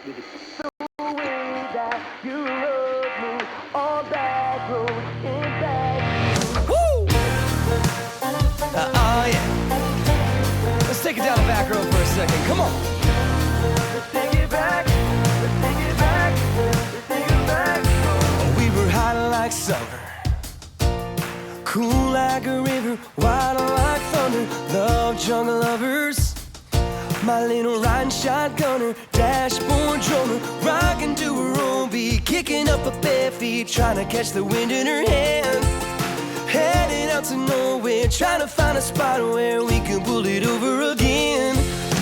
The way that you love me on back road in back. Woo! Oh yeah. Let's take it down the back road for a second. Come on. Let's take it back. Let's take it back. Let's take it back. Oh, we were hot like summer, cool like a river, wild like thunder. Love jungle lovers. My little riding shotgunner, dashboard drummer, rocking to her own beat, kicking up her bare feet, trying to catch the wind in her hand. Heading out to nowhere, trying to find a spot where we can pull it over again.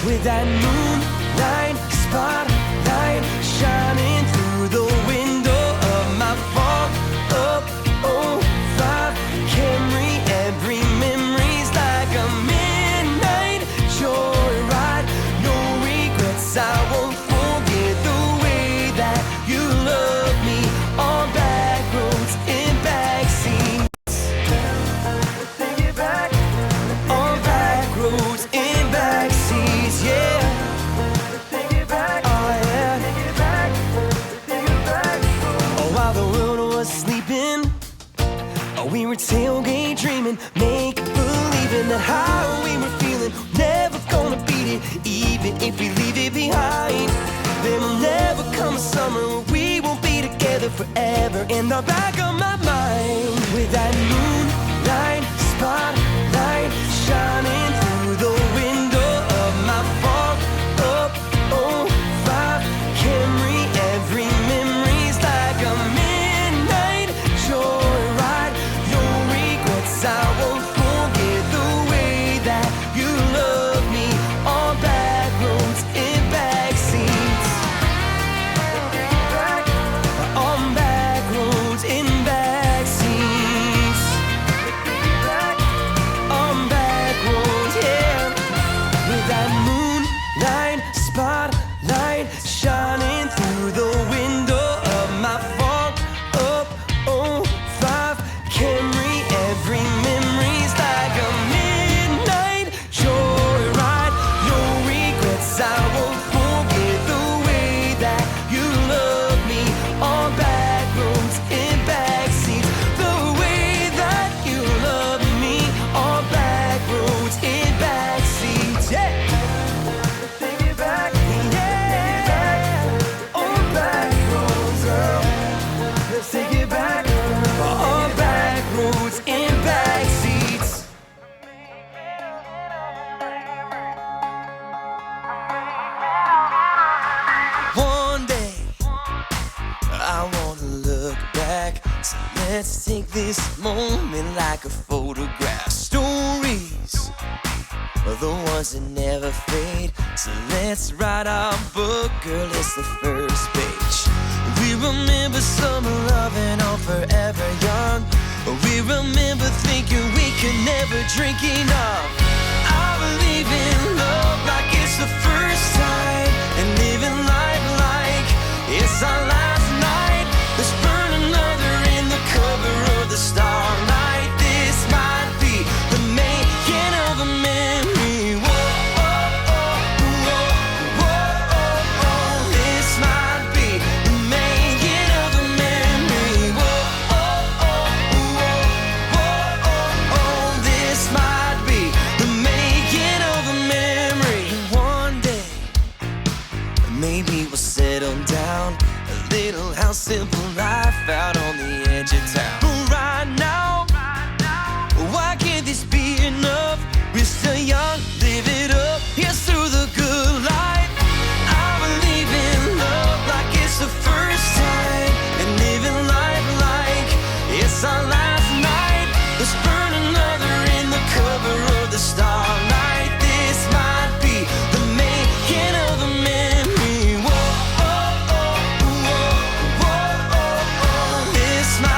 With that moonlight spotlight shining through the window of my fogged up 05 Camry, every memory's like a midnight joyride. No regrets, I won't forget the way that you love me on back roads in backseats. Let's take it back. On back roads in backseats, yeah. Let's take it back. Oh yeah. Take it back. Let's take it back. Oh, while the world was sleeping, oh, we were tailgate dreaming, make believing that how we were feeling, never gonna beat it, even if we leave it behind. There will never come a summer where we won't be together forever. In the back of my mind, with that moonlight spotlight shining through the window of my fogged up 05 Camry, every memory's like a midnight joyride. No regrets, I won't forget the way that you love me on back roads in backseats. Take it back. On back roads in backseats. Take it back. On back roads, yeah. With that moonlight spotlight shining through the window of my fogged up 05 Camry, every memory's like a midnight joyride. No regrets, I won't forget the way that you love me on back roads in backseats. The way that you love me on back roads in backseats, yeah. Let's take it back. Yeah, on back roads, girl. Let's take it back. On back roads in backseats. One day I wanna look back, so let's take this moment like a photograph. Stories are the ones that never fade, so let's write our book, girl, it's the first page. We remember summer loving on forever young. We remember thinking we could never drink enough. I believe in love like it's the first time, and living life like it's our last night. Let's burn another in the cover of the starlight. This might be the making of a memory. Whoa, oh, oh, whoa, whoa, oh, oh. This might be the making of a memory. Whoa, oh, oh, whoa, whoa, oh, oh. This might be the making of a memory. One day, maybe we'll settle down, a little house, simple life out on the edge of town. But right now, why can't this be enough? We're still young, live it up, here's through the good life. I believe in love like it's the first time, and living life like it's our last night. Let's burn another in the cover of the starlight. This might be the making of a memory. Whoa, oh, oh, whoa, whoa, oh, oh. This might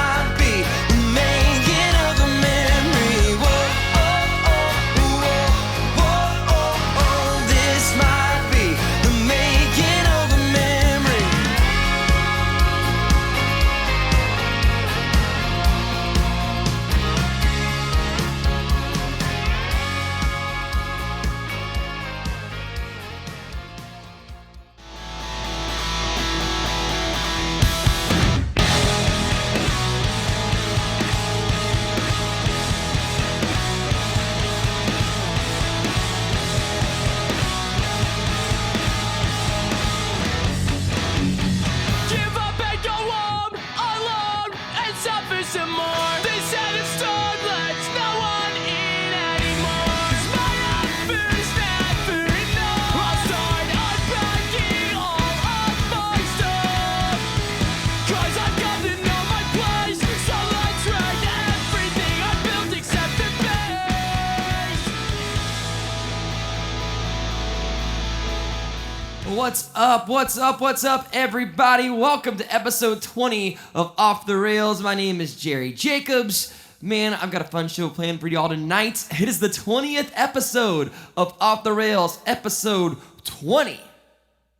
What's up? What's up? What's up, everybody? Welcome to episode 20 of Off the Rails. My name is Jerry Jacobs. Man, I've got a fun show planned for y'all tonight. It is the 20th episode of Off the Rails, episode 20.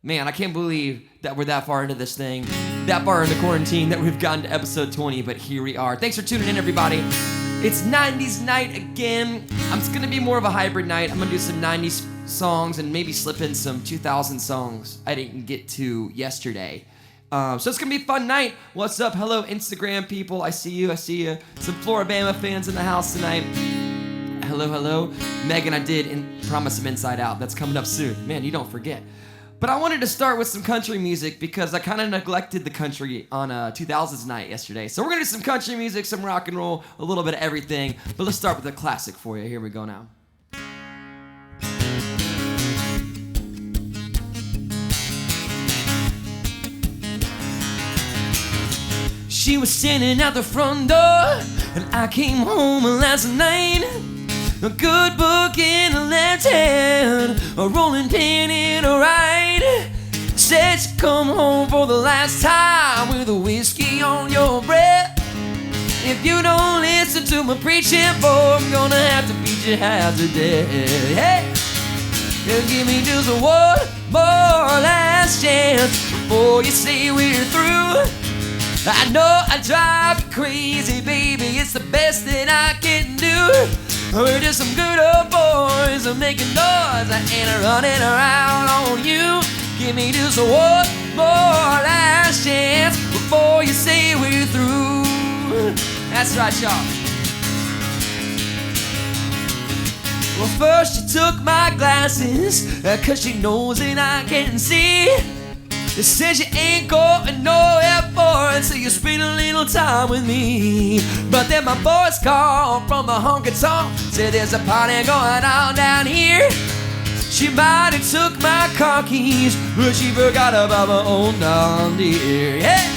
Man, I can't believe that we're that far into this thing, that far into quarantine, that we've gotten to episode 20, but here we are. Thanks for tuning in, everybody. It's 90's night again. It's gonna be more of a hybrid night. I'm gonna do some 90s songs and maybe slip in some 2000 songs I didn't get to yesterday. So it's gonna be a fun night. What's up? Hello, Instagram people. I see you. Some Floribama fans in the house tonight. Hello. Megan, I did promise some Inside Out. That's coming up soon. Man, you don't forget. But I wanted to start with some country music because I kind of neglected the country on 2000s night yesterday. So we're gonna do some country music, some rock and roll, a little bit of everything. But let's start with a classic for you. Here we go now. She was standing at the front door, and I came home last night. A good book in her left hand, a rolling pin in her right. Said she'd come home for the last time with a whiskey on your breath. If you don't listen to my preaching, boy, I'm gonna have to beat you half to death. Hey, give me just one more last chance before you say we're through. I know I drive you crazy, baby, it's the best that I can do. We're just some good old boys, I'm making noise, I ain't running around on you. Give me just one more last chance before you say we're through. That's right, y'all. Well, first she took my glasses, 'cause she knows that I can see. It says you ain't going nowhere for it, so you spend a little time with me. But then my boys called from the honky-tonk, said there's a party going on down here. She might have took my car keys, but she forgot about my own down dear. Hey,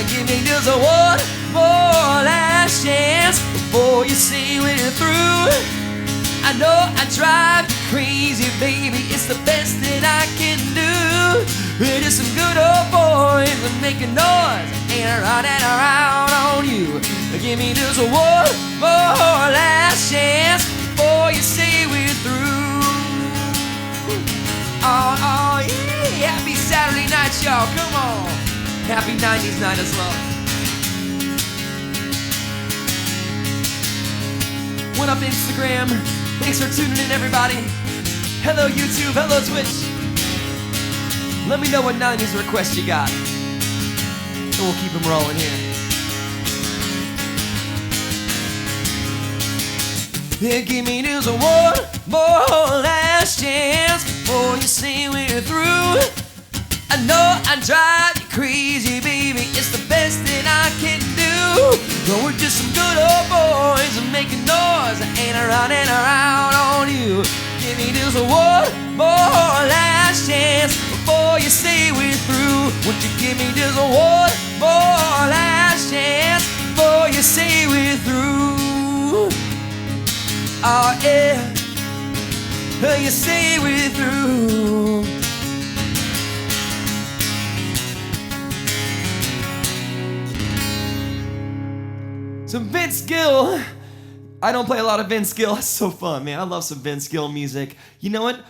give me just one more last chance before you say we're through. I know I drive you crazy, baby, it's the best that I can do. We're just some good old boys, I'm making noise, ain't running around on you. Give me just one more last chance before you say we're through. Oh yeah, happy Saturday night, y'all, come on. Happy 90's night as well. What up, Instagram? Thanks for tuning in, everybody. Hello, YouTube. Hello, Twitch. Let me know what 90s requests you got, and we'll keep them rolling here. Yeah, give me just one more last chance before you say we're through. I know I drive you crazy, baby, it's the best that I can do. But we're just some good old boys, I'm making noise, I ain't running around on you. Give me just one more last chance before you say we're through. Won't you give me just one more last chance before you say we're through? Oh yeah, you say we're through. Some Vince Gill. I don't play a lot of Vince Gill. It's so fun, man. I love some Vince Gill music. You know what?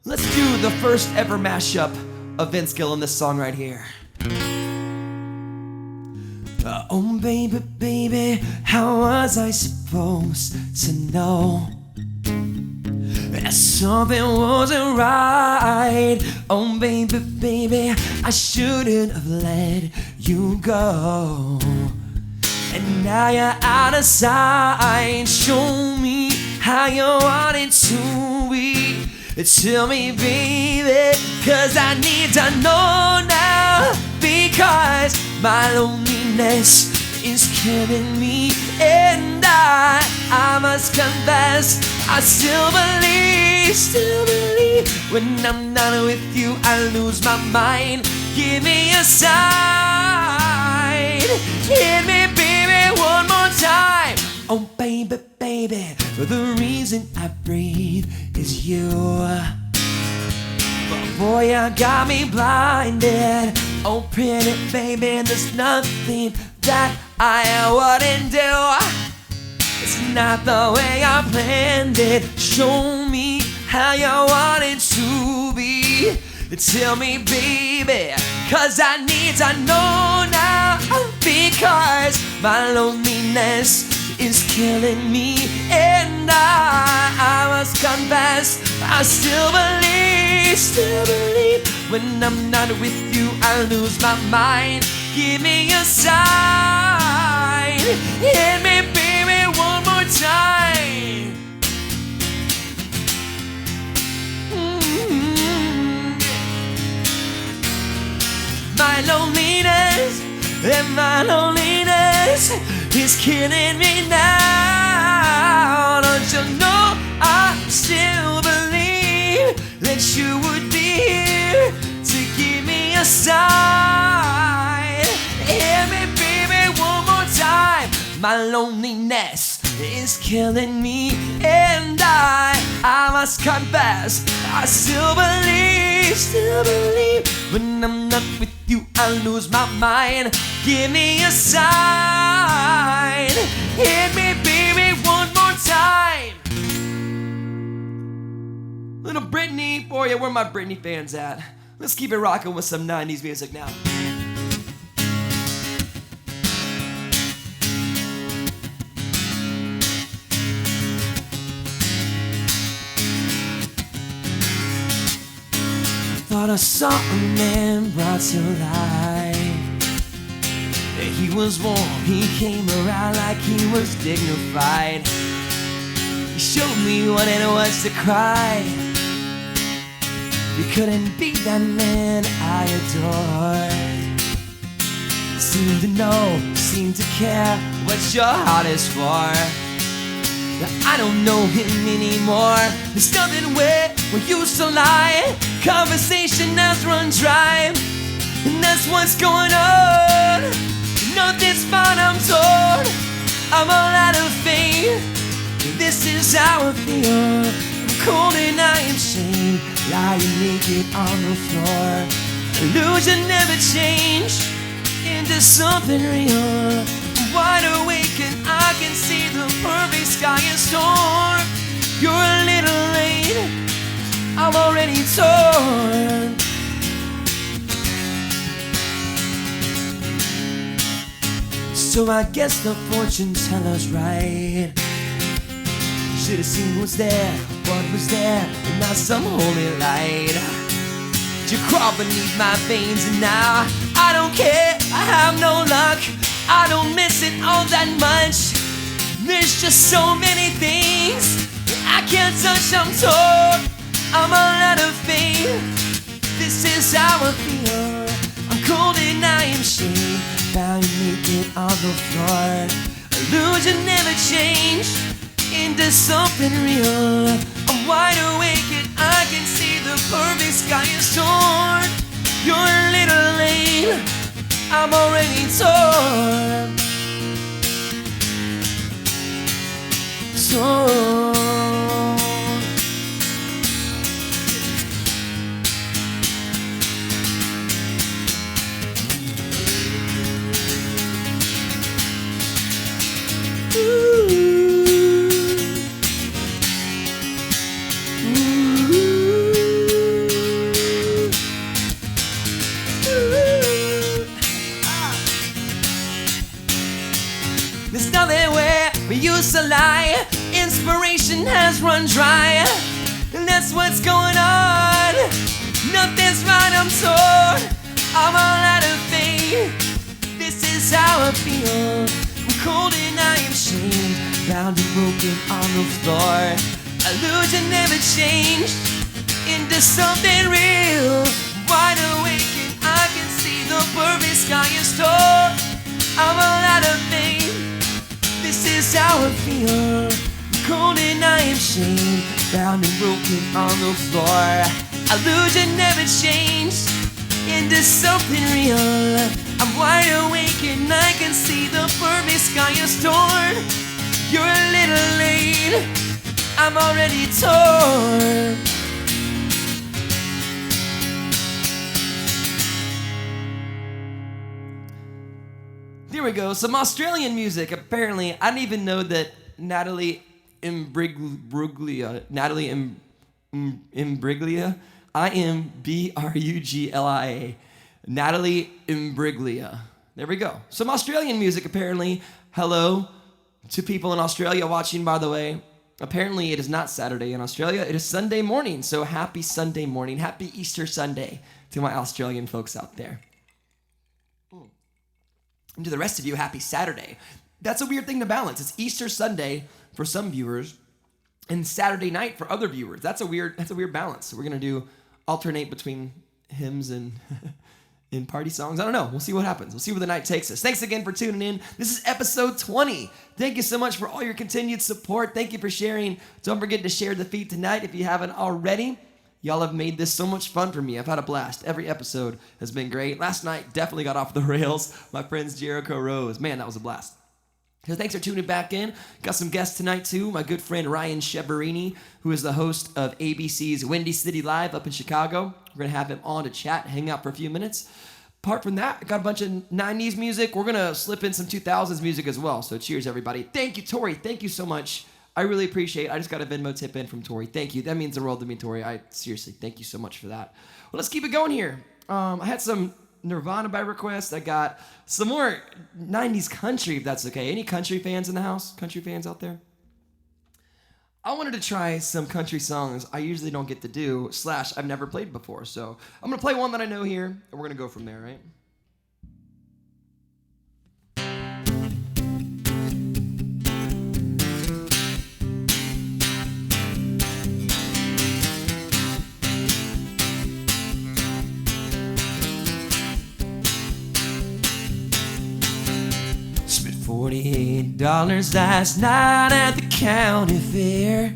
Let's do the first ever mashup of Vince Gill in this song right here. Oh baby, baby, how was I supposed to know that something wasn't right? Oh baby, baby, I shouldn't have let you go. And now you're out of sight. Show me how you want it to be. Tell me, baby, 'cause I need to know now. Because my loneliness is killing me. And I must confess, I still believe when I'm not with you, I lose my mind. Give me a sign. Hit me, baby, one more time. Oh, baby, baby, the reason I breathe is you. Boy, you got me blinded. Oh, pretty baby, there's nothing that I wouldn't do. It's not the way I planned it. Show me how you want it to be. Tell me, baby, 'cause I need to know now. Because my loneliness is killing me, and I must confess, I still believe when I'm not with you, I lose my mind. Give me a sign, hit me, baby, one more time. My loneliness, and my loneliness is killing me now. Don't you know I still believe that you would be here to give me a sign. Hear me, baby, one more time. My loneliness is killing me, and I must confess, I still believe when I'm not with you, I lose my mind. Give me a sign, hit me, baby, one more time. Little Britney for you. Where my Britney fans at? Let's keep it rocking with some 90s music now. Thought I saw a man brought to life. He was warm, he came around like he was dignified. He showed me what it was to cry. You couldn't be that man I adored. Seemed to know, seemed to care what your heart is for. I don't know him anymore. There's nothing where we used to lie. Conversation has run dry, and that's what's going on. Nothing's fine, I'm told. I'm all out of faith. This is how I feel. I'm cold and I am ashamed, lying naked on the floor. Illusion never changed into something real. Wide awake and I can see the perfect sky and storm. You're a little late, I'm already torn. So I guess the fortune teller's right. Should've seen what's there, what was there, and not some holy light. You crawl beneath my veins and now I don't care, I have no luck. I don't miss it all that much. There's just so many things I can't touch, I'm torn. I'm all out of faith. This is how I feel. I'm cold and I am ashamed, found naked on the floor. Illusion never changed into something real. I'm wide awake and I can see the perfect sky is torn. You're a little late, I'm already torn. Torn. There's nothing where we used to lie. Inspiration has run dry, and that's what's going on. Nothing's right, I'm torn. I'm all out of faith. This is how I feel. I'm cold and I am ashamed, bound and broken on the floor. Illusion never changed into something real. Wide awake and I can see the perfect sky is torn. I'm all out of faith. This is how I feel. I'm cold and I am ashamed, bound and broken on the floor. Illusion never changed into something real. I'm wide awake and I can see the perfect sky is torn. You're a little late, I'm already torn. here we go. Some Australian music. Apparently, I didn't even know that Natalie Imbruglia, Imbruglia, Natalie Imbruglia. There we go. Some Australian music, apparently. Hello to people in Australia watching, by the way. Apparently, it is not Saturday in Australia. It is Sunday morning. So happy Sunday morning. Happy Easter Sunday to my Australian folks out there. And to the rest of you, happy Saturday. That's a weird thing to balance. It's Easter Sunday for some viewers and Saturday night for other viewers. That's a weird balance. So we're going to alternate between hymns and in party songs. I don't know. We'll see what happens. We'll see where the night takes us. Thanks again for tuning in. This is episode 20. Thank you so much for all your continued support. Thank you for sharing. Don't forget to share the feed tonight if you haven't already. Y'all have made this so much fun for me. I've had a blast. Every episode has been great. Last night definitely got off the rails. My friends Jericho Rose. Man, that was a blast. So thanks for tuning back in. Got some guests tonight too. My good friend Ryan Sheberini, who is the host of ABC's Windy City Live up in Chicago. We're going to have him on to chat, hang out for a few minutes. Apart from that, I got a bunch of 90s music. We're going to slip in some 2000s music as well. So cheers, everybody. Thank you, Tori. Thank you so much. I really appreciate it. I just got a Venmo tip in from Tori. Thank you. That means the world to me, Tori. I seriously, thank you so much for that. Well, let's keep it going here. I had some Nirvana by request. I got some more 90s country, if that's okay. Any country fans in the house? Country fans out there? I wanted to try some country songs I usually don't get to do, / I've never played before. So I'm going to play one that I know here, and we're going to go from there, right? $48 last night at the county fair.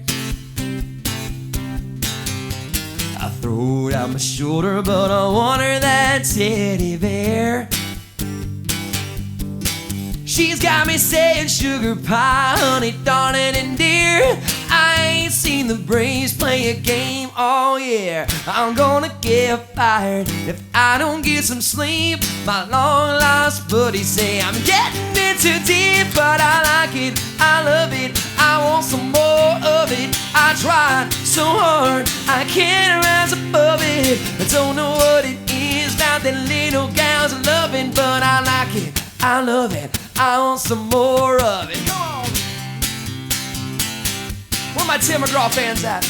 I threw it out my shoulder, but I wanted that teddy bear. She's got me saying sugar pie, honey, darling, and dear. I ain't seen the Braves play a game all year. I'm gonna get fired if I don't get some sleep. My long lost buddies say I'm getting in too deep, but I like it, I love it, I want some more of it. I tried so hard, I can't rise above it. I don't know what it is about that little gal's loving, but I like it, I love it, I want some more of it. Come on! Where my Tim McGraw fans at?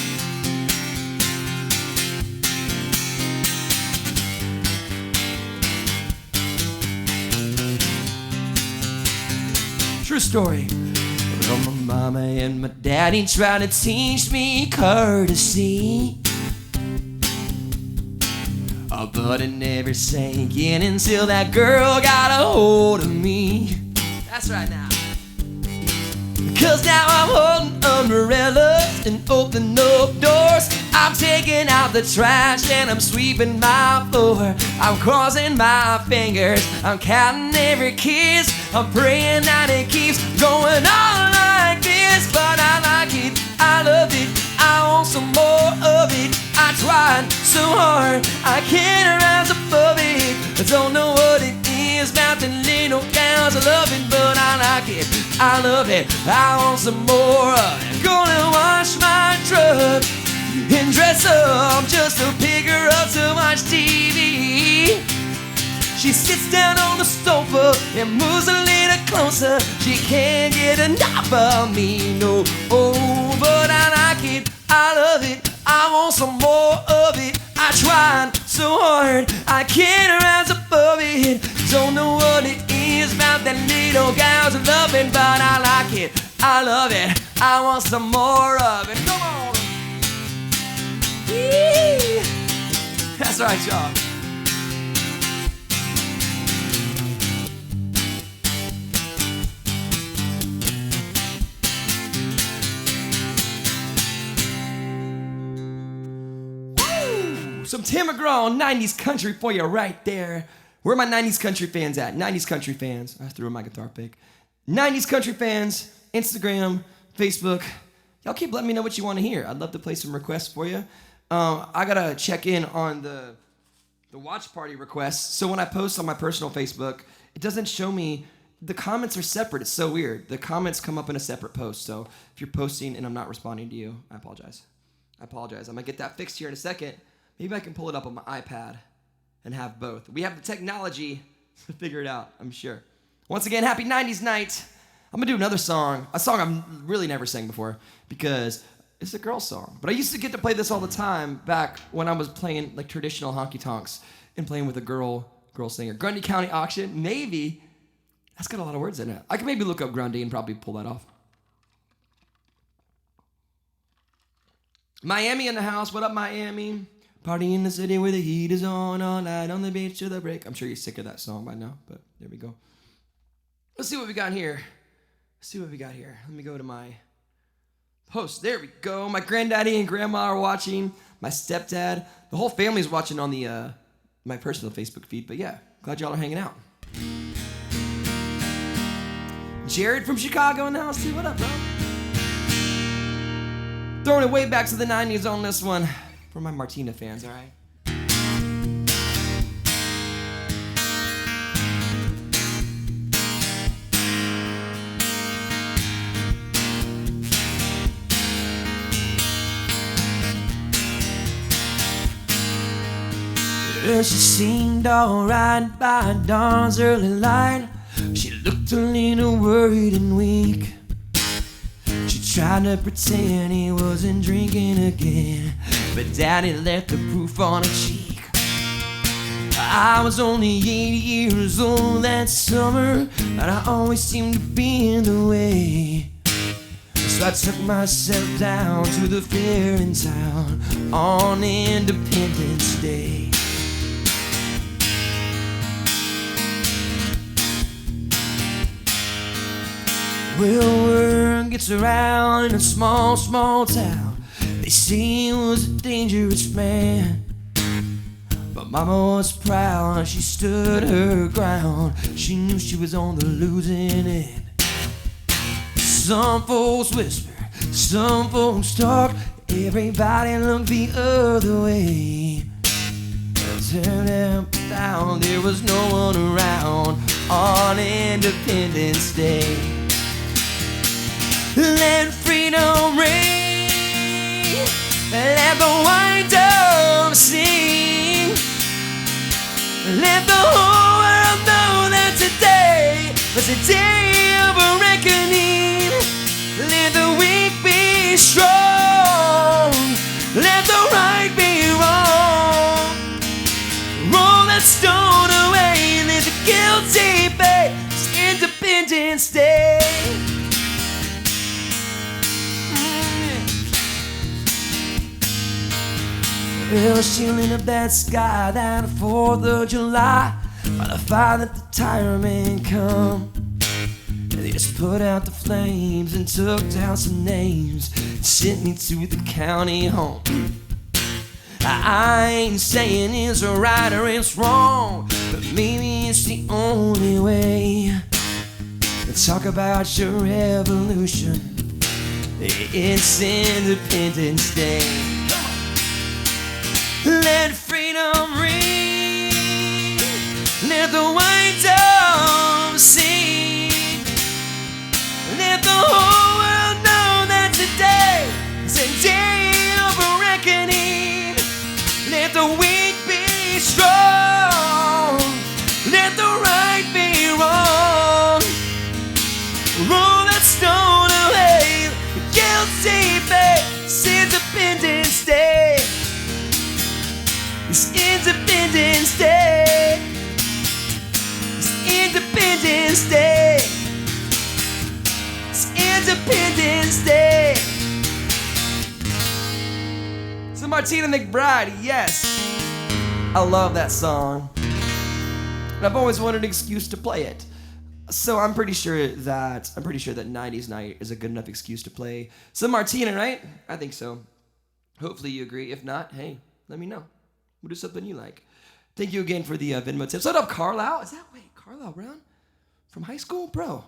True story. Well, my mama and my daddy tried to teach me courtesy, but it never sank in until that girl got a hold of me. That's right now. Cause now I'm holding umbrellas and opening up doors. I'm taking out the trash and I'm sweeping my floor. I'm crossing my fingers, I'm counting every kiss. I'm praying that it keeps going on like this. But I like it, I love it, I want some more of it. I tried so hard, I can't rise above it. I don't know what it is about the little gals I love it, but I like it, I love it, I want some more of it. Gonna wash my truck and dress up just to pick her up to watch TV. She sits down on the sofa and moves a little closer. She can't get enough of me, no. Oh, but I like it, I love it, I want some more of it. I tried so hard, I can't rise above it. Don't know what it is about that little gal's loving, but I like it, I love it, I want some more of it. Come on! Yee! That's right, y'all. Some Tim McGraw, 90s country for you right there. Where are my 90s country fans at? 90s country fans. I threw my guitar pick. 90s country fans, Instagram, Facebook. Y'all keep letting me know what you want to hear. I'd love to play some requests for you. I got to check in on the watch party requests. So when I post on my personal Facebook, it doesn't show me the comments are separate. It's so weird. The comments come up in a separate post. So if you're posting and I'm not responding to you, I apologize. I'm gonna get that fixed here in a second. Maybe I can pull it up on my iPad and have both. We have the technology to figure it out, I'm sure. Once again, happy 90s night. I'm gonna do another song, a song I've really never sang before because it's a girl song. But I used to get to play this all the time back when I was playing like traditional honky tonks and playing with a girl singer. Grundy County Auction, Navy. That's got a lot of words in it. I could maybe look up Grundy and probably pull that off. Miami in the house. What up, Miami? Party in the city where the heat is on all night on the beach to the break. I'm sure you're sick of that song by now, but there we go. Let's see what we got here. Let me go to my post. There we go. My granddaddy and grandma are watching. My stepdad. The whole family's watching on the my personal Facebook feed. But yeah, glad y'all are hanging out. Jared from Chicago in the house too. What up, bro? Throwing it way back to the 90s on this one. For my Martina fans, all right? Well, she seemed alright by dawn's early light. She looked a little worried and weak. She tried to pretend he wasn't drinking again, but Daddy left the proof on her cheek. I was only 8 years old that summer, and I always seemed to be in the way. So I took myself down to the fair in town on Independence Day. Well, word gets around in a small town. They say he was a dangerous man, but Mama was proud, she stood her ground. She knew she was on the losing end. Some folks whisper, some folks talk, everybody looked the other way. Turned out down, there was no one around on Independence Day. Let freedom ring, let the white dove sing. Let the whole world know that today was a day of a reckoning. Let the weak be strong, let the right be wrong. Roll that stone away, let the guilty pay. It's Independence Day. Well, shielding up that sky that 4th of July, while the fire let the tire man come. And they just put out the flames and took down some names and sent me to the county home. I ain't saying it's right or it's wrong, but maybe it's the only way to talk about your revolution. It's Independence Day. Let freedom ring, let the white dove sing. Let the whole world know that today is a day of a reckoning. Let the weak be strong, let the right be wrong. Roll that stone away, the guilty face. Independence Day. It's Independence Day. It's Independence Day. It's Independence Day. So Martina McBride, yes. I love that song. And I've always wanted an excuse to play it. So I'm pretty sure that 90s Night is a good enough excuse to play some Martina, right? I think so. Hopefully you agree. If not, hey, let me know. We'll do something you like. Thank you again for the Venmo tips. What up, Carlisle? Carlisle Brown? From high school? Bro,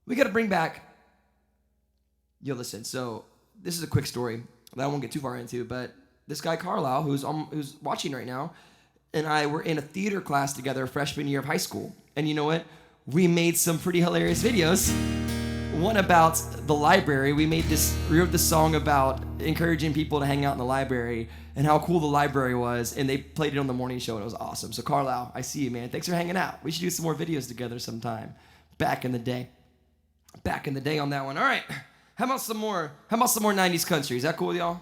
we got to bring back... Yo, listen, so this is a quick story that I won't get too far into, but this guy, Carlisle, who's watching right now, and I were in a theater class together freshman year of high school. And you know what? we made some pretty hilarious videos. One about the library. We wrote this song about encouraging people to hang out in the library and how cool the library was, and they played it on the morning show, and it was awesome. So Carlisle, I see you, man. Thanks for hanging out. We should do some more videos together sometime. Back in the day on that one. All right, how about some more 90s country? Is that cool with y'all?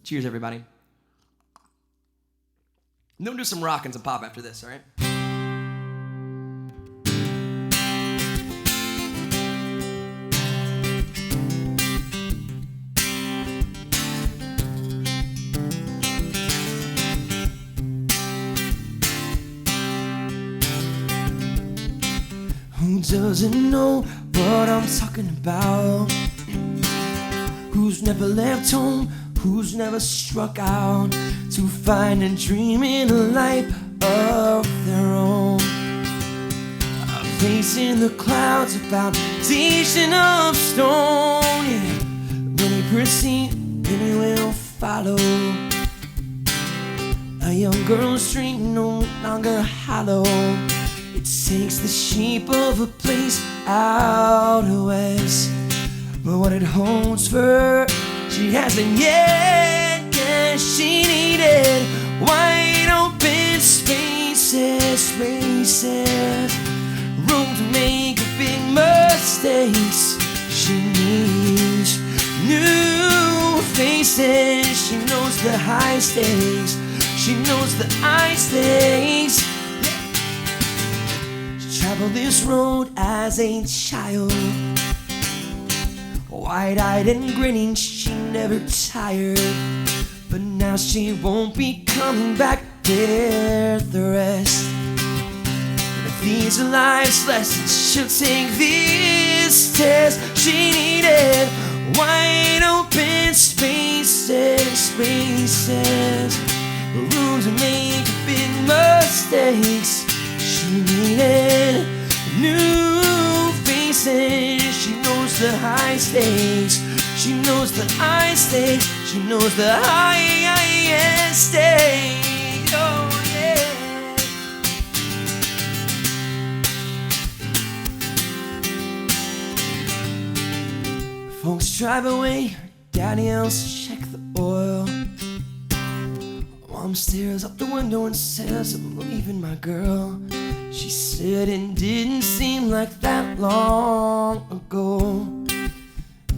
Cheers, everybody. Then we'll do some rock and some pop after this, all right? Who doesn't know what I'm talking about? Who's never left home? Who's never struck out to find and dream in a life of their own? A place in the clouds, a foundation of stone. Yeah. Many proceed, many will follow. A young girl's dream no longer hollow. It takes the shape of a place out west, but what it holds for her, she hasn't yet. Yeah, she needed wide open spaces, room to make big mistakes. She needs new faces. She knows the high stakes. She knows the high stakes. Traveled this road as a child, wide-eyed and grinning, she never tired. But now she won't be coming back with the rest. And if these are life's lessons, she'll take this test. She needed wide open spaces, room to make big mistakes. She needed new faces. She knows the high stakes. She knows the high stakes. She knows the highest stakes. Oh yeah. Folks drive away. Daddy else check the oil. Mom stares out the window and says, I'm leaving my girl. She said it didn't seem like that long ago,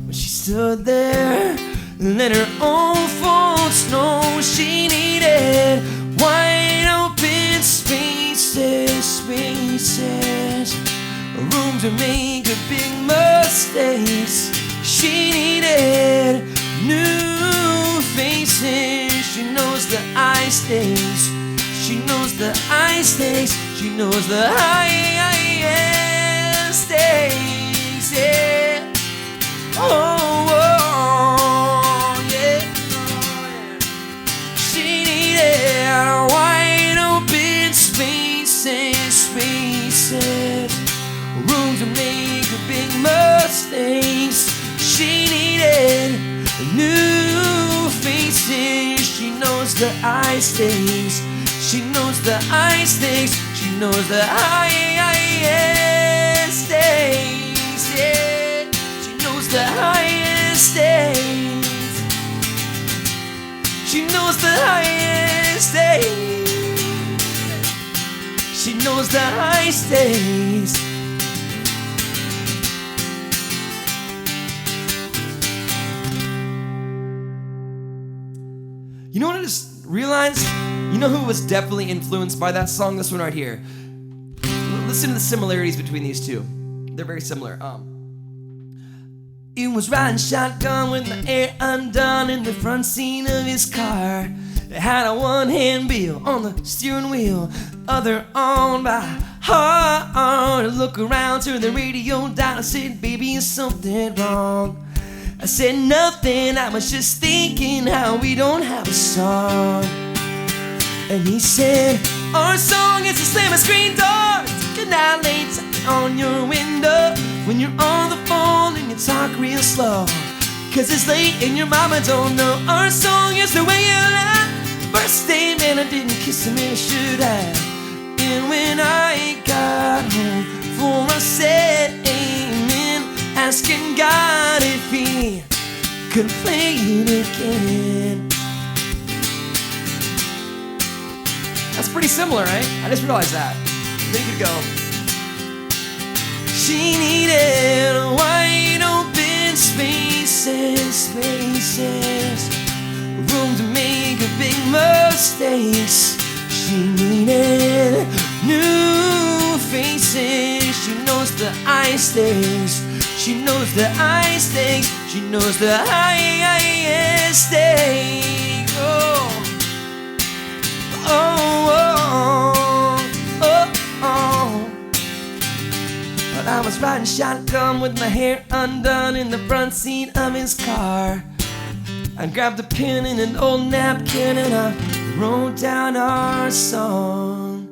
but she stood there and let her own faults know. She needed wide open spaces, room to make big mistakes. She needed new faces. She knows the high stakes. She knows the high stakes. She knows the highest stakes. Yeah. Oh, yeah. She needed wide open spaces, room to make big mistakes. She needed new faces. She knows the high stakes. She knows the high stakes. She knows the highest stakes. Yeah. She knows the highest stakes. She knows the highest stakes. She knows the high stakes. You know what I just realized? You know who was definitely influenced by that song? This one right here. Listen to the similarities between these two. They're very similar. He was riding shotgun with the air undone in the front seat of his car. They had a one-hand bill on the steering wheel, other on by heart. Look around, turn the radio down. I said, baby, is something wrong? I said nothing, I was just thinking how we don't have a song. And he said, our song is to slam a screen door, good night late on your window, when you're on the phone and you talk real slow, cause it's late and your mama don't know. Our song is the way you lie. First day, man, I didn't kiss him and I should have. then when I got home for a said amen, asking God if he could play it again. That's pretty similar, right? I just realized that. There you could go. She needed wide open spaces, room to make big mistakes. She needed new faces. She knows the ice stakes. She knows the ice stakes. She knows the highest stake. Oh, oh, oh, oh, oh. But I was riding shotgun with my hair undone in the front seat of his car. I grabbed a pen and an old napkin and I wrote down our song.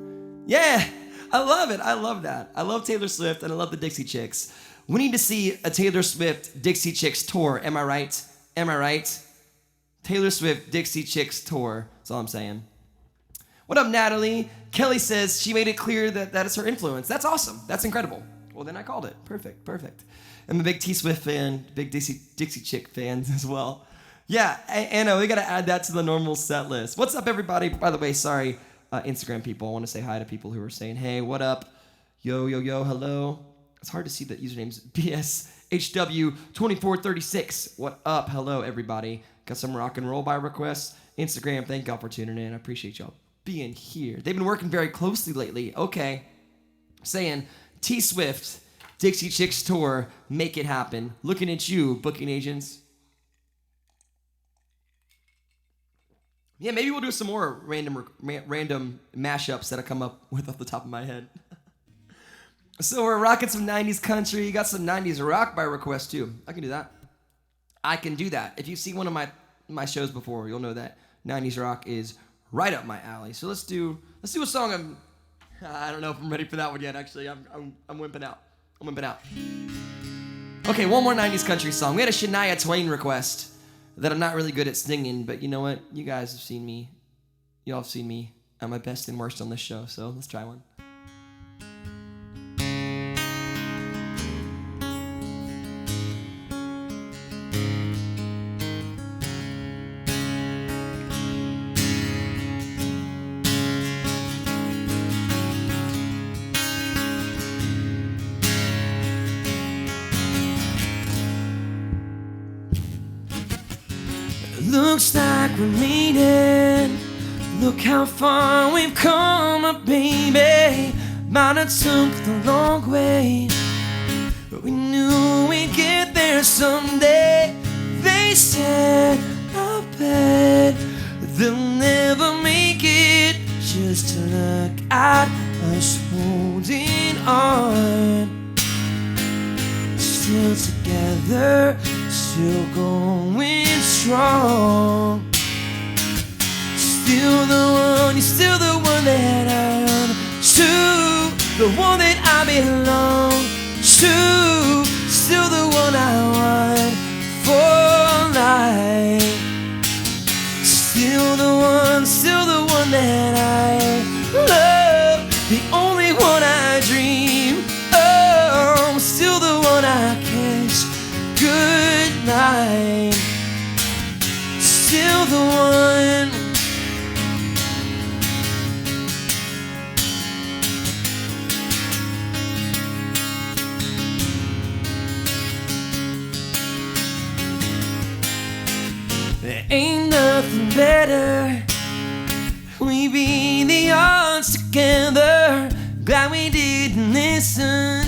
Yeah, I love it. I love that. I love Taylor Swift and I love the Dixie Chicks. We need to see a Taylor Swift Dixie Chicks tour. Am I right? Am I right? Taylor Swift Dixie Chicks tour. That's all I'm saying. What up, Natalie? Kelly says she made it clear that is her influence. That's awesome. That's incredible. Well, then I called it. Perfect, perfect. I'm a big T Swift fan, big Dixie Chick fan as well. Yeah, Anna, we got to add that to the normal set list. What's up, everybody? By the way, sorry, Instagram people. I want to say hi to people who are saying, hey, what up? Yo, yo, yo, hello. It's hard to see the usernames. BSHW2436. What up? Hello, everybody. Got some rock and roll by requests. Instagram, thank y'all for tuning in. I appreciate y'all being here. They've been working very closely lately. Okay. Saying T Swift, Dixie Chicks tour, make it happen. Looking at you, booking agents. Yeah, maybe we'll do some more random mashups that I come up with off the top of my head. So we're rocking some 90s country. You got some 90s rock by request too. I can do that. I can do that. If you've seen one of my shows before, you'll know that 90s rock is right up my alley. So let's do a song. I don't know if I'm ready for that one yet. Actually, I'm wimping out. I'm wimping out. Okay, one more 90s country song. We had a Shania Twain request that I'm not really good at singing, but you know what? You guys have seen me. Y'all have seen me at my best and worst on this show. So let's try one. Looks like we're meeting. Look how far we've come up, baby. Might have took the long way, but we knew we'd get there someday. They said, I bet they'll never make it. Just to look at us holding on. Still together, still going strong. Still the one, you're still the one that I run to, the one that I belong to. Still the one I want for life. Still the one that I love, the only one I dream. Oh, still the one I kiss goodnight. Still the one. There ain't nothing better. We beat the odds together. Glad we didn't listen.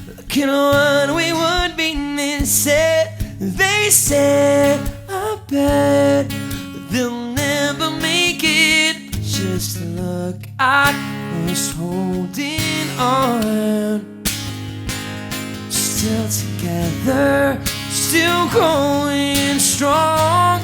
Look at what we would be missing. They said, I bet they'll never make it. Just look at us holding on. Still together, still going strong.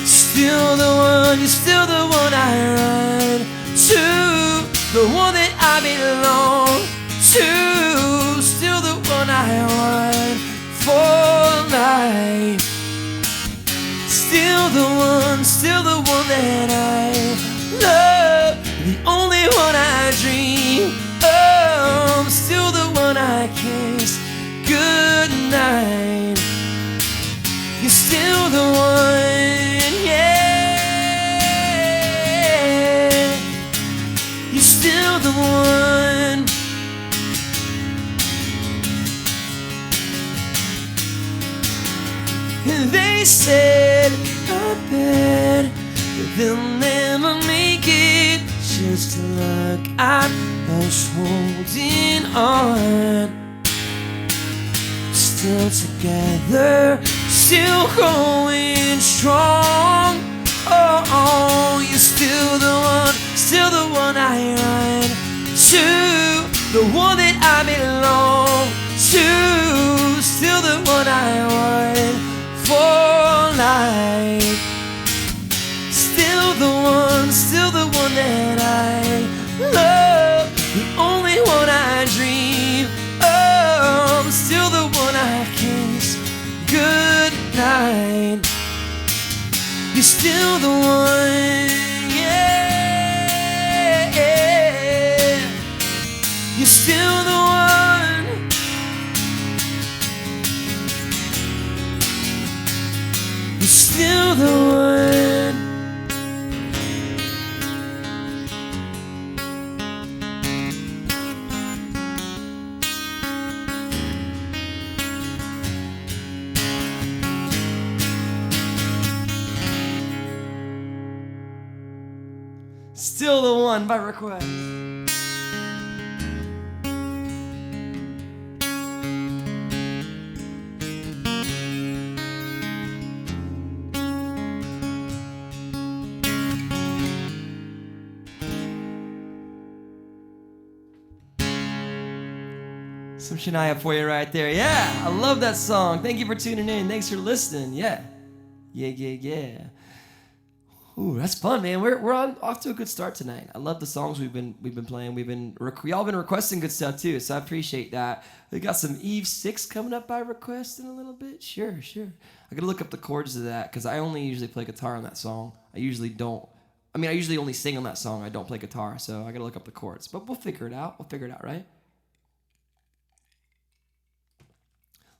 Still the one, you're still the one I run to, the one that I belong to. Still the one I want for life. Still the one that I love, the only You're still the one, yeah. You're still the one. And they said, I bet that they'll never make it. Just like I was holding on. Still together, still going strong. Oh, oh, you're still the one I run to, the one that I belong to, still the one I want for life. Still the one that I love, the only one I dream of, still the one I kiss goodnight. You're still the one, yeah. You're still the one. You're still the one. Still the one by request. Some Shania for you right there. Yeah, I love that song. Thank you for tuning in. Thanks for listening. Yeah. Yeah. Ooh, that's fun, man. We're off to a good start tonight. I love the songs we've been playing. Y'all been requesting good stuff too, so I appreciate that. We got some Eve 6 coming up by request in a little bit. Sure. I gotta look up the chords to that because I only usually play guitar on that song. I usually only sing on that song. I don't play guitar, so I gotta look up the chords. But we'll figure it out. Right?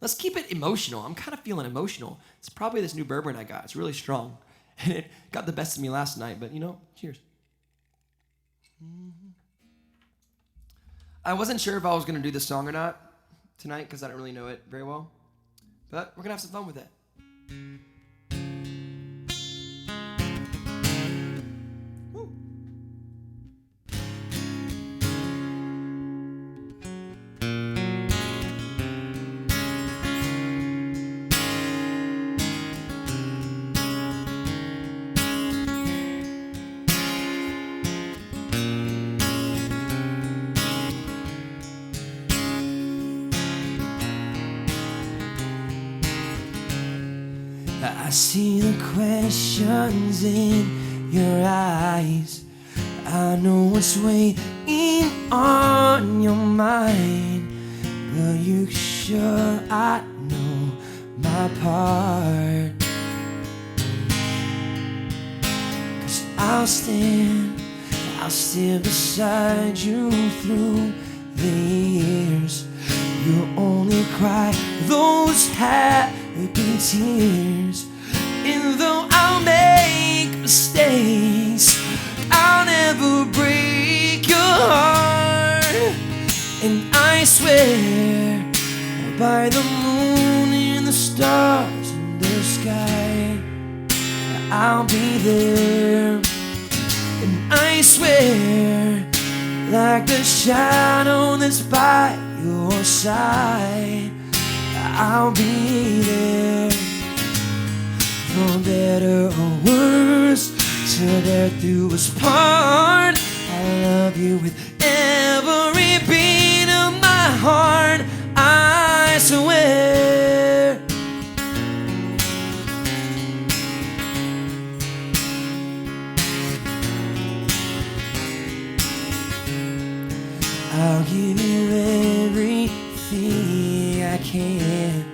Let's keep it emotional. I'm kind of feeling emotional. It's probably this new bourbon I got. It's really strong. And it got the best of me last night, but cheers. I wasn't sure if I was going to do this song or not tonight because I don't really know it very well. But we're going to have some fun with it. Woo. I see the questions in your eyes. I know what's weighing on your mind, but you sure I know my part. 'Cause I'll stand beside you through the years. You only cry those happy tears. And though I'll make mistakes, I'll never break your heart. And I swear by the moon and the stars in the sky, I'll be there. And I swear, like the shadow that's by your side, I'll be there. For better or worse, till death do us part. I love you with every beat of my heart, I swear. I'll give you everything I can.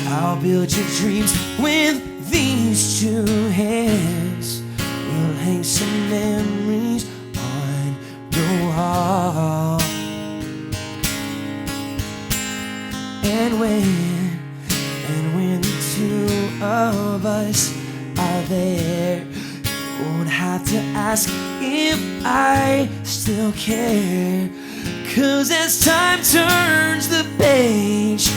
I'll build your dreams with these two hands. We'll hang some memories on the wall. And when the two of us are there. You won't have to ask if I still care. 'Cause as time turns the page,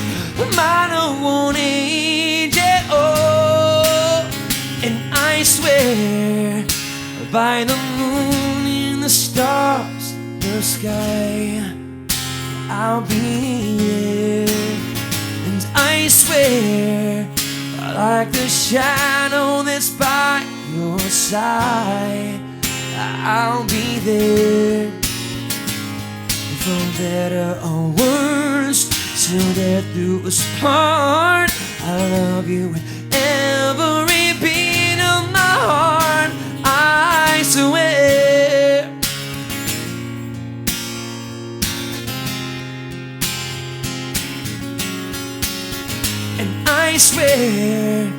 mine won't age at all. And I swear by the moon and the stars, the sky, I'll be there. And I swear, like the shadow that's by your side, I'll be there. For better or worse, till death do us part, I love you with every beat of my heart, I swear. And I swear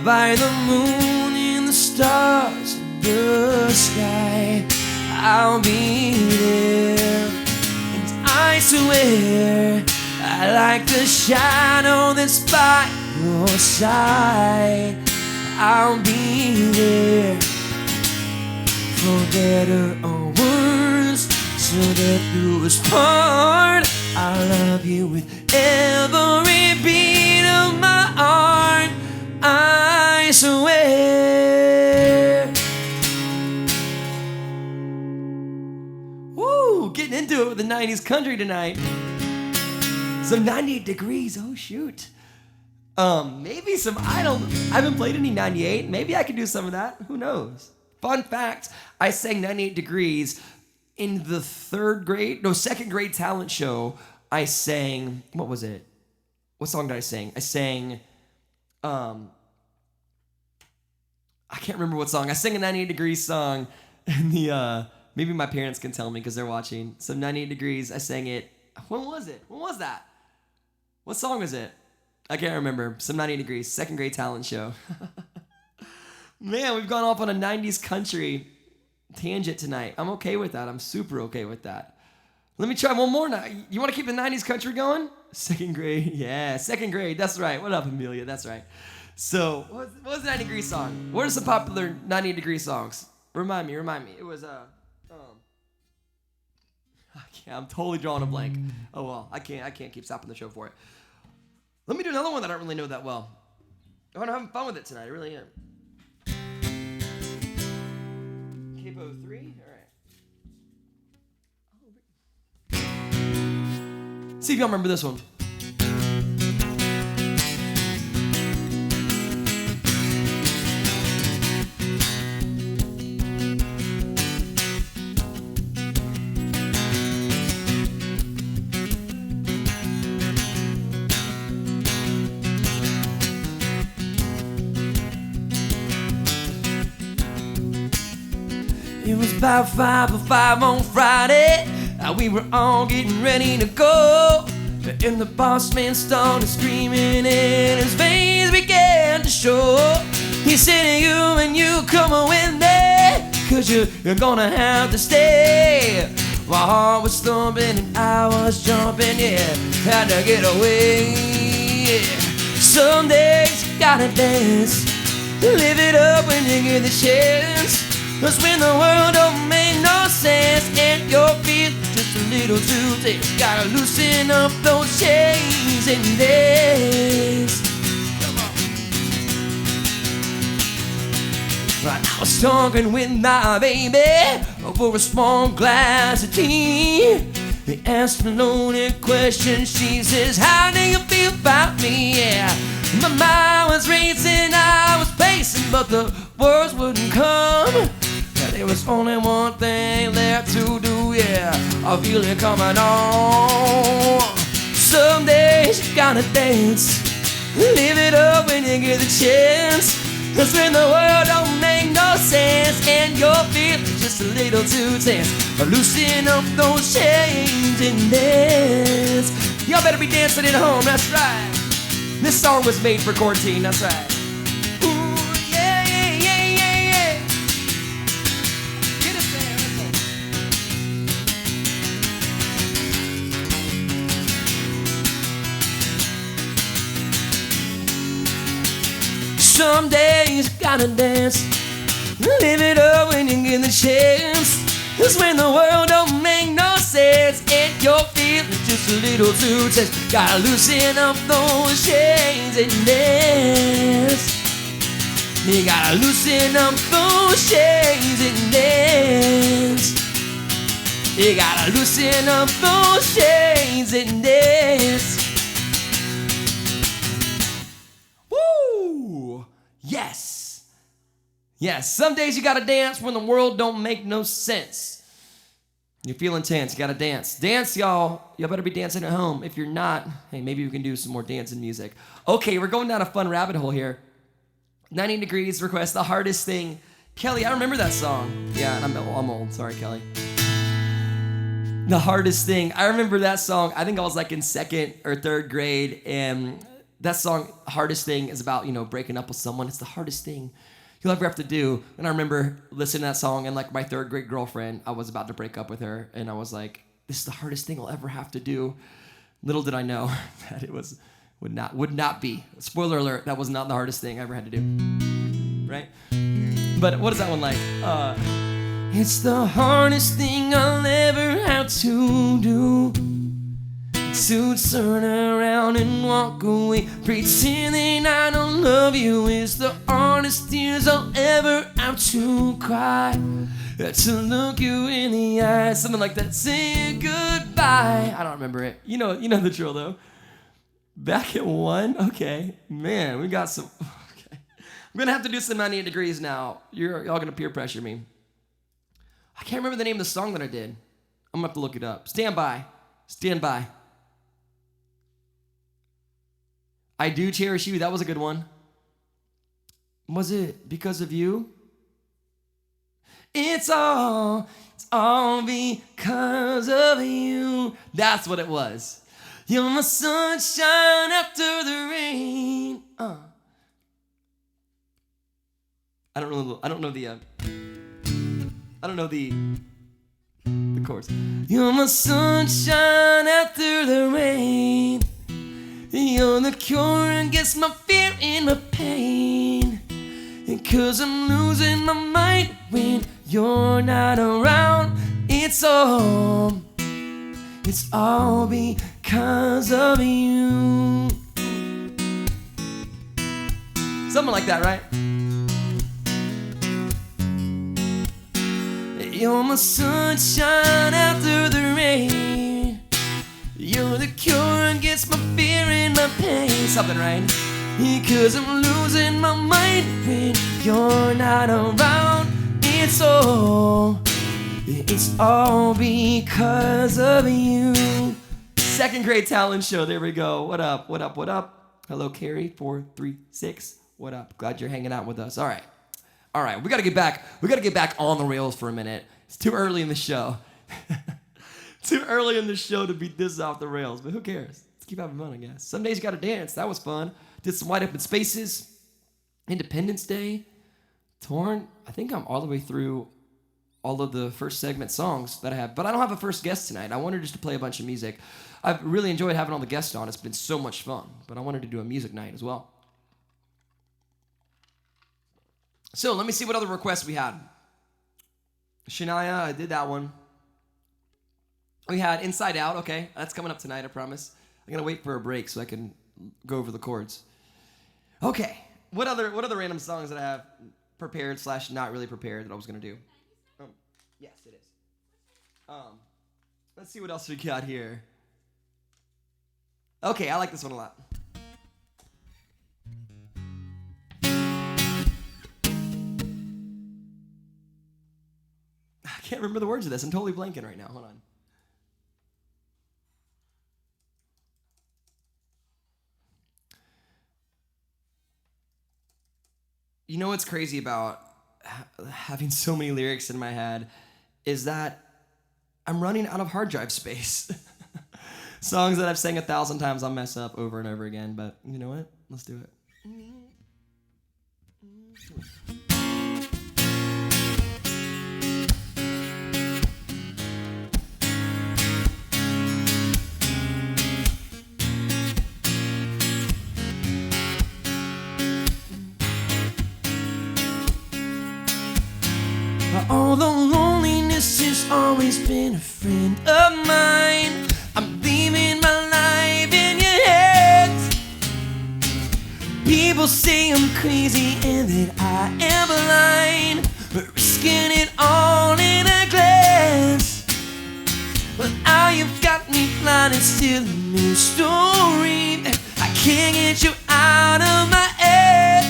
by the moon and the stars in the sky, I'll be there. And I swear, I like the shadow that's by your side, I'll be there. For better or worse, till death do us part, I love you with every beat of my heart, I swear. Woo! Getting into it with the 90s country tonight. Some 98 Degrees, oh shoot. Maybe some, I haven't played any 98. Maybe I could do some of that, who knows? Fun fact, I sang 98 Degrees in the second grade talent show. I sang, what was it? What song did I sing? I sang, I can't remember what song. I sang a 98 Degrees song, and maybe my parents can tell me because they're watching. Some 98 Degrees, I sang it. When was it? When was that? What song was it? I can't remember. Some 98 Degrees, second grade talent show. Man, we've gone off on a 90s country tangent tonight. I'm okay with that. I'm super okay with that. Let me try one more now. You want to keep the 90s country going? Second grade. Yeah, second grade. That's right. What up, Amelia? That's right. So, what was the 90 Degree song? What are some popular 90 Degree songs? Remind me. It was, I'm totally drawing a blank. Oh, well, I can't keep stopping the show for it. Let me do another one that I don't really know that well. I'm having fun with it tonight. I really am. Capo 3? All right. See if y'all remember this one. It was about 5:05 on Friday. We were all getting ready to go. And the boss man started screaming and his veins began to show. He said, you come with me, 'cause you're gonna have to stay. My heart was thumping and I was jumping, yeah, had to get away. Some days you gotta dance, live it up when you get the chance. 'Cause when the world don't make no sense and your feet just a little too tight, gotta loosen up those chains and dance. Come on. Right, I was talking with my baby over a small glass of tea. He asked a loaded question. She says, how do you feel about me? Yeah, my mind was racing, I was pacing, but the words wouldn't come. There was only one thing left to do, yeah, I feel it coming on. Some days you gotta dance, live it up when you get the chance. 'Cause when the world don't make no sense and your feelings just a little too tense, loosen up those chains and dance. Y'all better be dancing at home, that's right. This song was made for quarantine, that's right. some days you gotta dance. Live it up when you get the chance. 'Cause when the world don't make no sense and you're feeling just a little too tense, gotta loosen up those chains and dance. You gotta loosen up those chains and dance. You gotta loosen up those chains and dance. Woo! Yes. Yes, some days you gotta dance when the world don't make no sense. You're feeling tense, you gotta dance. Dance, y'all. Y'all better be dancing at home. If you're not, hey, maybe we can do some more dancing music. Okay, we're going down a fun rabbit hole here. 90 Degrees request The Hardest Thing. Kelly, I remember that song. Yeah, I'm old. Sorry, Kelly. The Hardest Thing. I remember that song. I think I was like in 2nd or 3rd grade, and that song, Hardest Thing, is about, breaking up with someone. It's the hardest thing you'll ever have to do. And I remember listening to that song, and like my 3rd grade girlfriend, I was about to break up with her, and I was like, this is the hardest thing I'll ever have to do. Little did I know that it would not be. Spoiler alert, that was not the hardest thing I ever had to do. Right? But what is that one like? It's the hardest thing I'll ever have to do. To turn around and walk away, pretending I don't love you is the hardest tears I'll ever have to cry. To look you in the eye, something like that, say goodbye. I don't remember it. You know the drill though. Back at 1? Okay. Man, we got some. Okay. I'm gonna have to do some 90 Degrees now. Y'all gonna peer pressure me. I can't remember the name of the song that I did. I'm gonna have to look it up. Stand by. Stand by. I Do Cherish You. That was a good one. Was it Because of You? It's all because of you. That's what it was. You're my sunshine after the rain. I don't know the chorus. You're my sunshine after the rain. You're the cure against my fear and my pain. 'Cause I'm losing my mind when you're not around. It's all because of you. Something like that, right? You're my sunshine after the rain. You're the cure against my fear and my pain. Something, right? Because I'm losing my mind when you're not around. It's all because of you. 2nd grade talent show. There we go. What up? What up? What up? Hello, Carrie. 436. What up? Glad you're hanging out with us. All right. We gotta get back. We gotta get back on the rails for a minute. It's too early in the show. Too early in the show to beat this off the rails, but who cares? Let's keep having fun, I guess. Some days you gotta dance. That was fun. Did some Wide Open Spaces. Independence Day. Torn. I think I'm all the way through all of the first segment songs that I have, but I don't have a first guest tonight. I wanted just to play a bunch of music. I've really enjoyed having all the guests on. It's been so much fun, but I wanted to do a music night as well. So let me see what other requests we had. Shania, I did that one. We had Inside Out. Okay, that's coming up tonight, I promise. I'm gonna wait for a break so I can go over the chords. Okay, what other random songs that I have prepared / not really prepared that I was gonna do? Yes, it is. Let's see what else we got here. Okay, I like this one a lot. I can't remember the words of this. I'm totally blanking right now. Hold on. You know what's crazy about having so many lyrics in my head is that I'm running out of hard drive space. Songs that I've sang 1,000 times, I'll mess up over and over again, but you know what? Let's do it. Although loneliness has always been a friend of mine, I'm leaving my life in your hands. People say I'm crazy and that I am blind, but risking it all in a glance. But now you've got me blind, it's still a new story. I can't get you out of my head.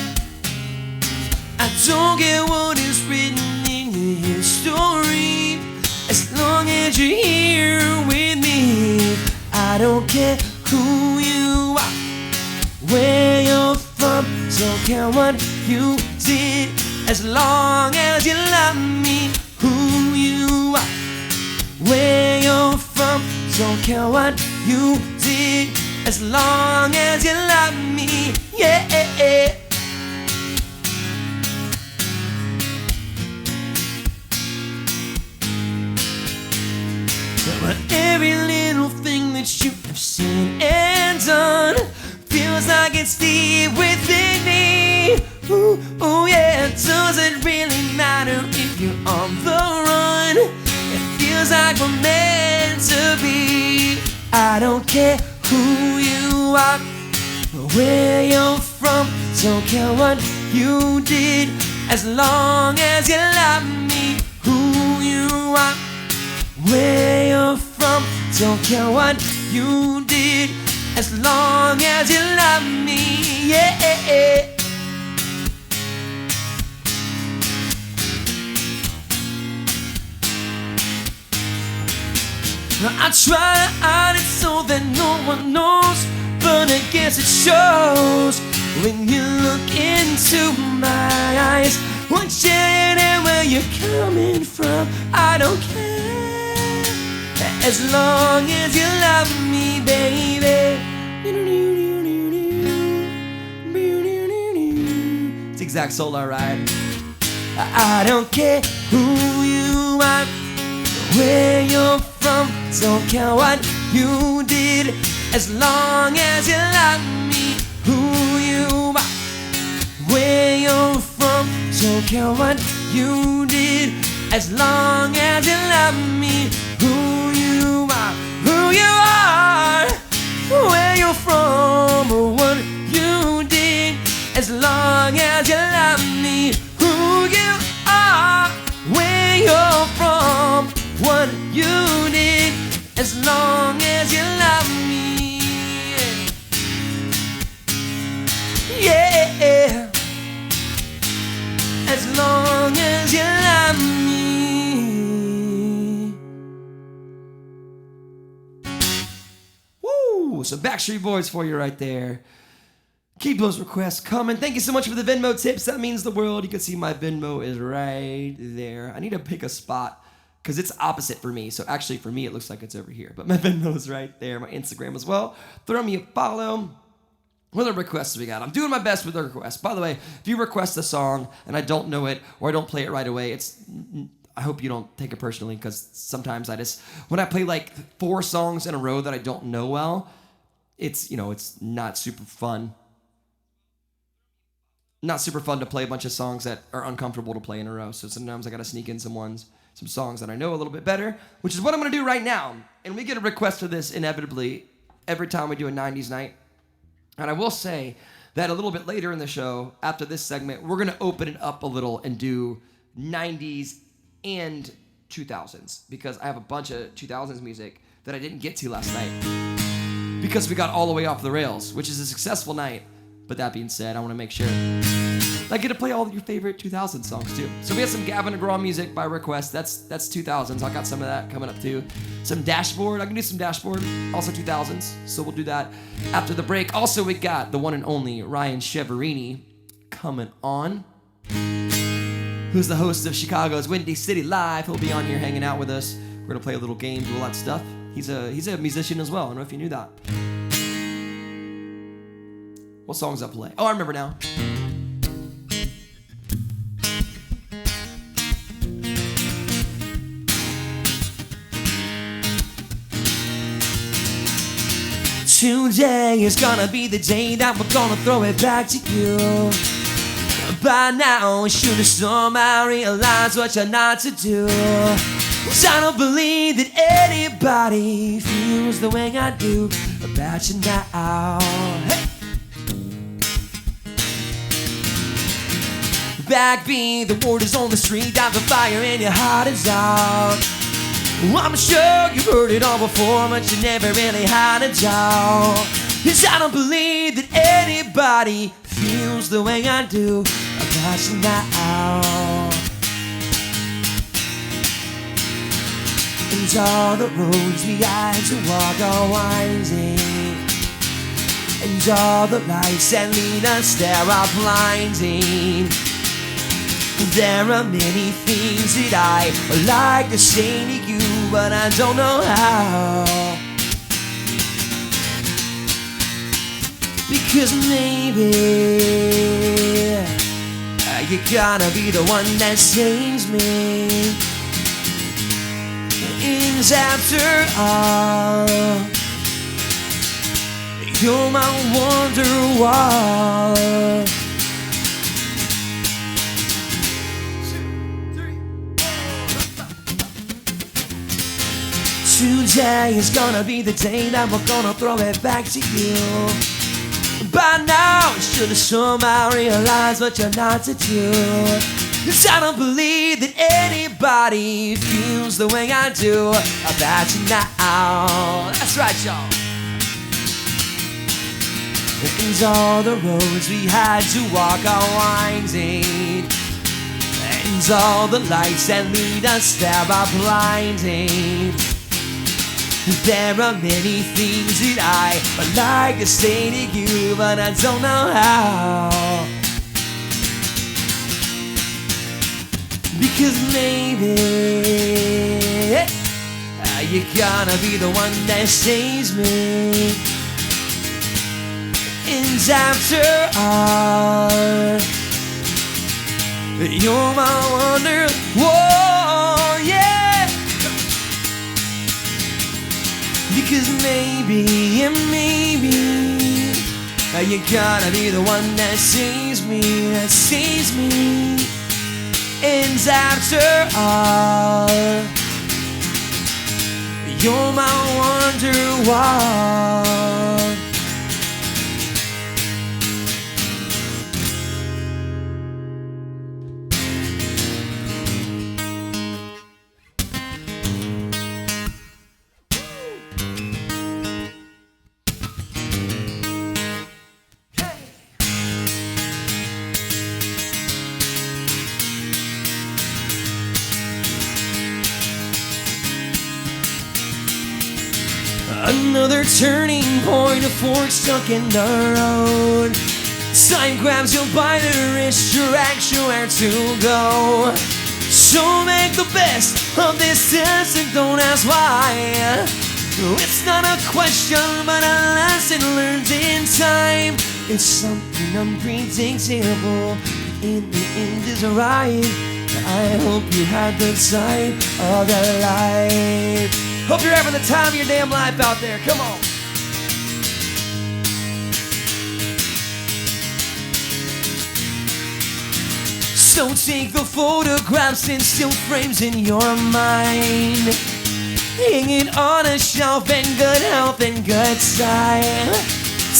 I don't get what is written in your history, as long as you're here with me. I don't care who you are, where you're from, don't care what you did, as long as you love me. Who you are, where you're from, don't care what you did, as long as you love me. Yeah. But every little thing that you have said and done feels like it's deep within me. Ooh, oh yeah, does it really matter if you're on the run? It feels like we're meant to be. I don't care who you are, where you're from, don't care what you did, as long as you love me. Who you are, where you're from, don't care what you did, as long as you love me. Yeah. I try to hide it so that no one knows, but I guess it shows when you look into my eyes. What's your and where you're coming from, I don't care, as long as you love me, baby. It's the exact solo ride. I don't care who you are, where you're from, don't care what you did, as long as you love me. Who you are, where you're from, don't care what you did, as long as you love me. Who you are, where you're from, or what you did, as long as you love me. Who you are, where you're from, what you did, as long as you love me. Yeah, as long as you love me. Woo! So Backstreet Boys for you right there. Keep those requests coming. Thank you so much for the Venmo tips. That means the world. You can see my Venmo is right there. I need to pick a spot because it's opposite for me. So actually for me, it looks like it's over here. But my Venmo is right there. My Instagram as well. Throw me a follow. What other requests we got? I'm doing my best with the requests. By the way, if you request a song and I don't know it or I don't play it right away, I hope you don't take it personally, because sometimes when I play like 4 songs in a row that I don't know well, it's not super fun. Not super fun to play a bunch of songs that are uncomfortable to play in a row. So sometimes I gotta sneak in some songs that I know a little bit better, which is what I'm gonna do right now. And we get a request for this inevitably every time we do a 90s night. And I will say that a little bit later in the show, after this segment, we're gonna open it up a little and do 90s and 2000s, because I have a bunch of 2000s music that I didn't get to last night because we got all the way off the rails, which is a successful night. But that being said, I want to make sure I get to play all of your favorite 2000 songs too. So we have some Gavin DeGraw music by request. That's 2000s. I got some of that coming up too. Some Dashboard. I can do some Dashboard. Also 2000s. So we'll do that after the break. Also, we got the one and only Ryan Cheverini coming on, who's the host of Chicago's Windy City Live. He'll be on here hanging out with us. We're gonna play a little game, do a lot of stuff. He's a musician as well. I don't know if you knew that. What songs I play? Oh, I remember now. Today is gonna be the day that we're gonna throw it back to you. By now, should have somehow realized what you're not to do. 'Cause I don't believe that anybody feels the way I do about you now. Hey! Backbeat, the word is on the street, got the fire and your heart is out. I'm sure you've heard it all before, but you never really had a job. 'Cause I don't believe that anybody feels the way I do about you now. And all the roads we had to walk are winding, and all the lights that lead us there are blinding. There are many things that I would like to say to you, but I don't know how. Because maybe you're gonna be the one that saves me. And after all, you're my wonderwall. Today is gonna be the day that we're gonna throw it back to you. By now, you should have somehow realized what you're not to do. 'Cause I don't believe that anybody feels the way I do about you now. That's right, y'all. And all the roads we had to walk are winding, and all the lights that lead us there are blinding. There are many things that I would like to say to you, but I don't know how. Because maybe you're gonna be the one that saves me. And after all, you're my wonder. Whoa, yeah. Because maybe, yeah, maybe you're gonna be the one that saves me, that saves me. And after all, you're my wonderwall. Another turning point, a fork stuck in the road. Time grabs you by the wrist, directs you where to go. So make the best of this test and don't ask why. It's not a question, but a lesson learned in time. It's something unpredictable, in the end is right. I hope you had the time of your life. Hope you're having the time of your damn life out there. Come on. So take the photographs and still frames in your mind. Hang it on a shelf in good health and good style.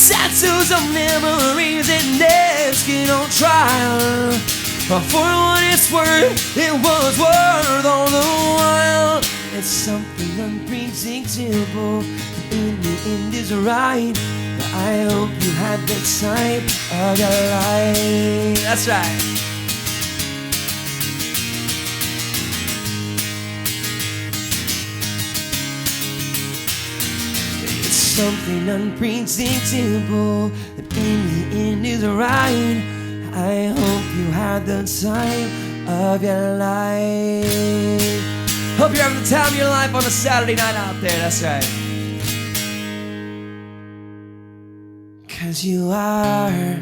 Tattoos of memories and nails get on trial. For what it's worth, it was worth all the while. It's something unpredictable, in the end is right. I hope you had the time of your life. That's right. It's something unpredictable, but in the end is right. I hope you had the time of your life. Hope you're having the time of your life on a Saturday night out there, that's right. 'Cause you are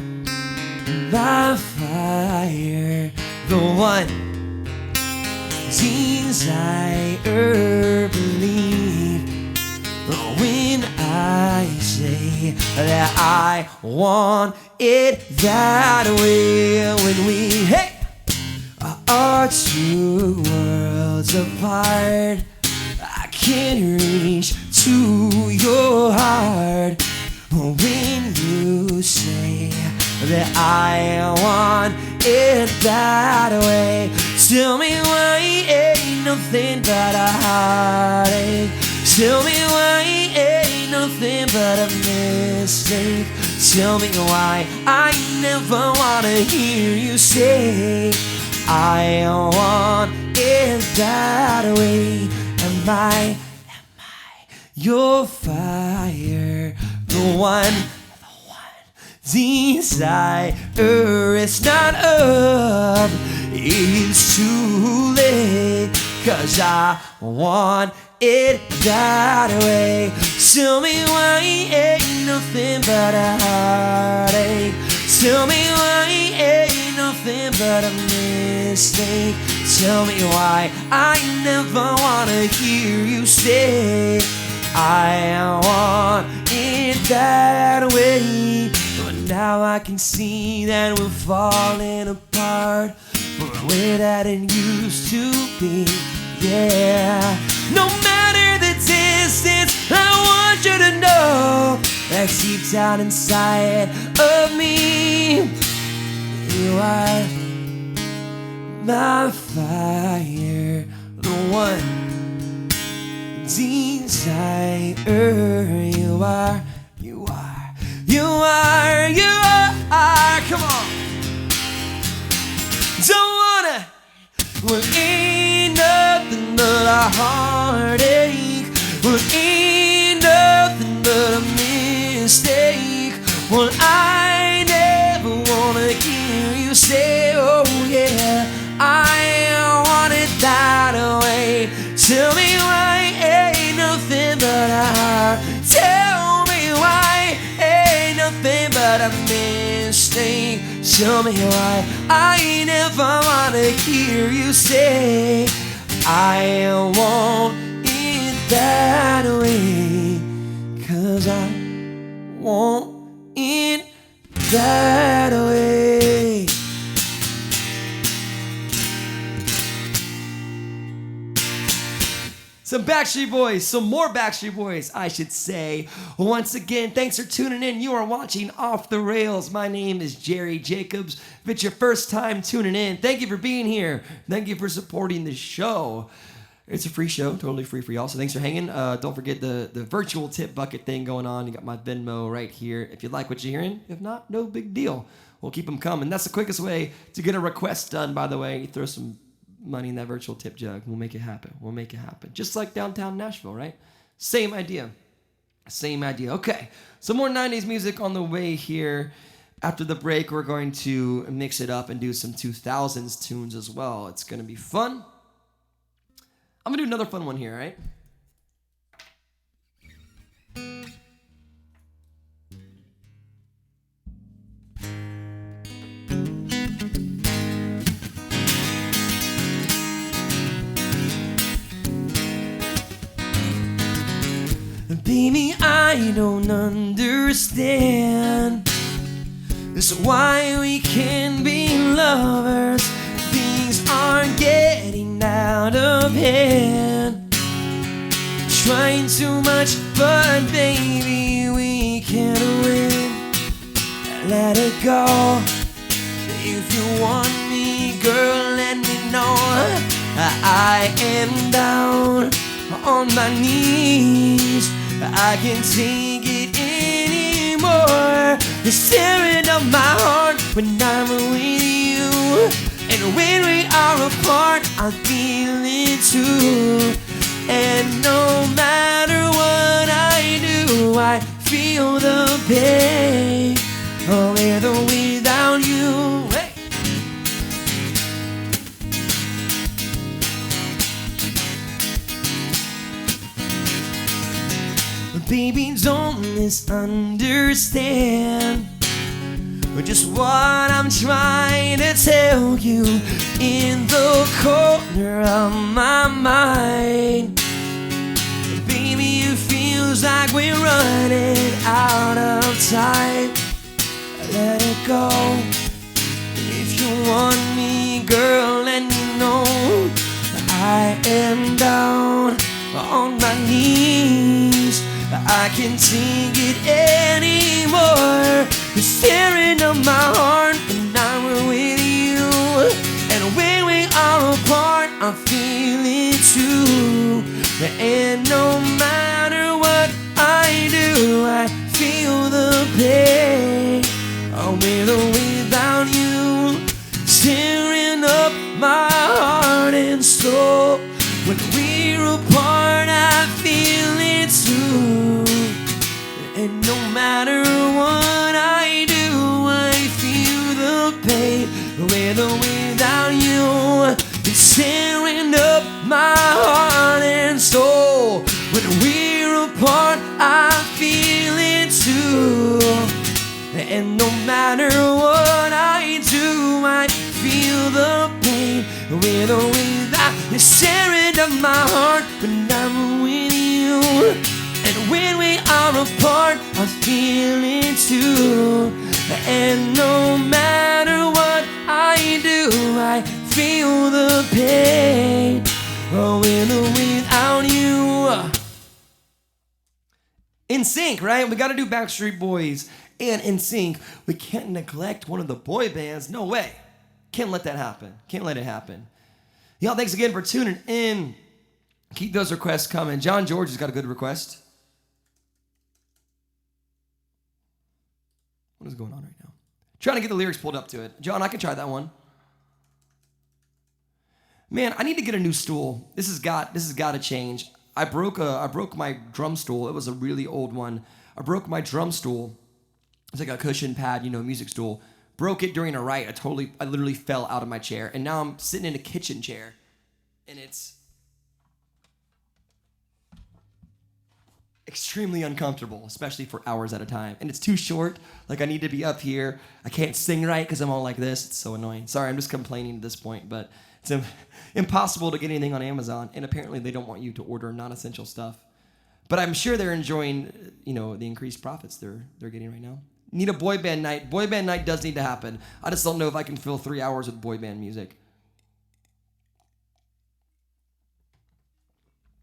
my fire, the one desire believe when I say say that I want it that way. When we, hey, are two worlds apart, I can't reach to your heart. When you say that I want it that way, tell me why ain't nothing but a heartache. Tell me why ain't nothing but a mistake. Tell me why I never wanna hear you say I want it that way. Am I your fire? The one desire is not up, it's too late, 'cause I want it that way. Tell me why ain't nothing but a heartache. Tell me why ain't nothing but a mistake. Tell me why I never wanna hear you say I want it that way. But now I can see that we're falling apart from the way that it used to be. Yeah, no matter the distance, I want you to know that deep down inside of me, you are my fire, the one desire. You are, you are, you are, you are. Come on. Don't wanna, well, ain't nothing but a heartache. Well, ain't nothing but a mistake. Well, I never wanna hear you say, oh yeah, I want it that way. Tell me why ain't nothing but a heart. Tell me why ain't nothing but a mistake. Tell me why I never wanna hear you say I want it that way. 'Cause I want it that way. Some Backstreet Boys, some more Backstreet Boys, I should say. Once again, thanks for tuning in. You are watching Off the Rails. My name is Jerry Jacobs. If it's your first time tuning in, thank you for being here. Thank you for supporting the show. It's a free show, totally free for y'all. So thanks for hanging. Don't forget the virtual tip bucket thing going on. You got my Venmo right here. If you like what you're hearing, if not, no big deal. We'll keep them coming. That's the quickest way to get a request done, by the way. You throw some money in that virtual tip jug. We'll make it happen. We'll make it happen. Just like downtown Nashville, right? Same idea. Same idea. Okay. Some more 90s music on the way here. After the break, we're going to mix it up and do some 2000s tunes as well. It's going to be fun. I'm going to do another fun one here, all right? Baby, I don't understand. That's why we can't be lovers. Things are getting out of hand. Trying too much, but baby, we can't win. Let it go. If you want me, girl, let me know. I am down on my knees. I can't take it anymore. It's tearing up my heart when I'm with you. And when we are apart, I feel it too. And no matter what I do, I feel the pain. Oh, with or without you. Hey. Baby, don't misunderstand just what I'm trying to tell you in the corner of my mind. Baby, you feel feels like we're running out of time. Let it go. If you want me, girl, let me know. I am down on my knees. I can't take it anymore. You're staring at my heart and I'm with you. And when we are apart, I feel it too. And no matter what I do, I feel the pain. Oh, with or without you, tearing up my heart and soul. When we're apart, I feel it too. And no matter what I do, I feel the pain. With or without you, it's tearing up my heart and soul. When we're apart, I feel it too. And no matter what I do, I feel the pain. With or without, it's tearing up my heart when I'm with you. And when we are apart, I feel it too. And no matter what I do, I feel the pain. Oh, with or without you. In sync, right? We gotta do Backstreet Boys and In Sync. We can't neglect one of the boy bands. No way. Can't let that happen. Can't let it happen. Y'all, thanks again for tuning in. Keep those requests coming. John George has got a good request. What is going on right now? Trying to get the lyrics pulled up to it. John, I can try that one. Man, I need to get a new stool. This has got to change. I broke my drum stool. It was a really old one. I broke my drum stool. It's like a cushion pad, music stool. Broke it during a write. I literally fell out of my chair, and now I'm sitting in a kitchen chair, and it's extremely uncomfortable, especially for hours at a time. And it's too short. Like, I need to be up here. I can't sing right because I'm all like this. It's so annoying. Sorry, I'm just complaining at this point, but it's impossible to get anything on Amazon, and apparently they don't want you to order non-essential stuff. But I'm sure they're enjoying, the increased profits they're getting right now. Need a boy band night. Boy band night does need to happen. I just don't know if I can fill 3 hours with boy band music.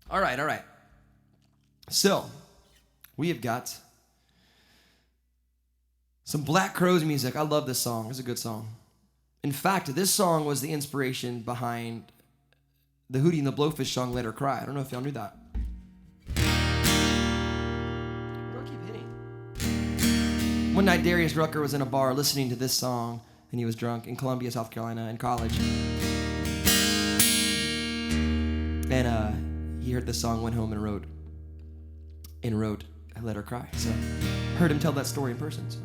All right. So, we have got some Black Crowes music. I love this song. It's a good song. In fact, this song was the inspiration behind the Hootie and the Blowfish song, Let Her Cry. I don't know if y'all knew that. One night, Darius Rucker was in a bar listening to this song, and he was drunk in Columbia, South Carolina, in college. And he heard this song, went home and wrote, Let Her Cry. So, heard him tell that story in person. So,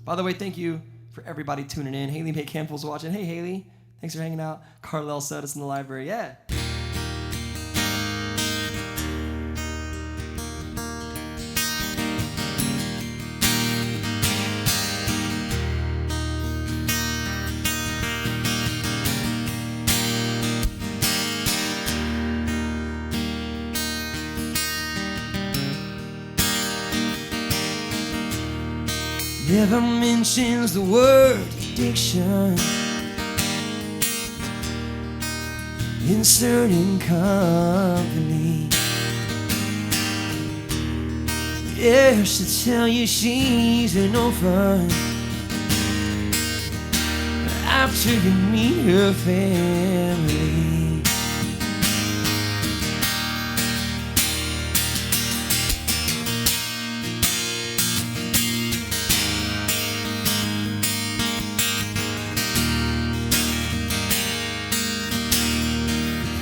by the way, thank you for everybody tuning in. Haley May Campbell's watching. Hey, Haley. Thanks for hanging out. Carlell Sodas in the library. Yeah. Never mentions the word addiction in certain company. Yeah, she'll tell you she's no fun after you meet her family.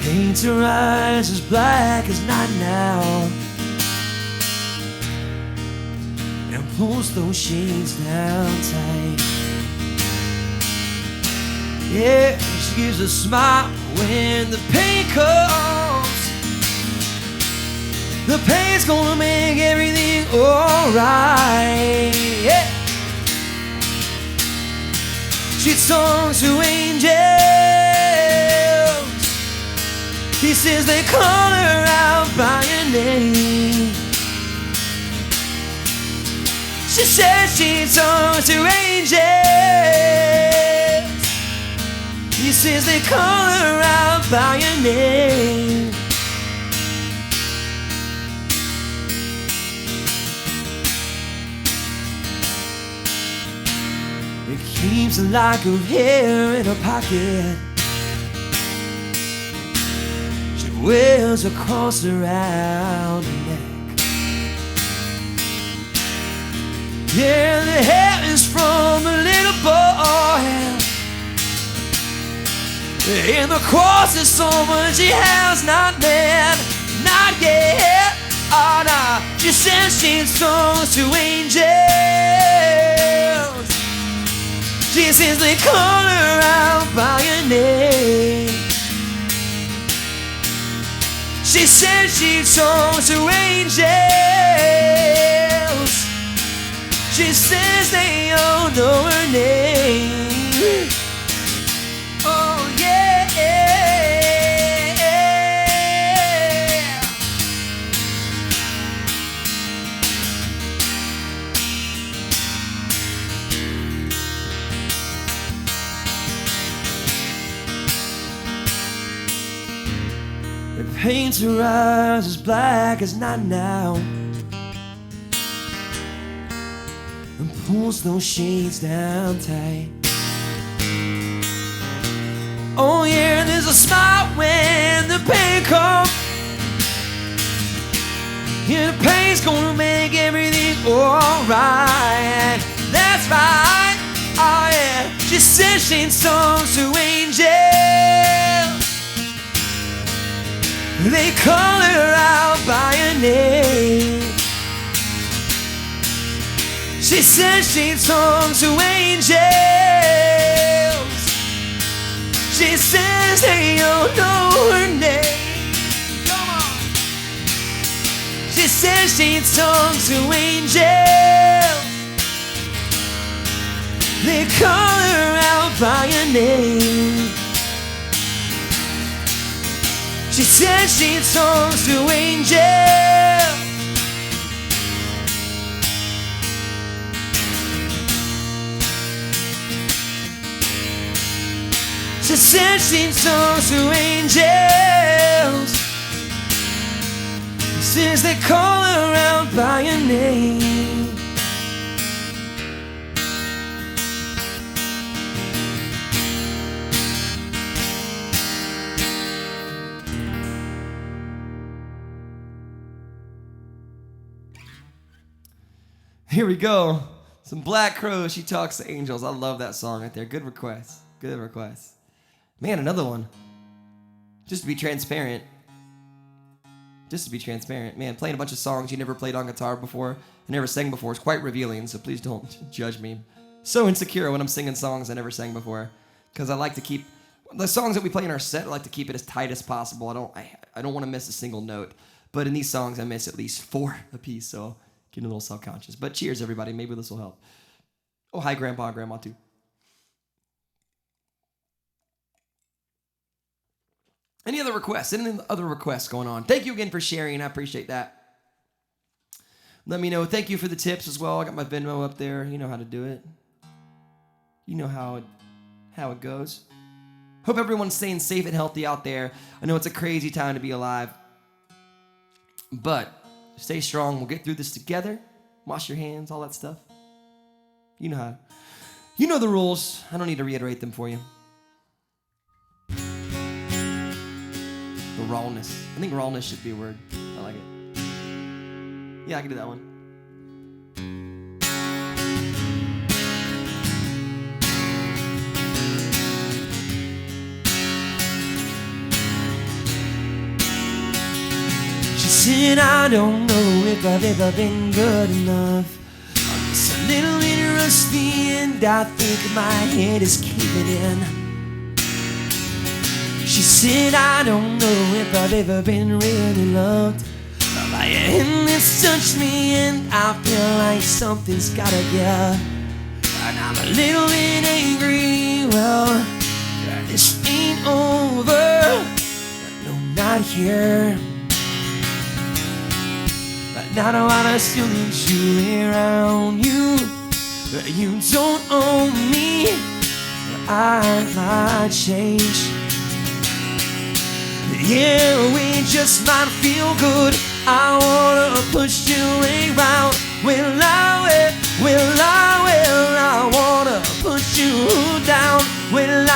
Paints her eyes as black as night now and pulls those shades down tight. Yeah, she gives a smile when the pain comes. The pain's gonna make everything alright. Yeah. She talks to angels He says they call her out by her name. She says she talks to angels. He says they call her out by her name. It keeps a lock of hair in her pocket. She wears a cross around her neck. Yeah, the hair is from a little boy, and the cross is someone she has not met, not yet. Oh, no. She says she songs to angels. She says they call her out by her name. She says she songs to angels. She says they all know her name. Oh yeah. It paints her eyes as black as night now, pulls those shades down tight. Oh yeah, there's a smile when the pain comes. Yeah, the pain's gonna make everything alright. That's right, oh yeah. She says she songs to angels. They call her out by her name. She says she talks to angels. She says they all know her name. Come on. She says she talks to angels. They call her out by her name. She says she talks to angels. She says she talks to angels. She says they call her out by her name. Here we go. Some Black Crowes, She Talks to Angels. I love that song right there. Good request. Good request. Man, another one. Just to be transparent. Man, playing a bunch of songs you never played on guitar before and never sang before is quite revealing, so please don't judge me. So insecure when I'm singing songs I never sang before, because I like to keep the songs that we play in our set. I like to keep it as tight as possible. I don't want to miss a single note, but in these songs I miss at least 4 apiece, so getting a little self-conscious. But cheers, everybody. Maybe this will help. Oh, hi, Grandpa and Grandma, too. Any other requests? Any other requests going on? Thank you again for sharing. I appreciate that. Let me know. Thank you for the tips as well. I got my Venmo up there. You know how to do it. You know how it goes. Hope everyone's staying safe and healthy out there. I know it's a crazy time to be alive. But stay strong. We'll get through this together. Wash your hands, all that stuff. You know how. You know the rules. I don't need to reiterate them for you. The rawness. I think rawness should be a word. I like it. Yeah, I can do that one. She said, I don't know if I've ever been good enough. I'm just a little bit rusty and I think my head is caving in. She said, I don't know if I've ever been really loved by a hand that's touched me, and I feel like something's gotta give. And I'm a little bit angry, well, this ain't over. No, not here. Now I wanna still need you around you. You don't own me. I might change. Yeah, we just might feel good. I wanna push you around. Will I wanna push you down. Will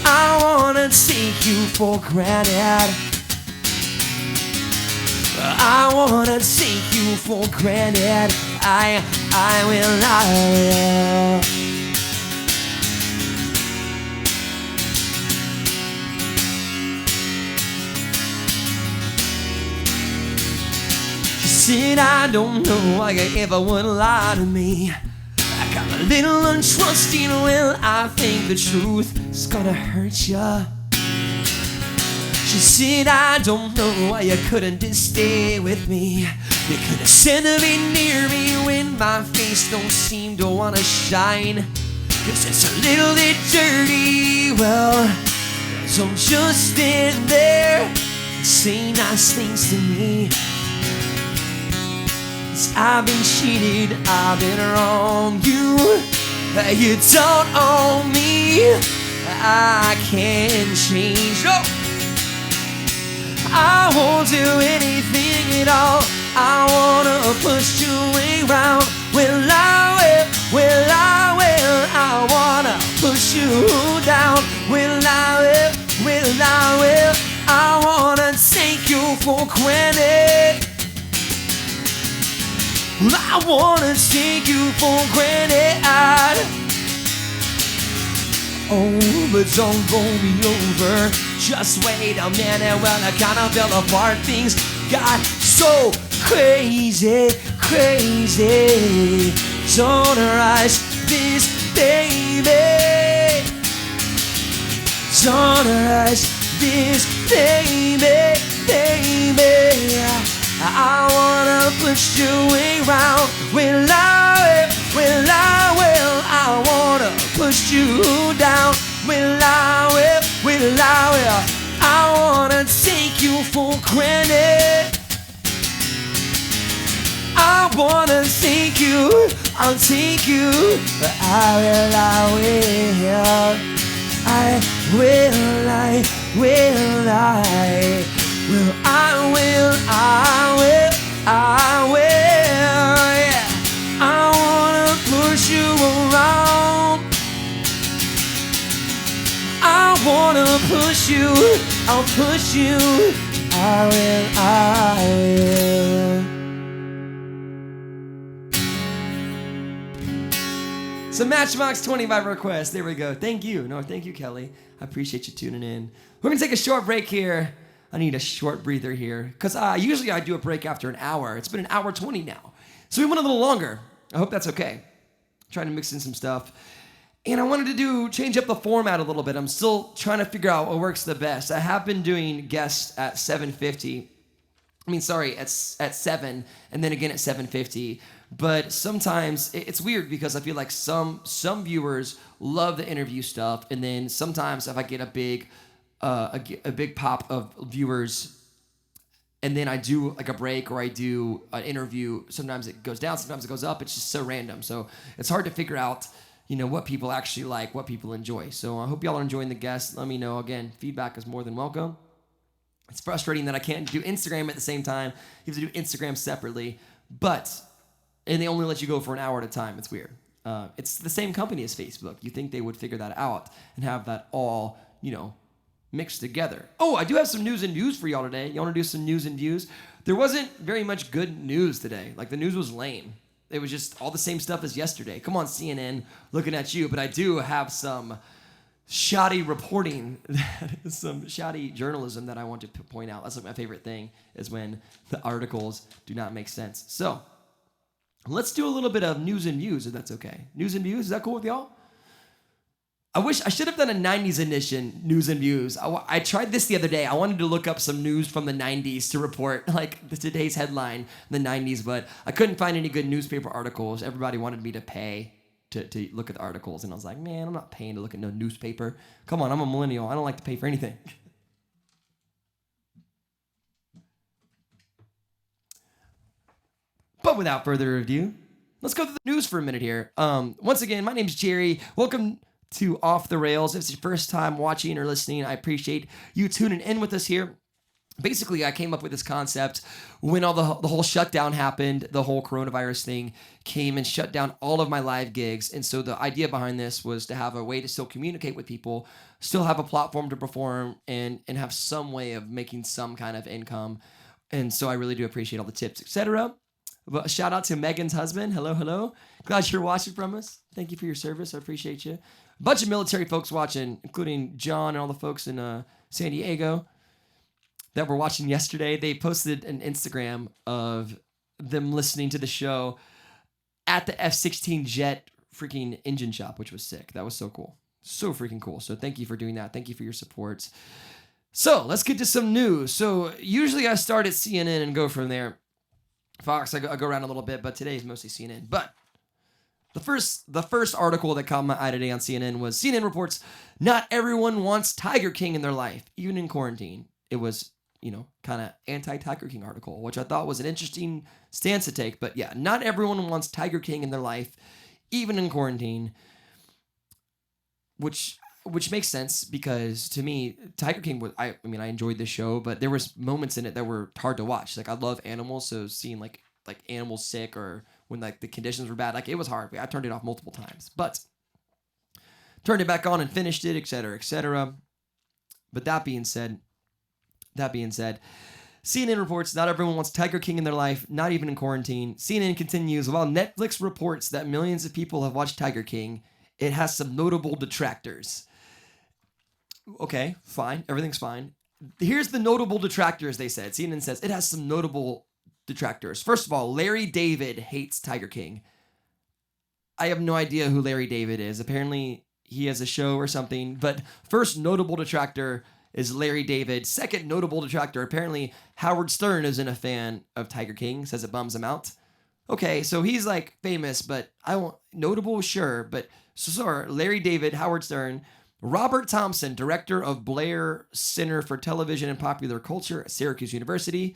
I wanna take you for granted. I wanna take you for granted. I will. She said, I don't know why you ever would lie to me. I got a little untrusting. Well, I think the truth is gonna hurt ya. She said, I don't know why you couldn't just stay with me. You could have said to be near me when my face don't seem to wanna shine. Cause it's a little bit dirty. Well, so just stand there and say nice things to me. Cause I've been cheated, I've been wrong. You don't own me. I can change. Oh! I won't do anything at all. I wanna push you around. I wanna push you down. I wanna take you for granted. I wanna take you for granted. Oh, but don't go me over. Just wait a minute, well, I kinda fell apart. Things got so crazy. Don't rush this, baby. Don't rush this, baby. I wanna push you around. I wanna push you down. I wanna take you for granted. I wanna take you, I'll take you. I will. Yeah. I wanna push you around. I wanna push you, I'll push you. I will. So Matchbox 20 by request. There we go. Thank you. No, thank you, Kelly. I appreciate you tuning in. We're going to take a short break here. I need a short breather here. Because usually I do a break after an hour. It's been an hour 20 now. So we went a little longer. I hope that's okay. Trying to mix in some stuff. And I wanted to change up the format a little bit. I'm still trying to figure out what works the best. I have been doing guests at 7:50. At 7, and then again at 7:50. But sometimes it's weird because I feel like some viewers love the interview stuff, and then sometimes if I get a big pop of viewers, and then I do like a break or I do an interview, sometimes it goes down, sometimes it goes up. It's just so random, so it's hard to figure out, what people actually like, what people enjoy. So I hope y'all are enjoying the guests. Let me know. Again, feedback is more than welcome. It's frustrating that I can't do Instagram at the same time. You have to do Instagram separately, and they only let you go for an hour at a time. It's weird. It's the same company as Facebook. You think they would figure that out and have that all, mixed together. Oh, I do have some news and views for y'all today. You want to do some news and views? There wasn't very much good news today. Like, the news was lame. It was just all the same stuff as yesterday. Come on, CNN, looking at you. But I do have some shoddy reporting, some shoddy journalism that I want to point out. That's like my favorite thing, is when the articles do not make sense. So let's do a little bit of news and views, if that's okay. News and views, is that cool with y'all? I should have done a 90s edition, news and views. I tried this the other day. I wanted to look up some news from the 90s to report, like today's headline, the 90s, but I couldn't find any good newspaper articles. Everybody wanted me to pay to look at the articles, and I was like, man, I'm not paying to look at no newspaper. Come on, I'm a millennial. I don't like to pay for anything. But without further ado, let's go through the news for a minute here. Once again, my name's Jerry. Welcome to Off the Rails. If it's your first time watching or listening, I appreciate you tuning in with us here. Basically, I came up with this concept when all the whole shutdown happened. The whole coronavirus thing came and shut down all of my live gigs. And so the idea behind this was to have a way to still communicate with people, still have a platform to perform, and have some way of making some kind of income. And so I really do appreciate all the tips, etc. But a shout out to Megan's husband. Hello, hello. Glad you're watching from us. Thank you for your service. I appreciate you. A bunch of military folks watching, including John and all the folks in San Diego that were watching yesterday. They posted an Instagram of them listening to the show at the F-16 jet freaking engine shop, which was sick. That was so cool. So freaking cool. So thank you for doing that. Thank you for your support. So let's get to some news. So usually I start at CNN and go from there. Fox, I go around a little bit, but today is mostly CNN. But the first article that caught my eye today on CNN was CNN reports not everyone wants Tiger King in their life, even in quarantine. It was, kind of anti-Tiger King article, which I thought was an interesting stance to take. But yeah, not everyone wants Tiger King in their life, even in quarantine, which makes sense because to me, Tiger King was, I enjoyed the show, but there was moments in it that were hard to watch. Like I love animals, so seeing like animals sick or when like the conditions were bad, like it was hard. I turned it off multiple times, but turned it back on and finished it, etc., etc. But that being said, CNN reports not everyone wants Tiger King in their life, not even in quarantine. CNN continues, while Netflix reports that millions of people have watched Tiger King, it has some notable detractors. Okay, fine. Everything's fine. Here's the notable detractors, they said. CNN says it has some notable detractors. First of all, Larry David hates Tiger King. I have no idea who Larry David is. Apparently, he has a show or something. But first notable detractor is Larry David. Second notable detractor, apparently Howard Stern isn't a fan of Tiger King, says it bums him out. Okay, so he's like famous, but I won't, notable, sure, but sorry, Larry David, Howard Stern, Robert Thompson, director of Blair Center for Television and Popular Culture at Syracuse University,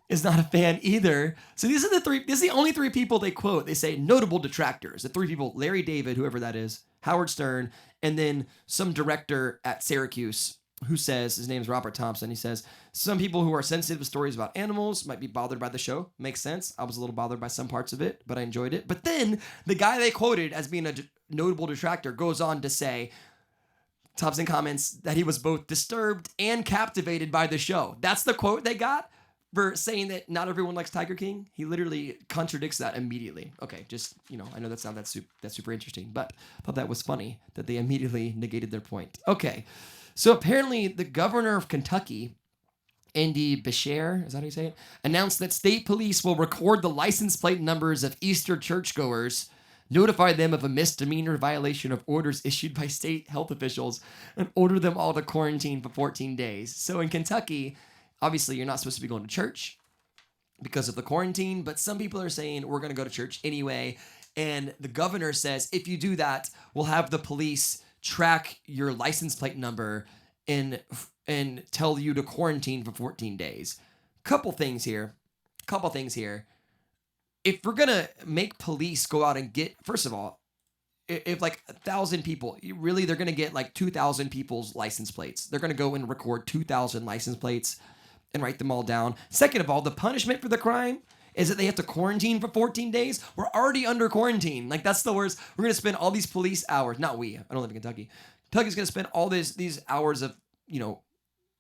is not a fan either. So these are the only three people they quote. They say notable detractors. The three people, Larry David, whoever that is, Howard Stern, and then some director at Syracuse who says, his name is Robert Thompson, he says, some people who are sensitive to stories about animals might be bothered by the show. Makes sense. I was a little bothered by some parts of it, but I enjoyed it. But then the guy they quoted as being a notable detractor goes on to say, Thompson comments that he was both disturbed and captivated by the show. That's the quote they got for saying that not everyone likes Tiger King. He literally contradicts that immediately. Okay, just, I know that's not that's super interesting, but I thought that was funny that they immediately negated their point. Okay, so apparently the governor of Kentucky, Andy Beshear, is that how you say it, announced that state police will record the license plate numbers of Easter churchgoers, notify them of a misdemeanor violation of orders issued by state health officials, and order them all to quarantine for 14 days. So in Kentucky, obviously you're not supposed to be going to church because of the quarantine, but some people are saying we're going to go to church anyway. And the governor says, if you do that, we'll have the police track your license plate number and tell you to quarantine for 14 days. Couple things here. If we're going to make police go out and get, first of all, if like 1,000 people, really they're going to get like 2,000 people's license plates. They're going to go and record 2,000 license plates and write them all down. Second of all, the punishment for the crime is that they have to quarantine for 14 days. We're already under quarantine. Like that's the worst. We're going to spend all these police hours. Not we. I don't live in Kentucky. Kentucky's going to spend all these hours of,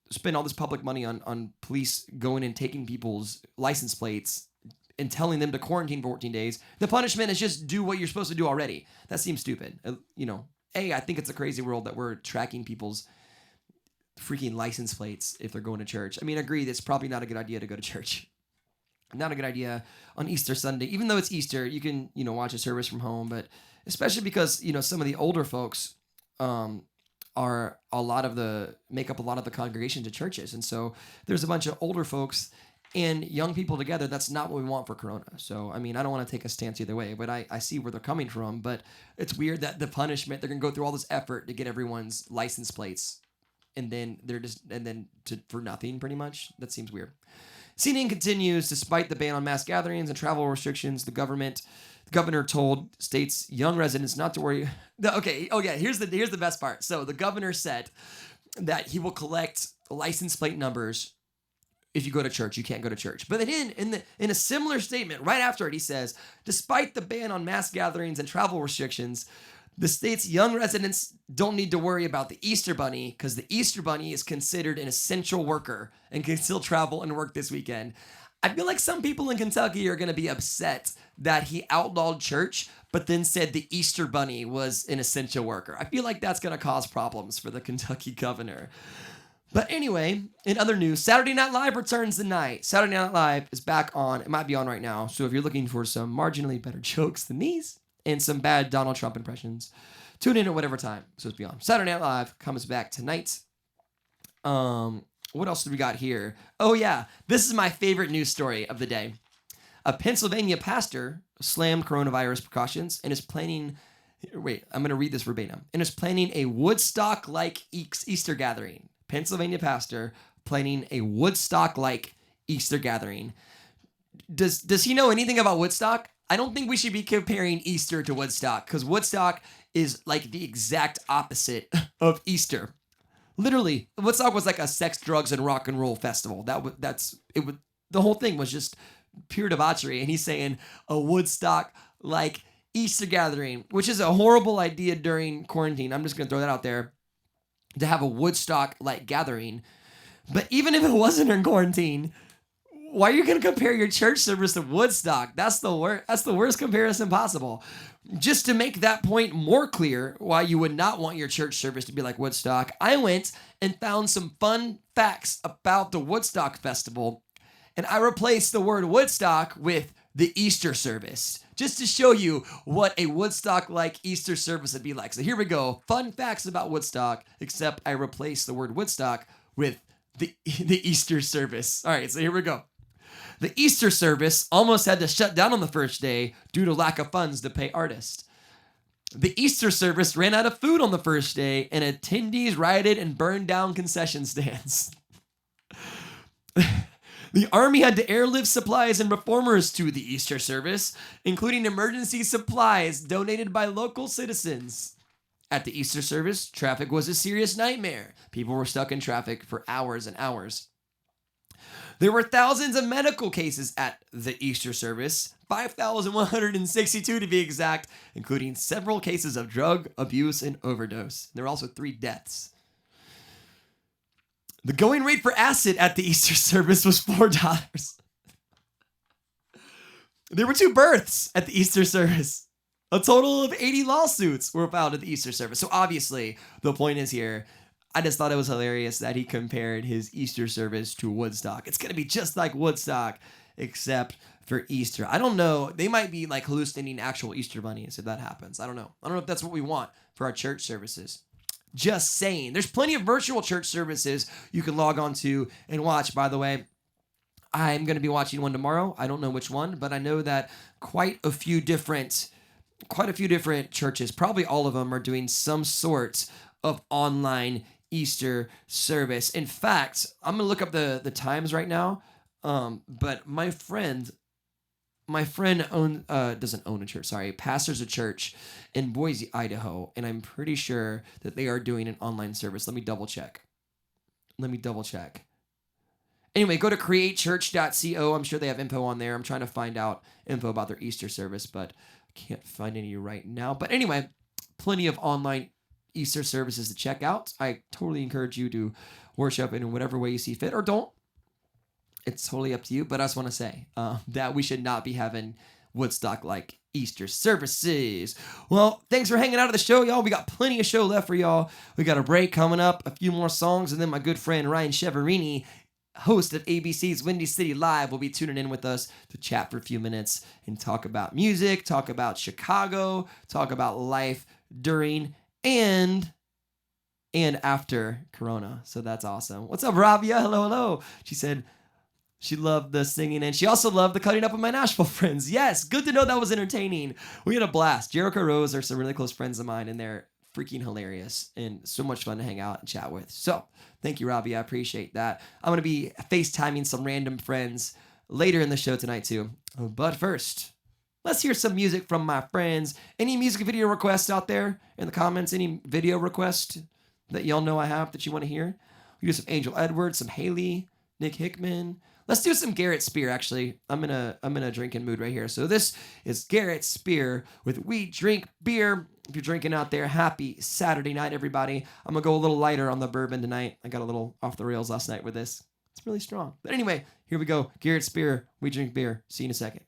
spend all this public money on police going and taking people's license plates and telling them to quarantine for 14 days. The punishment is just do what you're supposed to do already. That seems stupid. I think it's a crazy world that we're tracking people's freaking license plates if they're going to church. I mean, I agree that's probably not a good idea to go to church. Not a good idea on Easter Sunday. Even though it's Easter, you can, watch a service from home, but especially because, some of the older folks make up a lot of the congregations at churches. And so there's a bunch of older folks and young people together. That's not what we want for Corona. So, I don't want to take a stance either way, but I see where they're coming from. But it's weird that the punishment, they're going to go through all this effort to get everyone's license plates and then for nothing pretty much. That seems weird. CNN continues, despite the ban on mass gatherings and travel restrictions, the governor told states' young residents not to worry. Here's the best part. So the governor said that he will collect license plate numbers if you go to church. You can't go to church. But then in a similar statement, right after it, he says, despite the ban on mass gatherings and travel restrictions, the state's young residents don't need to worry about the Easter Bunny because the Easter Bunny is considered an essential worker and can still travel and work this weekend. I feel like some people in Kentucky are going to be upset that he outlawed church, but then said the Easter Bunny was an essential worker. I feel like that's going to cause problems for the Kentucky governor. But anyway, in other news, Saturday Night Live returns tonight. Saturday Night Live is back on. It might be on right now. So if you're looking for some marginally better jokes than these and some bad Donald Trump impressions, tune in at whatever time it's supposed to be on. Saturday Night Live comes back tonight. What else do we got here? Oh yeah, this is my favorite news story of the day. A Pennsylvania pastor slammed coronavirus precautions and is planning. Wait, I'm going to read this verbatim. And is planning a Woodstock-like Easter gathering. Pennsylvania pastor planning a Woodstock-like Easter gathering. Does he know anything about Woodstock? I don't think we should be comparing Easter to Woodstock because Woodstock is like the exact opposite of Easter. Literally, Woodstock was like a sex, drugs, and rock and roll festival. The whole thing was just pure debauchery. And he's saying a Woodstock-like Easter gathering, which is a horrible idea during quarantine. I'm just going to throw that out there, to have a Woodstock-like gathering. But even if it wasn't in quarantine, why are you going to compare your church service to Woodstock? That's the worst comparison possible. Just to make that point more clear, why you would not want your church service to be like Woodstock, I went and found some fun facts about the Woodstock Festival, and I replaced the word Woodstock with the Easter service, just to show you what a Woodstock-like Easter service would be like. So here we go. Fun facts about Woodstock, except I replaced the word Woodstock with the Easter service. All right, so here we go. The Easter service almost had to shut down on the first day due to lack of funds to pay artists. The Easter service ran out of food on the first day, and attendees rioted and burned down concession stands. The Army had to airlift supplies and reformers to the Easter service, including emergency supplies donated by local citizens. At the Easter service, traffic was a serious nightmare. People were stuck in traffic for hours and hours. There were thousands of medical cases at the Easter service, 5,162 to be exact, including several cases of drug abuse and overdose. There were also 3 deaths. The going rate for acid at the Easter service was $4. There were 2 births at the Easter service. A total of 80 lawsuits were filed at the Easter service. So obviously, the point is here, I just thought it was hilarious that he compared his Easter service to Woodstock. It's going to be just like Woodstock, except for Easter. I don't know. They might be like hallucinating actual Easter bunnies if that happens. I don't know. I don't know if that's what we want for our church services. Just saying. There's plenty of virtual church services you can log on to and watch, by the way. I'm going to be watching one tomorrow. I don't know which one, but I know that quite a few different churches, probably all of them, are doing some sort of online Easter service. In fact, I'm going to look up the times right now, but my friend doesn't own a church, pastors a church in Boise, Idaho, and I'm pretty sure that they are doing an online service. Let me double check. Anyway, go to createchurch.co. I'm sure they have info on there. I'm trying to find out info about their Easter service, but I can't find any right now. But anyway, plenty of online Easter services to check out. I totally encourage you to worship in whatever way you see fit, or don't. It's totally up to you, but I just want to say that we should not be having Woodstock-like Easter services. Well, thanks for hanging out at the show, y'all. We got plenty of show left for y'all. We got a break coming up, a few more songs, and then my good friend Ryan Cheverini, host of ABC's Windy City Live, will be tuning in with us to chat for a few minutes and talk about music, talk about Chicago, talk about life during and after Corona. So that's awesome. What's up, Rabia? Hello. She said she loved the singing, and she also loved the cutting up with my Nashville friends. Yes, good to know that was entertaining. We had a blast. Jericho Rose are some really close friends of mine, and they're freaking hilarious and so much fun to hang out and chat with. So thank you, Robbie. I appreciate that. I'm going to be FaceTiming some random friends later in the show tonight too. But first, let's hear some music from my friends. Any music video requests out there in the comments? Any video requests that y'all know I have that you want to hear? We do some Angel Edwards, some Haley, Nick Hickman. Let's do some Garrett Spear, actually. I'm in a drinking mood right here. So this is Garrett Spear with We Drink Beer. If you're drinking out there, happy Saturday night, everybody. I'm going to go a little lighter on the bourbon tonight. I got a little off the rails last night with this. It's really strong. But anyway, here we go. Garrett Spear, We Drink Beer. See you in a second.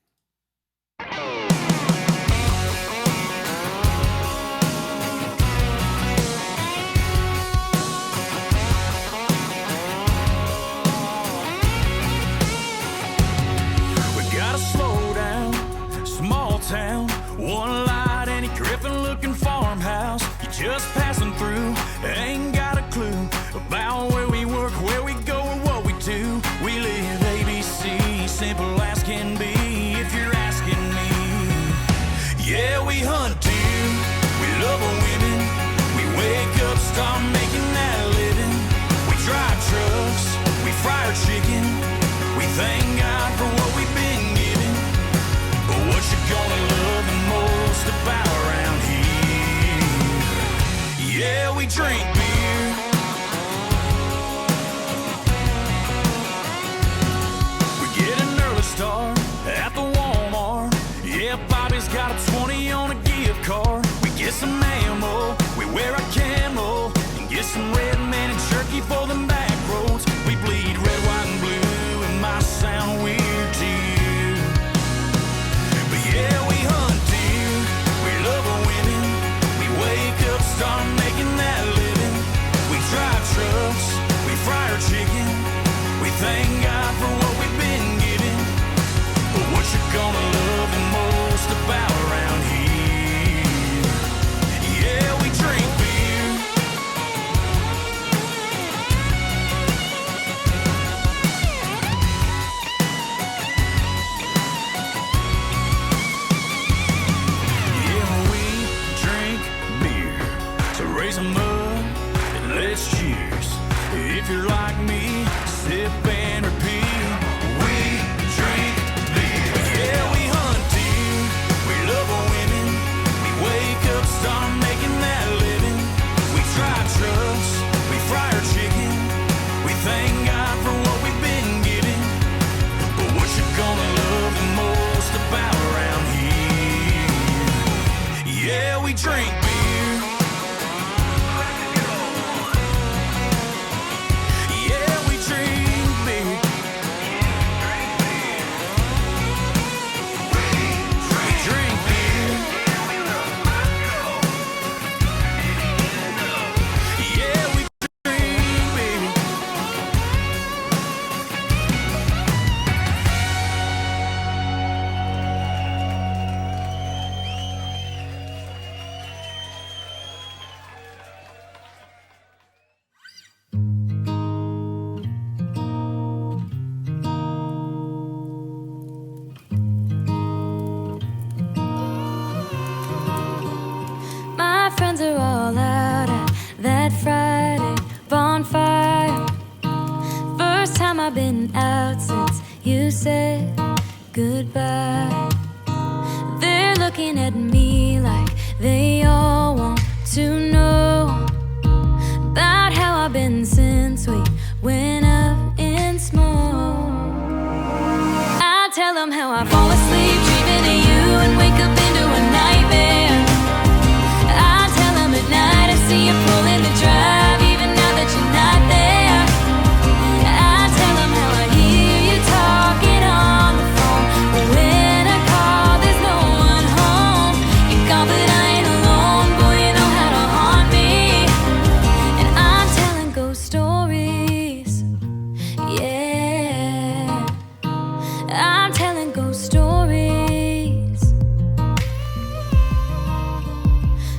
Town, one light, any griffin looking farmhouse. You're just passing through, ain't got a clue about where we work, where we go, or what we do. We live ABC, simple as can be, if you're asking me. Yeah, we hunt deer, we love our women, we wake up, start making that living. We drive trucks, we fry our chicken, we thank God for what we've been given. But what you gonna love the most about around here? Yeah, we drink beer. We get an early start at the Walmart. Yeah, Bobby's got a 20 on a gift card. We get some ammo, we wear our camo, and get some red man and jerky for them back roads. We bleed red, white, and blue. It might sound weird to you. Yeah, we hunt deer, we love our women, we wake up, start making that living. We drive trucks, we fry our chicken, we thank God for what we've been given. But what you gonna love the most about around here? Yeah, we drink beer. Raise 'em up and let's cheers. If you're like me, sip and repeat. We drink beer. Yeah, we hunt deer, we love our women, we wake up, start making that living. We drive trucks, we fry our chicken, we thank God for what we've been given. But what you gonna love the most about around here? Yeah, we drink beer. Are all out at that Friday bonfire. First time I've been out since you said goodbye. They're looking at me like they all want to know about how I've been since we went up in smoke. I tell them how I fall asleep dreaming of you and wake up into a nightmare. Night, I see you pulling the drive, even now that you're not there. I tell them how I hear you talking on the phone, but when I call, there's no one home. You're gone, but I ain't alone. Boy, you know how to haunt me. And I'm telling ghost stories. Yeah, I'm telling ghost stories.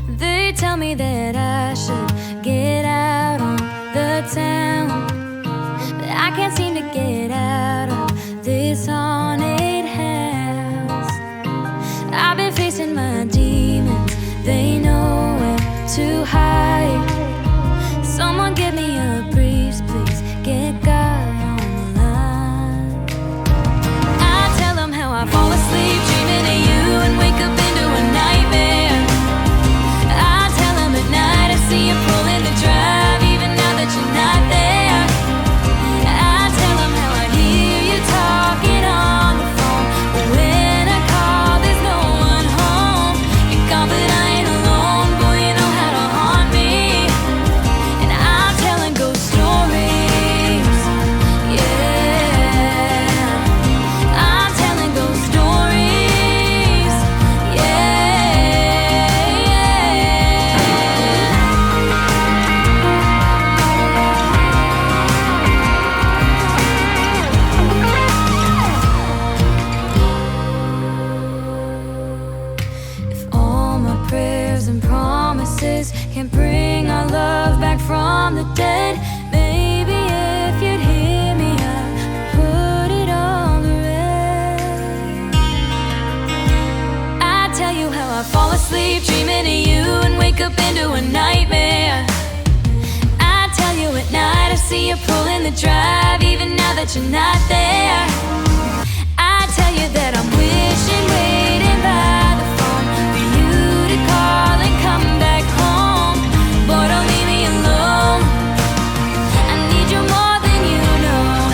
They tell me that I should get out on the town, but I can't seem to get out of this haunted house. I've been facing my demons, they know where too high. Someone give me a breeze, please. Get God on the line. I tell him how I fall asleep dreaming of you and wake up into a nightmare. I tell him at night I see you pulling the drive even now that you're not there. I tell him how I hear you talking on the phone, but when I call there's no one home. You're gone but I ain't alone, boy you know how to haunt me. And I'm telling ghost stories, yeah. I'm telling ghost stories, If all my prayers and promises can bring our love back from the dead, maybe if you'd hear me out and put it on the red. I tell you how I fall asleep dreaming of you and wake up into a nightmare. I tell you at night I see you pulling the drive even now that you're not there. I tell you that I'm wishing, waiting by the phone for you to call and come back home. Boy, don't leave me alone. I need you more than you know.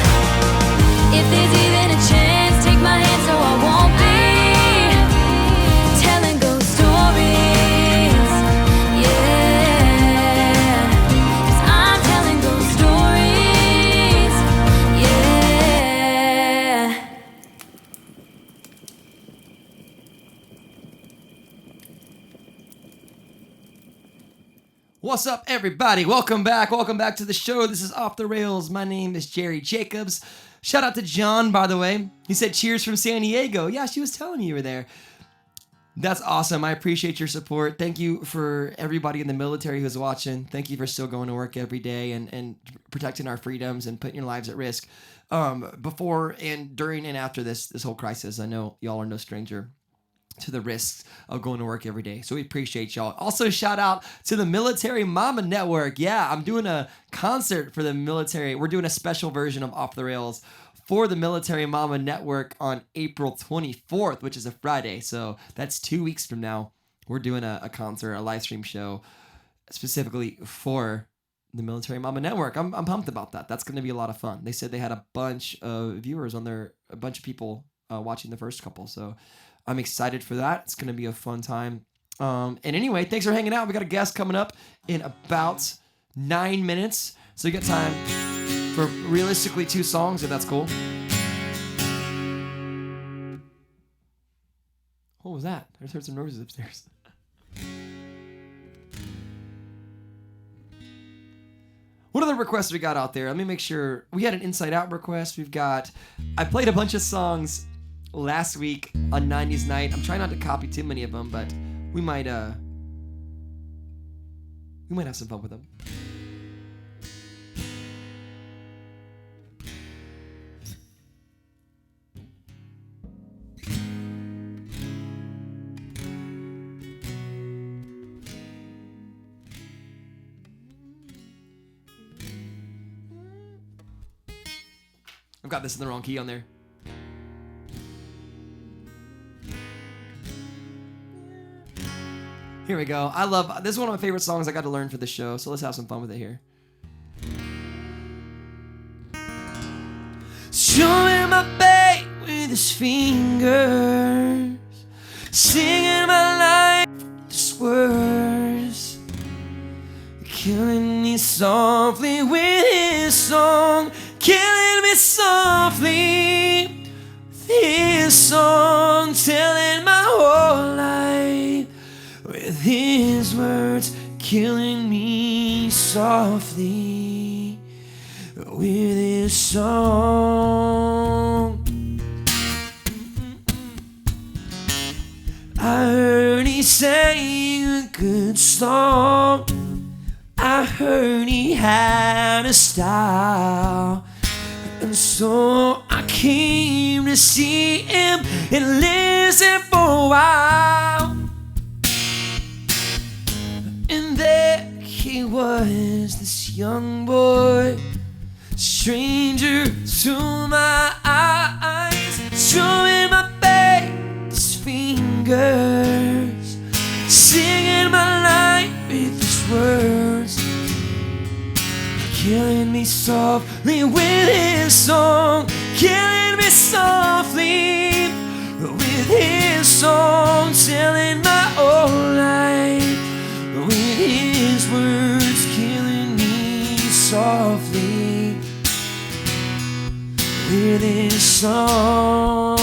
If there's even a chance, take my hand so I won't be telling ghost stories, yeah. 'Cause I'm telling ghost stories, yeah. What's up, everybody? Welcome back to the show. This is Off the Rails. My name is Jerry Jacobs. Shout out to John, by the way. He said cheers from San Diego. Yeah, she was telling you were there. That's awesome. I appreciate your support. Thank you for everybody in the military who's watching. Thank you for still going to work every day and protecting our freedoms and putting your lives at risk. Before and during and after this whole crisis, I know y'all are no stranger to the risks of going to work every day. So we appreciate y'all. Also, shout out to the Military Mama Network. Yeah, I'm doing a concert for the military. We're doing a special version of Off the Rails for the Military Mama Network on April 24th, which is a Friday. So that's 2 weeks from now. We're doing a concert, a live stream show specifically for the Military Mama Network. I'm pumped about that. That's going to be a lot of fun. They said they had a bunch of viewers on there, a bunch of people watching the first couple. So I'm excited for that. It's going to be a fun time. And anyway, thanks for hanging out. We got a guest coming up in about 9 minutes. So you got time for realistically 2 songs, if that's cool. What was that? I just heard some noises upstairs. What other requests we got out there? Let me make sure. We had an Inside Out request. I played a bunch of songs last week on 90's night. I'm trying not to copy too many of them, but we might have some fun with them. I've got this in the wrong key on there. Here we go. This is one of my favorite songs I got to learn for the show, so let's have some fun with it here. Showing my babe with his fingers, singing my life just words, killing me softly with his song, killing me softly with his song, telling my whole life with his words, killing me softly with his song. I heard he sang a good song. I heard he had a style. And so I came to see him and listen for a while. And then he was this young boy, stranger to my eyes, showing my baby's fingers, singing my life with his words, killing me softly with his song, killing me softly with his song, telling my whole life with his words, killing me softly with his song.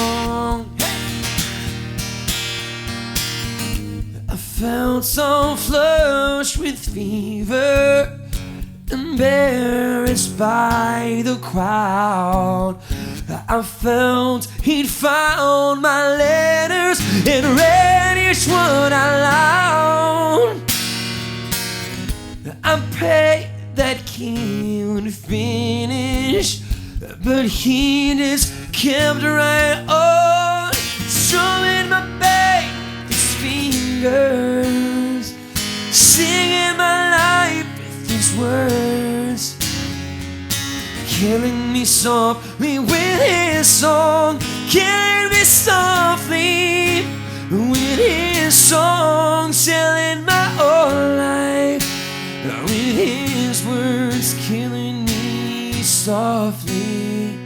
I felt so flushed with fever, embarrassed by the crowd. I felt he'd found my letters and read each one out loud. I prayed that he would finish, but he just kept right on, strumming my baby's fingers, singing my life with his words, killing me softly with his song, killing me softly with his song, telling my whole life with his words, killing me softly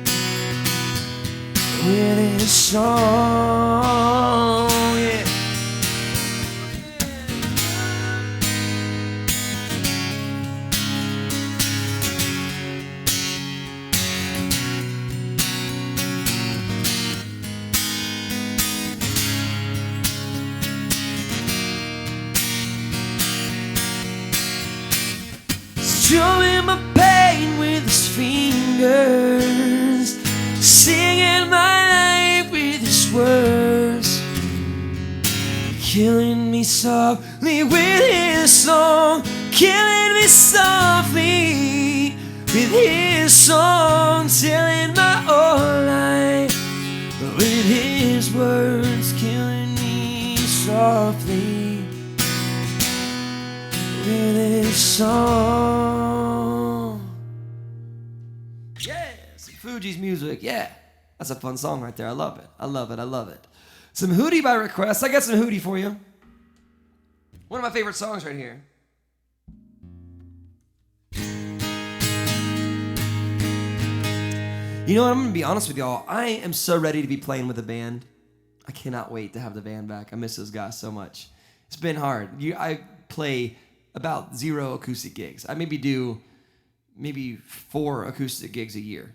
with his song. Yeah. Strumming my pain with his fingers, singing my life with his words, killing me softly with his song, killing me softly with his song, telling my whole life with his words, killing me softly with his song. Yeah, some Fuji's music. Yeah, that's a fun song right there. I love it. I love it. I love it. Some Hootie by request. I got some Hootie for you. One of my favorite songs right here. You know what? I'm going to be honest with y'all. I am so ready to be playing with a band. I cannot wait to have the band back. I miss those guys so much. It's been hard. I play about 0 acoustic gigs. I maybe 4 acoustic gigs a year.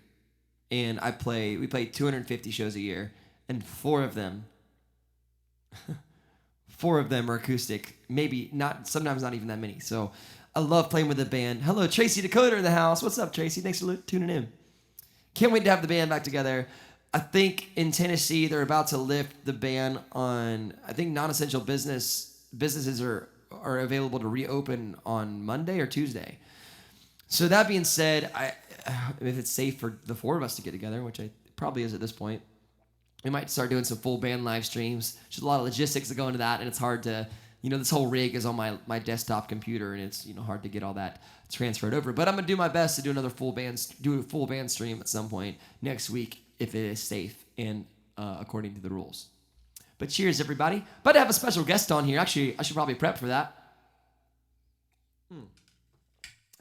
And we play 250 shows a year, and 4 of them are acoustic. Maybe not, sometimes not even that many. So I love playing with the band. Hello, Tracy Dakota in the house. What's up, Tracy? Thanks for tuning in. Can't wait to have the band back together. I think in Tennessee, they're about to lift the ban on, I think non-essential businesses are available to reopen on Monday or Tuesday. So that being said, if it's safe for the 4 of us to get together, which it probably is at this point, we might start doing some full band live streams. There's a lot of logistics that go into that, and it's hard to, this whole rig is on my desktop computer, and it's hard to get all that transferred over. But I'm gonna do my best to do a full band stream at some point next week if it is safe and according to the rules. But cheers, everybody! About to have a special guest on here. Actually, I should probably prep for that.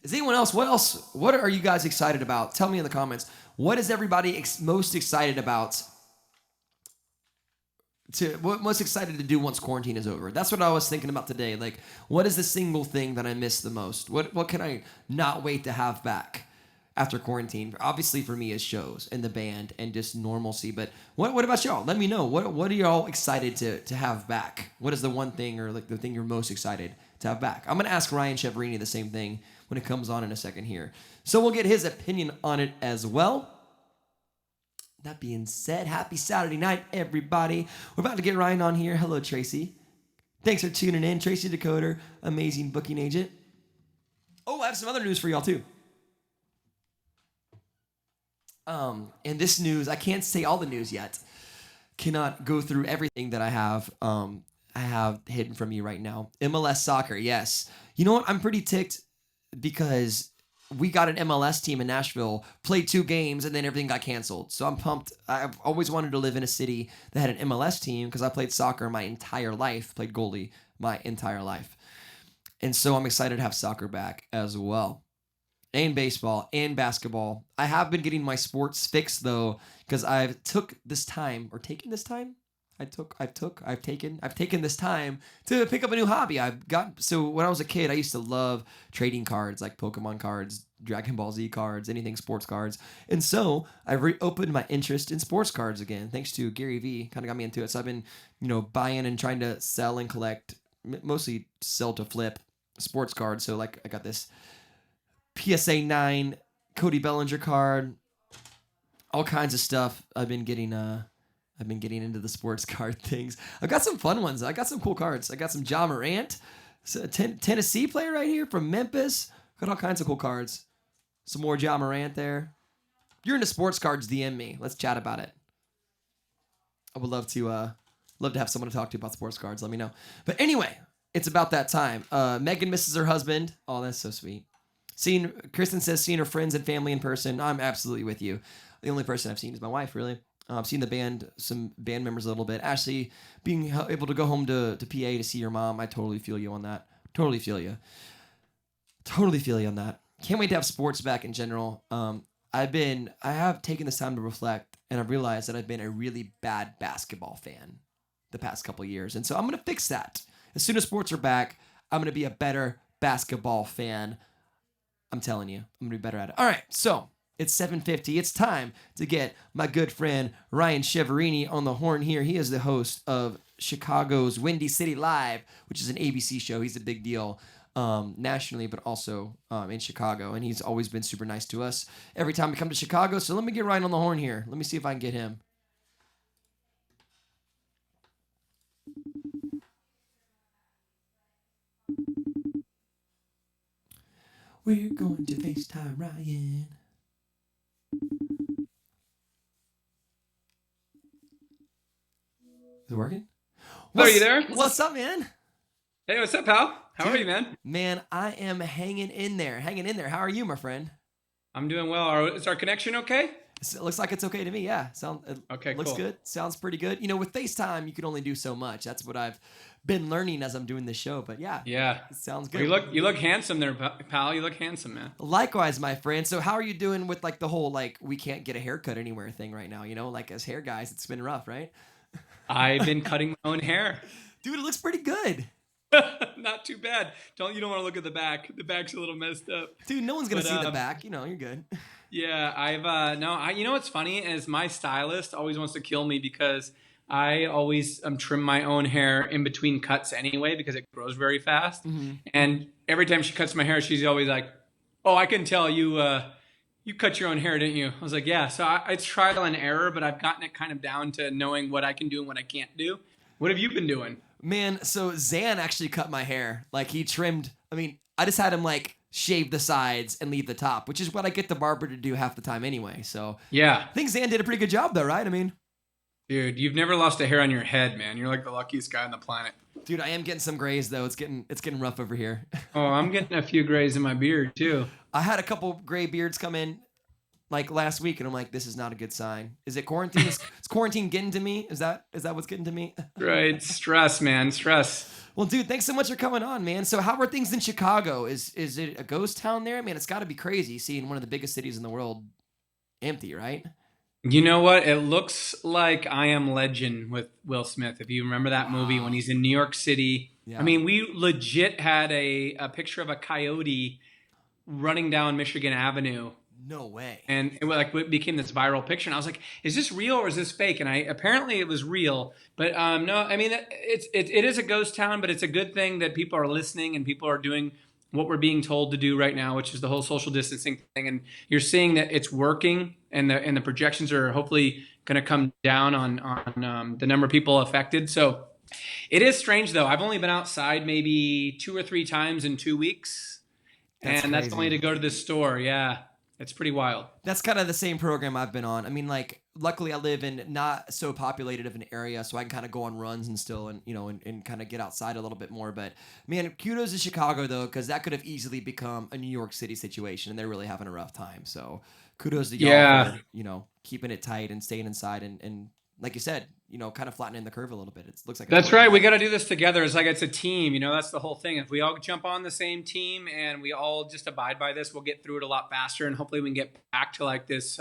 Is anyone else? What are you guys excited about? Tell me in the comments. What is everybody most excited about? Most excited to do once quarantine is over? That's what I was thinking about today. Like, what is the single thing that I miss the most? What can I not wait to have back after quarantine? Obviously, for me, is shows and the band and just normalcy. But what about y'all? Let me know. What are y'all excited to have back? What is the one thing or like the thing you're most excited to have back? I'm gonna ask Ryan Cheverini the same thing when it comes on in a second here. So we'll get his opinion on it as well. That being said, happy Saturday night, everybody. We're about to get Ryan on here. Hello, Tracy. Thanks for tuning in. Tracy Dakota, amazing booking agent. Oh, I have some other news for y'all, too. And this news, I can't say all the news yet. Cannot go through everything that I have hidden from you right now. MLS soccer, yes. You know what? I'm pretty ticked. because we got an MLS team in Nashville, played 2 games, and then everything got canceled. So I'm pumped. I've always wanted to live in a city that had an MLS team because I played soccer my entire life, played goalie my entire life. And so I'm excited to have soccer back as well. And baseball and basketball. I have been getting my sports fix though, because I've taken this time to pick up a new hobby. So when I was a kid, I used to love trading cards like Pokemon cards, Dragon Ball Z cards, anything sports cards. And so I reopened my interest in sports cards again, thanks to Gary Vee, kind of got me into it. So I've been, buying and trying to sell and collect, mostly sell to flip sports cards. So like I got this PSA 9 Cody Bellinger card, all kinds of stuff. I've been getting into the sports card things. I've got some fun ones. I got some cool cards. I got some Ja Morant, Tennessee player right here from Memphis. Got all kinds of cool cards. Some more Ja Morant there. If you're into sports cards, DM me. Let's chat about it. I would love to have someone to talk to about sports cards. Let me know. But anyway, it's about that time. Megan misses her husband. Oh, that's so sweet. Kristen says seeing her friends and family in person. I'm absolutely with you. The only person I've seen is my wife, really. I've seen some band members a little bit. Ashley, being able to go home to PA to see your mom, I totally feel you on that. Totally feel you on that. Can't wait to have sports back in general. I have taken this time to reflect, and I've realized that I've been a really bad basketball fan the past couple years. And so I'm going to fix that. As soon as sports are back, I'm going to be a better basketball fan. I'm telling you, I'm going to be better at it. All right, so it's 7:50. It's time to get my good friend Ryan Cheverini on the horn here. He is the host of Chicago's Windy City Live, which is an ABC show. He's a big deal nationally, but also in Chicago. And he's always been super nice to us every time we come to Chicago. So let me get Ryan on the horn here. Let me see if I can get him. We're going to FaceTime Ryan. Is it working? Are you there? What's up, man? Hey, what's up, pal? How are you, man? Man, I am hanging in there. How are you, my friend? I'm doing well. Is our connection okay? It looks like it's okay to me, yeah. Okay, looks cool. good. Sounds pretty good. With FaceTime, you can only do so much. That's what I've been learning as I'm doing this show. But yeah, it sounds good. Well, you look handsome there, pal. You look handsome, man. Likewise, my friend. So how are you doing with like the whole we can't get a haircut anywhere thing right now? Like as hair guys, it's been rough, right? I've been cutting my own hair. Dude, it looks pretty good. Not too bad. You don't want to look at the back. The back's a little messed up. Dude, no one's gonna see the back. You're good. Yeah, you know what's funny is my stylist always wants to kill me because I always trim my own hair in between cuts anyway because it grows very fast. Mm-hmm. And every time she cuts my hair, she's always like, "Oh, I can tell you cut your own hair, didn't you?" I was like, "Yeah." So it's trial and error, but I've gotten it kind of down to knowing what I can do and what I can't do. What have you been doing? Man, so Zan actually cut my hair. He trimmed. I just had him shave the sides and leave the top, which is what I get the barber to do half the time anyway. So yeah, I think Zan did a pretty good job though, right? Dude, you've never lost a hair on your head, man. You're like the luckiest guy on the planet. Dude, I am getting some grays though. It's getting rough over here. Oh, I'm getting a few grays in my beard too. I had a couple gray beards come in last week, and I'm like, this is not a good sign. Is it quarantine? Is quarantine getting to me? Is that what's getting to me? Right, stress, man, stress. Well, dude, thanks so much for coming on, man. So how are things in Chicago? Is it a ghost town there? Man, it's got to be crazy seeing one of the biggest cities in the world empty, right? You know what? It looks like I Am Legend with Will Smith. If you remember that movie when he's in New York City. Yeah. We legit had a picture of a coyote running down Michigan Avenue. No way. And it became this viral picture. And I was like, is this real or is this fake? And apparently it was real. But no, it is a ghost town, but it's a good thing that people are listening and people are doing what we're being told to do right now, which is the whole social distancing thing. And you're seeing that it's working and the projections are hopefully going to come down on the number of people affected. So it is strange though. I've only been outside maybe 2 or 3 times in 2 weeks. That's only to go to the store. Yeah. It's pretty wild. That's kind of the same program I've been on. I mean, like, luckily I live in not so populated of an area, so I can kind of go on runs and still, and and kind of get outside a little bit more. But man, kudos to Chicago though, because that could have easily become a New York City situation, and they're really having a rough time. So kudos to y'all for keeping it tight and staying inside, and like you said, kind of flattening the curve a little bit. It looks like That's right. We got to do this together. It's like it's a team. That's the whole thing. If we all jump on the same team and we all just abide by this, we'll get through it a lot faster, and hopefully we can get back to like this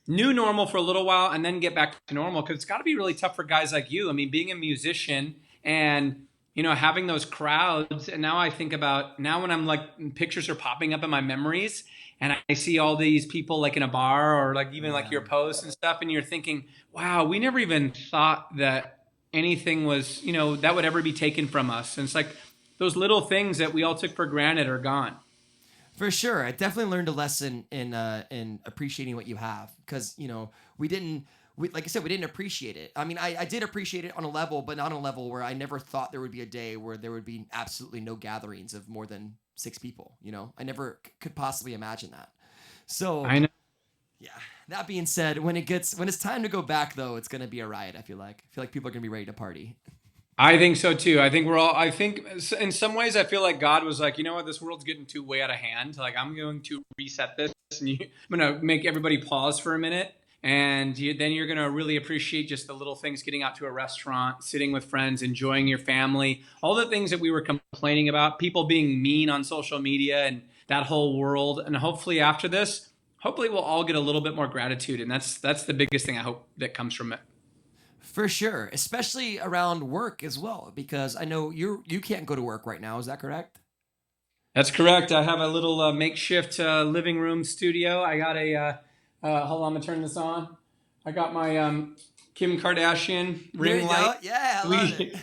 new normal for a little while, and then get back to normal. Because it's got to be really tough for guys like you. I mean, being a musician and having those crowds. And now I think about when I'm like pictures are popping up in my memories, and I see all these people like in a bar or like even like your posts and stuff, and you're thinking, wow, we never even thought that anything was, that would ever be taken from us. And it's like those little things that we all took for granted are gone. For sure. I definitely learned a lesson in appreciating what you have, because, like I said, we didn't appreciate it. I mean, I did appreciate it on a level, but not on a level where I never thought there would be a day where there would be absolutely no gatherings of more than 6 people. I never could possibly imagine that. So I know. Yeah. That being said, when it's time to go back though, it's gonna be a riot. I feel like people are gonna be ready to party. I think so too. I think in some ways I feel like God was like, you know what, this world's getting too way out of hand. Like, I'm going to reset this, and I'm going to make everybody pause for a minute. And then you're going to really appreciate just the little things, getting out to a restaurant, sitting with friends, enjoying your family, all the things that we were complaining about, people being mean on social media and that whole world. And hopefully after this, we'll all get a little bit more gratitude. And that's the biggest thing I hope that comes from it. For sure, especially around work as well, because I know you can't go to work right now. Is that correct? That's correct. I have a little makeshift living room studio. I got a hold on, I'm gonna turn this on. I got my Kim Kardashian ring light. Yeah, I love it.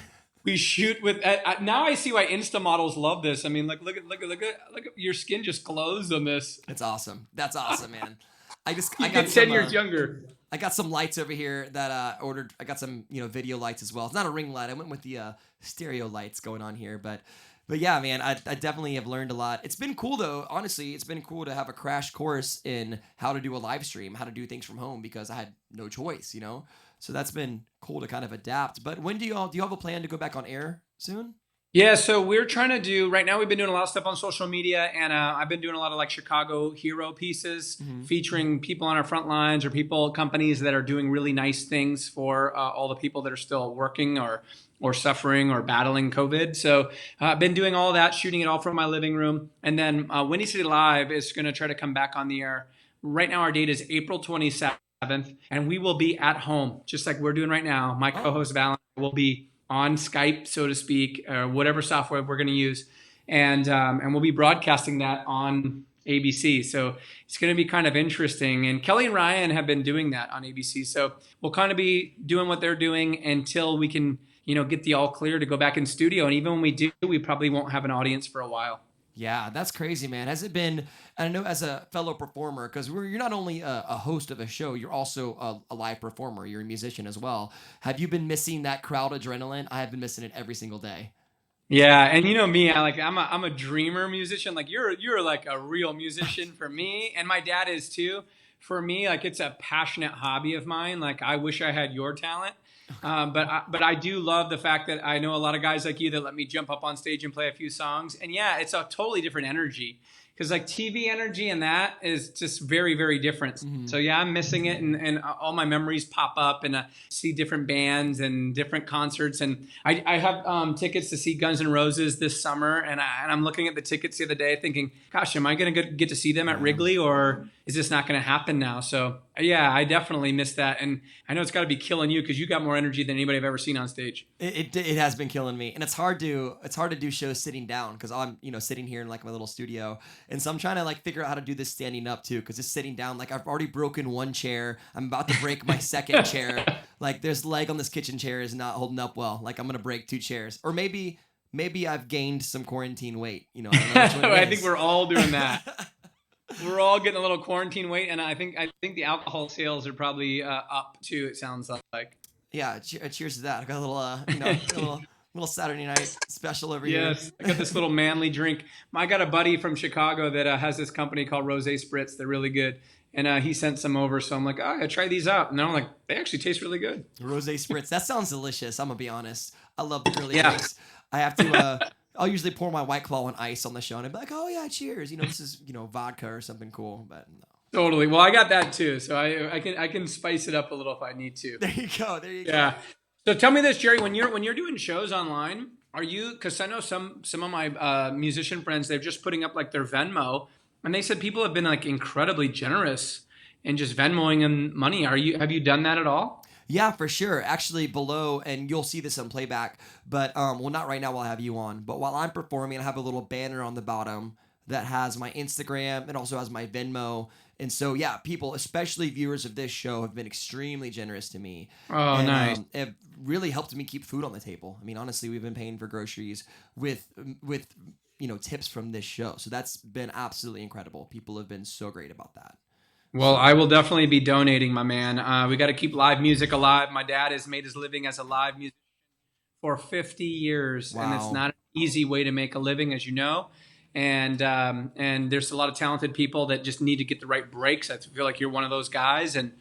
We shoot with. Now I see why Insta models love this. I mean, like, look at your skin just glows on this. It's awesome. That's awesome, man. I got get 10 years younger. I got some lights over here that I ordered. I got some, video lights as well. It's not a ring light. I went with the stereo lights going on here, but yeah, man, I definitely have learned a lot. It's been cool though. Honestly, it's been cool to have a crash course in how to do a live stream, how to do things from home, because I had no choice, So that's been cool to kind of adapt. But when do you have a plan to go back on air soon? Yeah, so we're trying to do, right now we've been doing a lot of stuff on social media, and I've been doing a lot of like Chicago hero pieces featuring people on our front lines or companies that are doing really nice things for all the people that are still working or suffering or battling COVID. So I've been doing all that, shooting it all from my living room. And then Windy City Live is going to try to come back on the air. Right now our date is April 27th, and we will be at home, just like we're doing right now. My co-host Val will be on Skype, so to speak, or whatever software we're going to use. And we'll be broadcasting that on ABC. So it's going to be kind of interesting. And Kelly and Ryan have been doing that on ABC. So we'll kind of be doing what they're doing until we can, get the all clear to go back in studio. And even when we do, we probably won't have an audience for a while. Yeah, that's crazy, man. Has it been, I know as a fellow performer, because you're not only a host of a show, you're also a live performer. You're a musician as well. Have you been missing that crowd adrenaline? I have been missing it every single day. Yeah, and you know me, I'm a dreamer musician. Like you're like a real musician for me, and my dad is too. For me, like it's a passionate hobby of mine. Like I wish I had your talent. But I do love the fact that I know a lot of guys like you that let me jump up on stage and play a few songs. And yeah, it's a totally different energy, because like TV energy and that is just very, very different. Mm-hmm. So yeah, I'm missing it, and all my memories pop up, and see different bands and different concerts. And I have tickets to see Guns N' Roses this summer, and I'm looking at the tickets the other day thinking, gosh, am I going to get to see them at Wrigley, or is this not going to happen now? So yeah, I definitely miss that. And I know it's got to be killing you, because you got more energy than anybody I've ever seen on stage. It has been killing me, and it's hard to do shows sitting down, because I'm sitting here in like my little studio, and so I'm trying to like figure out how to do this standing up too, because just sitting down, like I've already broken one chair, I'm about to break my second chair. Like this leg on this kitchen chair is not holding up well. Like I'm gonna break 2 chairs, or maybe I've gained some quarantine weight. I don't know which one I think we're all doing that. We're all getting a little quarantine weight, and I think the alcohol sales are probably up too. It sounds like. Yeah, cheers to that. I got a little Little Saturday night special over here. Yes, I got this little manly drink. I got a buddy from Chicago that has this company called Rose Spritz. They're really good, and he sent some over. So I'm like, oh, I gotta try these out. And I'm like, they actually taste really good. Rose spritz. That sounds delicious. I'm gonna be honest. I love the early Yeah. drinks. I have to. I'll usually pour my White Claw on ice on the show, and I'd be like, "Oh yeah, cheers." This is vodka or something cool. But no. Totally. Well, I got that too, so I can spice it up a little if I need to. There you go. There you go. Yeah. So tell me this, Jerry, when you're doing shows online, are you? Because I know some of my musician friends, they're just putting up like their Venmo, and they said people have been like incredibly generous in just Venmoing them money. Have you done that at all? Yeah, for sure. Actually, below, and you'll see this on playback, but well, not right now while I have you on, but while I'm performing, I have a little banner on the bottom that has my Instagram and also has my Venmo. And so, yeah, people, especially viewers of this show, have been extremely generous to me. Oh, and, nice. It really helped me keep food on the table. I mean, honestly, we've been paying for groceries with tips from this show. So that's been absolutely incredible. People have been so great about that. Well, I will definitely be donating, my man. We got to keep live music alive. My dad has made his living as a live musician for 50 years, and it's Wow. not an easy way to make a living, as you know. And there's a lot of talented people that just need to get the right breaks. I feel like you're one of those guys. And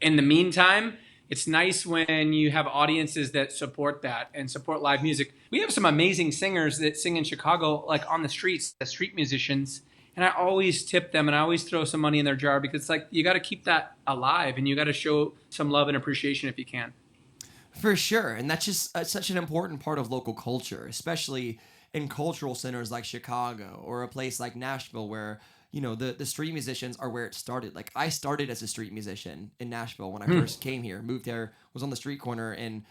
in the meantime, it's nice when you have audiences that support that and support live music. We have some amazing singers that sing in Chicago, like on the streets, the street musicians. And I always tip them and I always throw some money in their jar because it's like you got to keep that alive and you got to show some love and appreciation if you can. For sure. And that's just such an important part of local culture, especially in cultural centers like Chicago or a place like Nashville where, the street musicians are where it started. Like I started as a street musician in Nashville when I first came here, moved there, was on the street corner and,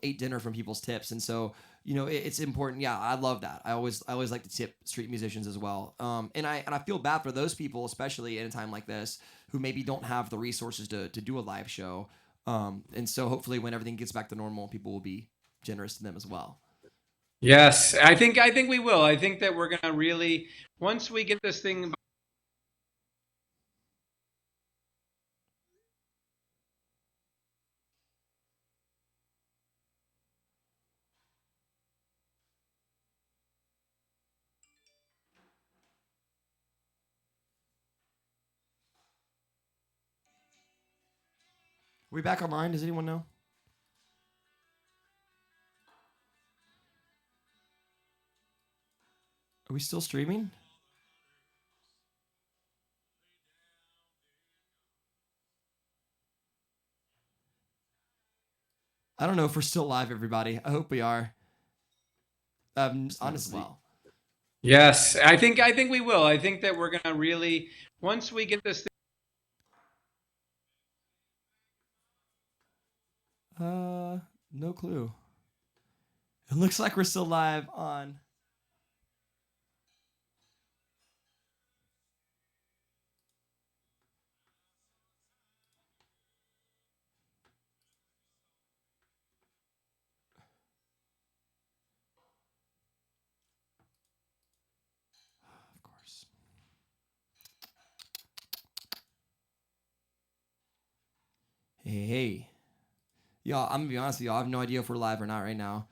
ate dinner from people's tips. And so, it's important. Yeah, I love that. I always like to tip street musicians as well. And I feel bad for those people, especially in a time like this, who maybe don't have the resources to do a live show. And so hopefully when everything gets back to normal, people will be generous to them as well. Yes, I think we will. I think that we're going to really, once we get this thing. Are we back online? Does anyone know? Are we still streaming? I don't know if we're still live, everybody. I hope we are. Honestly. Well. Yes, I think we will. I think that we're going to really, once we get this thing. No clue. It looks like we're still live on. Of course. Hey. Y'all, I'm gonna be honest with y'all. I have no idea if we're live or not right now.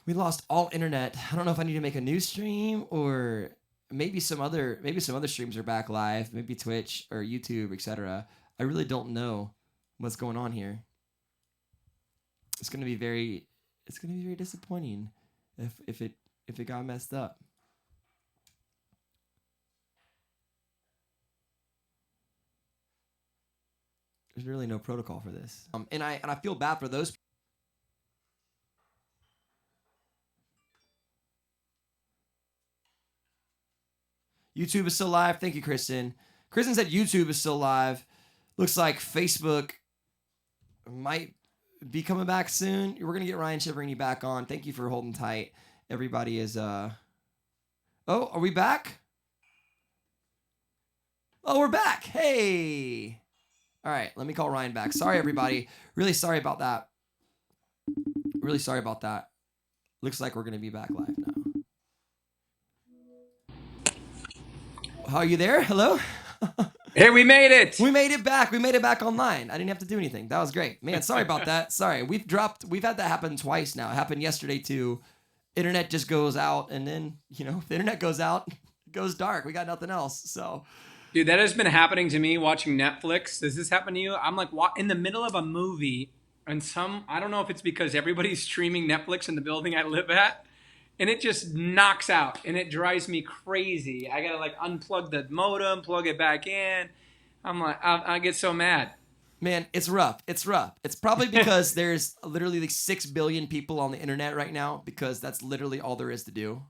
We lost all internet. I don't know if I need to make a new stream or maybe some other streams are back live, maybe Twitch or YouTube, etc. I really don't know what's going on here. It's gonna be very disappointing if it got messed up. There's really no protocol for this. And I feel bad for those. YouTube is still live. Thank you, Kristen. Kristen said YouTube is still live. Looks like Facebook might be coming back soon. We're gonna get Ryan Chiverini back on. Thank you for holding tight. Everybody is Oh, are we back? Oh, we're back. Hey. All right, let me call Ryan back. Sorry, everybody. Really sorry about that. Looks like we're going to be back live now. How are you there? Hello? Hey, we made it. We made it back. We made it back online. I didn't have to do anything. That was great. Man, sorry about that. Sorry. We've had that happen twice now. It happened yesterday too. Internet just goes out, and then, if the internet goes out, it goes dark. We got nothing else. So, Dude, that has been happening to me watching Netflix. Does this happen to you? I'm like in the middle of a movie, and I don't know if it's because everybody's streaming Netflix in the building I live at, and it just knocks out, and it drives me crazy. I gotta like unplug the modem, plug it back in. I'm like, I get so mad. man, it's rough. It's rough. It's probably because there's literally like 6 billion people on the internet right now, because that's literally all there is to do.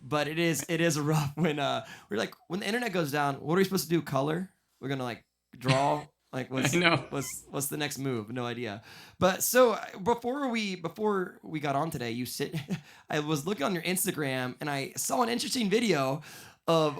But it is rough when when the internet goes down. What are we supposed to do? Color? We're gonna like draw. Like what's the next move? No idea. But so before we got on today, I was looking on your Instagram and I saw an interesting video of.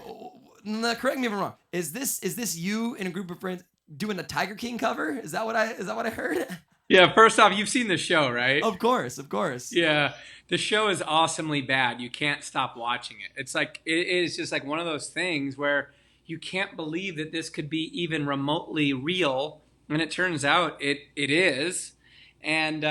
Correct me if I'm wrong. Is this you and a group of friends doing a Tiger King cover? Is that what I heard? Yeah. First off, you've seen the show, right? Of course. Yeah. The show is awesomely bad. You can't stop watching it. It's like it is just like one of those things where you can't believe that this could be even remotely real, and it turns out it is. And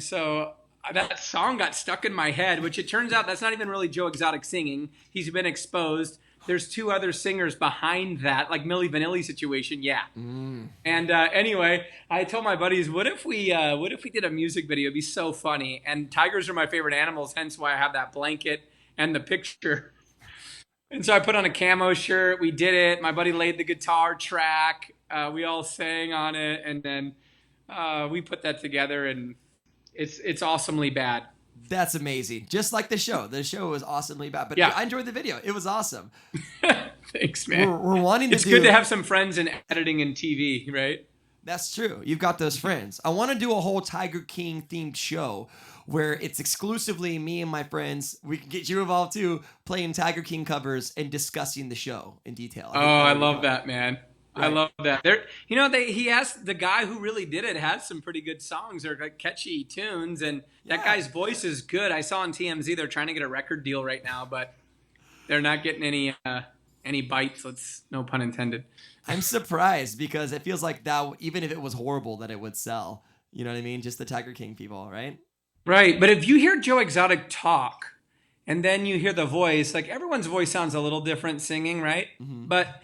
so that song got stuck in my head, which it turns out that's not even really Joe Exotic singing. He's been exposed. There's 2 other singers behind that, like Milli Vanilli situation. Yeah. And anyway, I told my buddies, what if we did a music video? It'd be so funny. And tigers are my favorite animals, hence why I have that blanket and the picture. And so I put on a camo shirt. We did it. My buddy laid the guitar track. We all sang on it, and then we put that together, and it's awesomely bad. That's amazing. Just like the show. The show was awesomely bad. But yeah, I enjoyed the video. It was awesome. Thanks, man. We're wanting to It's good to have some friends in editing and TV, right? That's true. You've got those friends. I want to do a whole Tiger King themed show where it's exclusively me and my friends. We can get you involved too, playing Tiger King covers and discussing the show in detail. I love that, man. Right. I love that. The guy who really did it has some pretty good songs. They're like catchy tunes, and that guy's voice is good. I saw on TMZ they're trying to get a record deal right now, but they're not getting any bites. No pun intended. I'm surprised because it feels like that, even if it was horrible, that it would sell. You know what I mean? Just the Tiger King people, right? Right. But if you hear Joe Exotic talk and then you hear the voice, like everyone's voice sounds a little different singing, right? Mm-hmm. But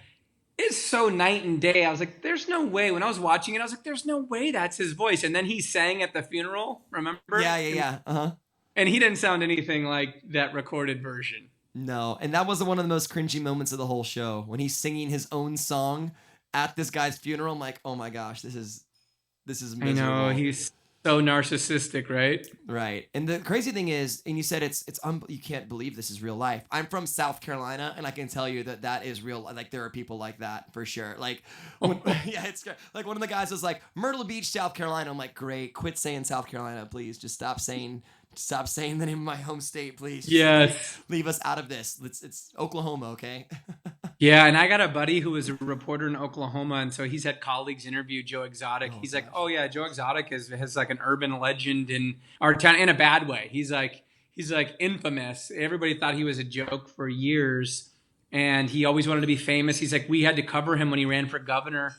it's so night and day. I was like, there's no way. When I was watching it, I was like, there's no way that's his voice. And then he sang at the funeral, remember? Yeah. Uh-huh. And he didn't sound anything like that recorded version. No, and that was one of the most cringy moments of the whole show when he's singing his own song at this guy's funeral. I'm like, oh my gosh, this is miserable. I know, he's so narcissistic, right? Right. And the crazy thing is, and you said you can't believe this is real life. I'm from South Carolina, and I can tell you that is real. Like there are people like that for sure. Like, it's like one of the guys was like Myrtle Beach, South Carolina. I'm like, great, quit saying South Carolina, please. Just stop saying the name of my home state, please. Yes. Leave us out of this. It's Oklahoma, okay? Yeah, and I got a buddy who was a reporter in Oklahoma, and so he's had colleagues interview Joe Exotic. He's like, oh yeah, Joe Exotic has like an urban legend in our town in a bad way. He's like infamous. Everybody thought he was a joke for years, and he always wanted to be famous. He's like, we had to cover him when he ran for governor.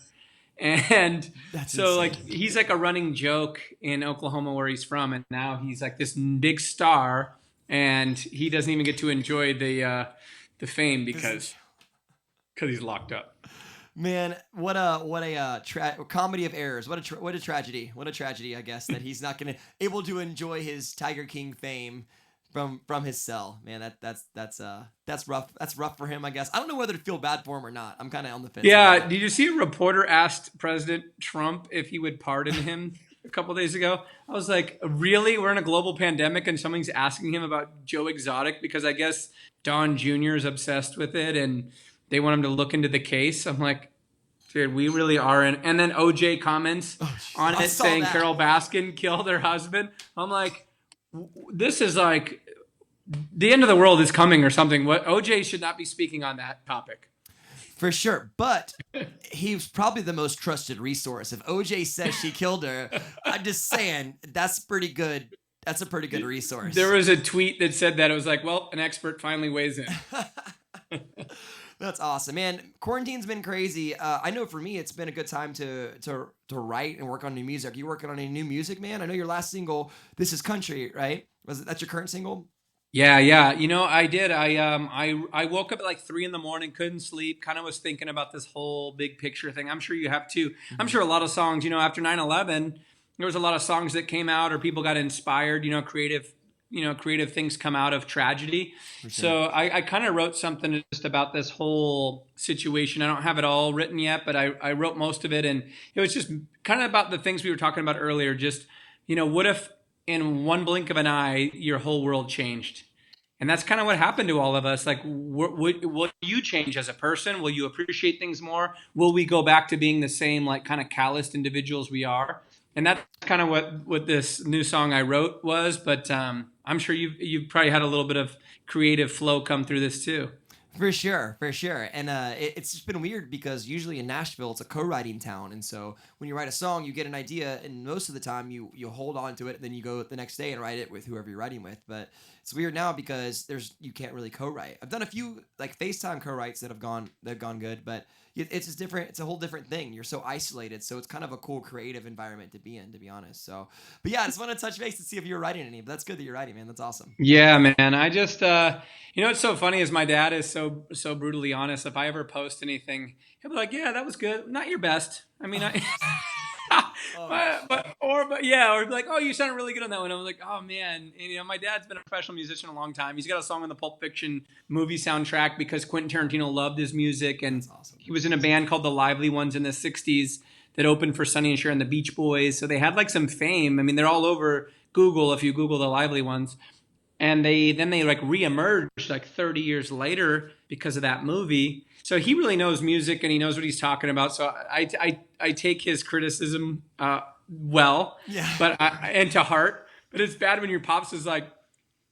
And that's so insane. Like he's like a running joke in Oklahoma where he's from, and now he's like this big star, and he doesn't even get to enjoy the fame because he's locked up. Man, what a comedy of errors. What a tragedy. What a tragedy, I guess, that he's not able to enjoy his Tiger King fame from his cell. Man, that's rough. That's rough for him, I guess. I don't know whether to feel bad for him or not. I'm kind of on the fence. Yeah, did you see a reporter asked President Trump if he would pardon him a couple days ago? I was like, really? We're in a global pandemic and someone's asking him about Joe Exotic because I guess Don Jr. is obsessed with it and they want him to look into the case. I'm like, dude, we really are in. And then OJ comments on it saying Carol Baskin killed her husband. I'm like, this is like the end of the world is coming or something. What OJ should not be speaking on that topic. For sure. But he's probably the most trusted resource. If OJ says she killed her, I'm just saying that's pretty good. That's a pretty good resource. There was a tweet that said that. It was like, well, an expert finally weighs in. That's awesome, man. Quarantine's been crazy. I know for me, it's been a good time to write and work on new music. Are you working on any new music, man? I know your last single, "This Is Country," right? That's your current single? Yeah. I did. I woke up at like 3 a.m, couldn't sleep, kind of was thinking about this whole big picture thing. I'm sure you have too. I'm sure a lot of songs, after 9/11, there was a lot of songs that came out or people got inspired, creative things come out of tragedy. So I kind of wrote something just about this whole situation. I don't have it all written yet, but I wrote most of it. And it was just kind of about the things we were talking about earlier. Just, what if in one blink of an eye, your whole world changed? And that's kind of what happened to all of us. Like, will you change as a person? Will you appreciate things more? Will we go back to being the same, like, kind of calloused individuals we are? And that's kind of what this new song I wrote was. But I'm sure you've probably had a little bit of creative flow come through this too. For sure. And it's just been weird because usually in Nashville, it's a co-writing town. And so when you write a song, you get an idea, and most of the time you hold on to it, and then you go the next day and write it with whoever you're writing with. But it's weird now because you can't really co-write. I've done a few like FaceTime co-writes that have gone good, but it's just different. It's a whole different thing. You're so isolated, so it's kind of a cool creative environment to be in, to be honest. So, but yeah, I just want to touch base to see if you're writing any. But that's good that you're writing, man. That's awesome. Yeah, man. I just, what's so funny is my dad is so brutally honest. If I ever post anything, he'll be like, "Yeah, that was good. Not your best." I mean, or he'd be like, "Oh, you sounded really good on that one." I was like, "Oh man," and, my dad's been a professional musician a long time. He's got a song on the Pulp Fiction movie soundtrack because Quentin Tarantino loved his music, and awesome. He was in a band called the Lively Ones in the '60s that opened for Sonny and Cher and the Beach Boys. So they had like some fame. I mean, they're all over Google if you Google the Lively Ones. And they like reemerged like 30 years later because of that movie. So he really knows music and he knows what he's talking about. So I take his criticism well, and to heart. But it's bad when your pops is like,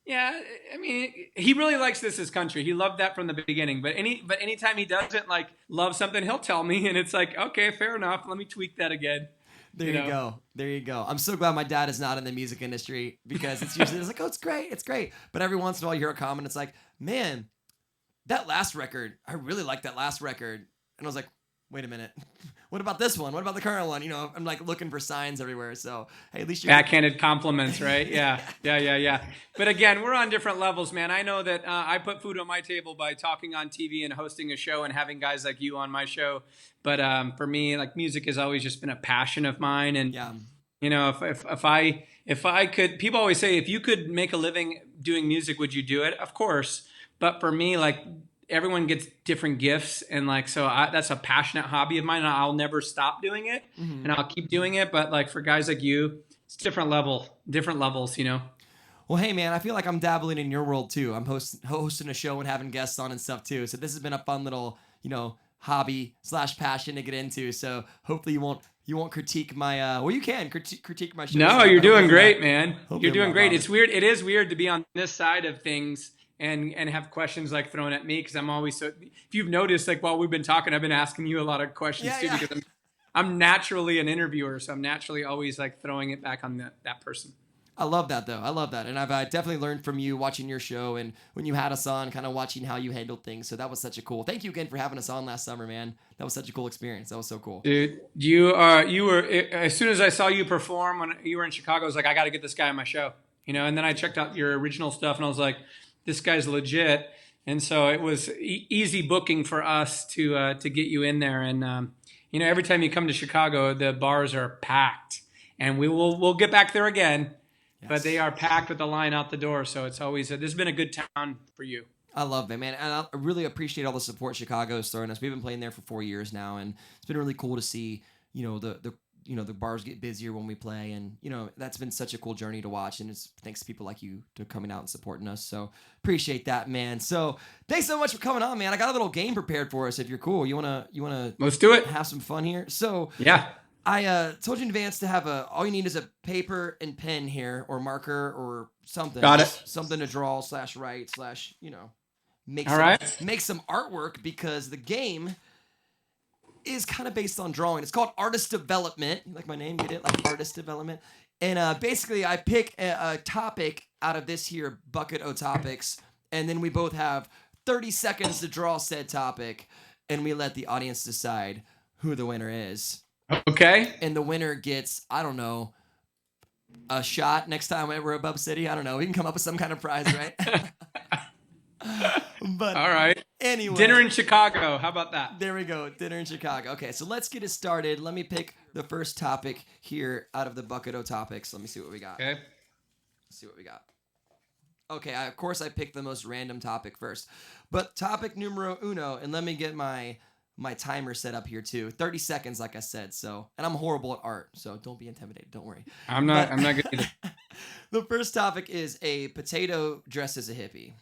yeah, I mean, he really likes This Is Country. He loved that from the beginning. But anytime he doesn't like love something, he'll tell me, and it's like, okay, fair enough. Let me tweak that again. There you go. I'm so glad my dad is not in the music industry because it's usually like, oh, it's great. But every once in a while you hear a comment, it's like, man, that last record, I really like that last record. And I was like, wait a minute. What about this one? What about the current one? I'm like looking for signs everywhere. So, hey, at least you're backhanded compliments, right? Yeah. But again, we're on different levels, man. I know that I put food on my table by talking on TV and hosting a show and having guys like you on my show. But for me, like music has always just been a passion of mine. And if I could, people always say, if you could make a living doing music, would you do it? Of course. But for me, like, everyone gets different gifts, and like, so that's a passionate hobby of mine, and I'll never stop doing it, and I'll keep doing it. But like for guys like you, it's different levels, Well, hey man, I feel like I'm dabbling in your world too. I'm hosting a show and having guests on and stuff too. So this has been a fun little, hobby / passion to get into. So hopefully you won't critique my you can critique my show. No, you're doing great, man. You're doing great. It's weird. It is weird to be on this side of things and have questions like thrown at me, because I'm always so. If you've noticed, like while we've been talking, I've been asking you a lot of questions too, because I'm naturally an interviewer, so I'm naturally always like throwing it back on that person. I love that though. I love that, and I've definitely learned from you watching your show and when you had us on, kind of watching how you handled things. So that was such a cool. Thank you again for having us on last summer, man. That was such a cool experience. That was so cool, dude. You were as soon as I saw you perform when you were in Chicago, I was like, I got to get this guy on my show, And then I checked out your original stuff, and I was like, this guy's legit. And so it was easy booking for us to get you in there. And every time you come to Chicago, the bars are packed, and we'll get back there again. Yes. But they are packed with the line out the door. So it's always this has been a good town for you. I love it, man. And I really appreciate all the support Chicago's throwing us. We've been playing there for 4 years now, and it's been really cool to see, the bars get busier when we play, and that's been such a cool journey to watch, and it's thanks to people like you to coming out and supporting us. So appreciate that, man. So thanks so much for coming on, man. I got a little game prepared for us if you're cool. You wanna let's do it. Have some fun here. So yeah. I told you in advance to have all you need is a paper and pen here, or marker or something. Got it. Something to draw / write / make some artwork, because the game is kind of based on drawing. It's called Artist Development. You like my name? Get it? Like Artist Development. And basically I pick a topic out of this here bucket of topics, and then we both have 30 seconds to draw said topic, and we let the audience decide who the winner is. Okay. And the winner gets, I don't know, a shot next time we're above city. I don't know. We can come up with some kind of prize, right? But All right. anyway. Dinner in Chicago. How about that? There we go. Dinner in Chicago. Okay, so let's get it started. Let me pick the first topic here out of the bucket of topics. Let me see what we got. Okay. Let's see what we got. Okay, of course I picked the most random topic first. But topic numero uno, and let me get my timer set up here too. 30 seconds, like I said. So, and I'm horrible at art, so don't be intimidated. Don't worry. I'm not good either. The first topic is a potato dressed as a hippie.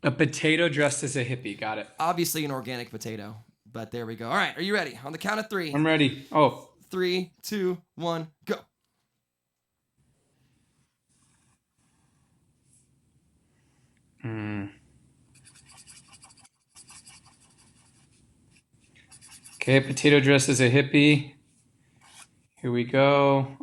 A potato dressed as a hippie. Got it. Obviously an organic potato, but there we go. All right, are you ready? On the count of three. I'm ready. Oh. 3, 2, 1, go. Okay, potato dressed as a hippie. Here we go.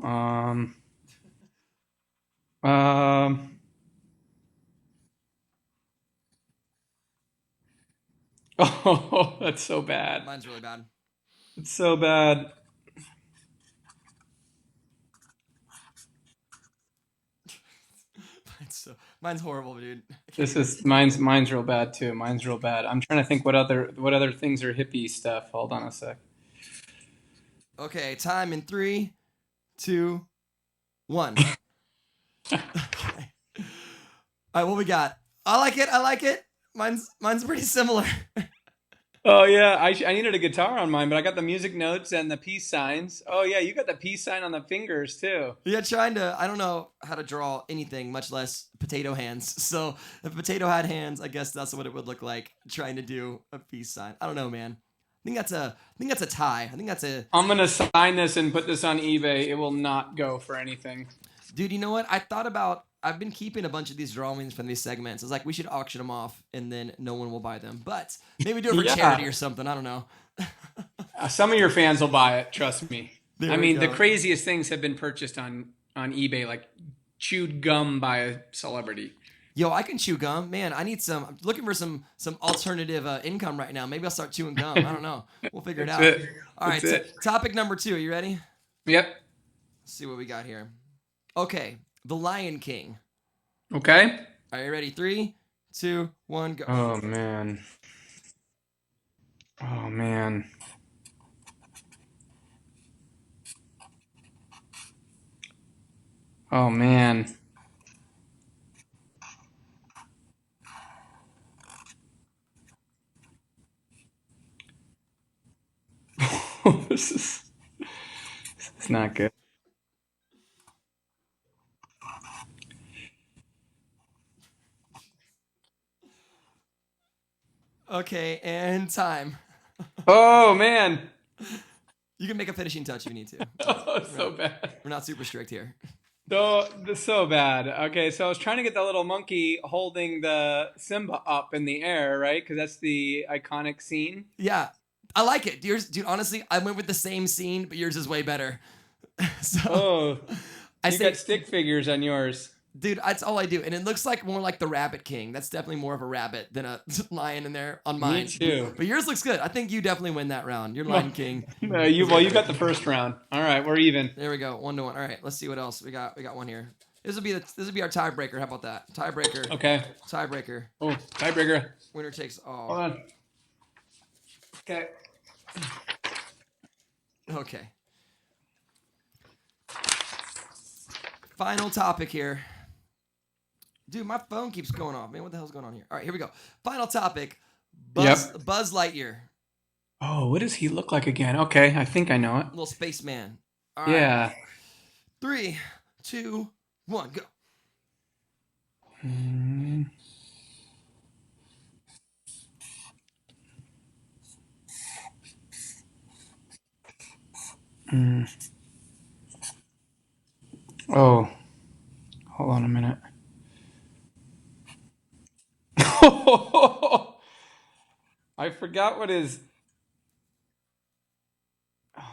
Oh, that's so bad. Mine's really bad. It's so bad. Mine's horrible, dude. Mine's real bad too. Mine's real bad. I'm trying to think what other things are hippie stuff. Hold on a sec. Okay, time in 3, 2, 1. Okay. All right, what we got? I like it. Mine's pretty similar. Oh yeah, I needed a guitar on mine, but I got the music notes and the peace signs. Oh yeah, you got the peace sign on the fingers too. Yeah, I don't know how to draw anything, much less potato hands. So if potato had hands, I guess that's what it would look like trying to do a peace sign. I don't know, man. I think that's a tie. I'm gonna sign this and put this on eBay. It will not go for anything. Dude, you know what? I've been keeping a bunch of these drawings from these segments. It's like we should auction them off and then no one will buy them. But maybe do it for charity or something. I don't know. Some of your fans will buy it. Trust me. I mean, the craziest things have been purchased on eBay, like chewed gum by a celebrity. Yo, I can chew gum. Man, I'm looking for some alternative income right now. Maybe I'll start chewing gum. I don't know. We'll figure it out. All right, topic number 2. Are you ready? Yep. Let's see what we got here. Okay, The Lion King. Okay. Are you ready? 3, 2, 1, go. Oh, man. Oh, man. Oh, man. This is not good. Okay, and time. Oh, man. You can make a finishing touch if you need to. Oh, so bad. We're not super strict here. So bad. Okay, so I was trying to get the little monkey holding the Simba up in the air, right? Because that's the iconic scene. Yeah, I like it. Yours, dude, honestly, I went with the same scene, but yours is way better. So You got stick figures on yours. Dude, that's all I do. And it looks like more like the Rabbit King. That's definitely more of a rabbit than a lion in there on mine. Me too. But yours looks good. I think you definitely win that round. You're Lion King. You got the first round. All right, we're even. There we go. 1-1. All right, let's see what else we got. We got one here. This will be our tiebreaker. How about that? Tiebreaker. Okay. Tiebreaker. Oh, tiebreaker. Winner takes all. Hold on. Okay. Okay. Final topic here. Dude, my phone keeps going off. Man, what the hell's going on here? All right, here we go. Final topic. Buzz Lightyear. Oh, what does he look like again? Okay, I think I know it. Little spaceman. All Yeah. right. 3, 2, 1, go. Oh, hold on a minute. I forgot what his.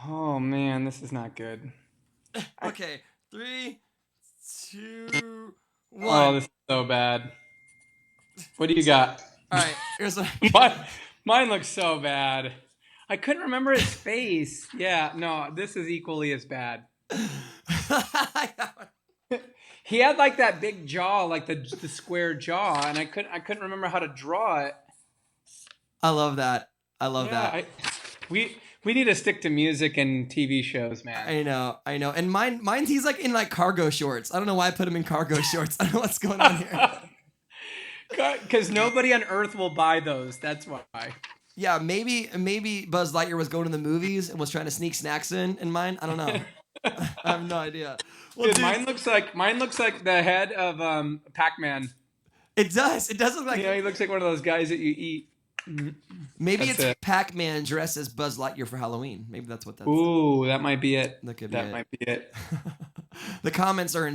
Oh man, this is not good. Okay, 3, 2, 1. Oh, this is so bad. What do you got? All right, here's what. Mine looks so bad. I couldn't remember his face. Yeah, no, this is equally as bad. He had like that big jaw, like the square jaw, and I couldn't remember how to draw it. I love that. I love Yeah, that. we need to stick to music and TV shows, man. I know. And mine, he's like in like cargo shorts. I don't know why I put him in cargo shorts. I don't know what's going on here. Because nobody on Earth will buy those. That's why. Yeah, maybe Buzz Lightyear was going to the movies and was trying to sneak snacks in mine. I don't know. I have no idea. Well, Dude, mine looks like the head of Pac-Man. It does. It does look like. You know, he looks like one of those guys that you eat. Maybe That's it's it. Pac-Man dressed as Buzz Lightyear for Halloween. Maybe that's what that's. Ooh, that might be it. That could be it. Might be it. The comments are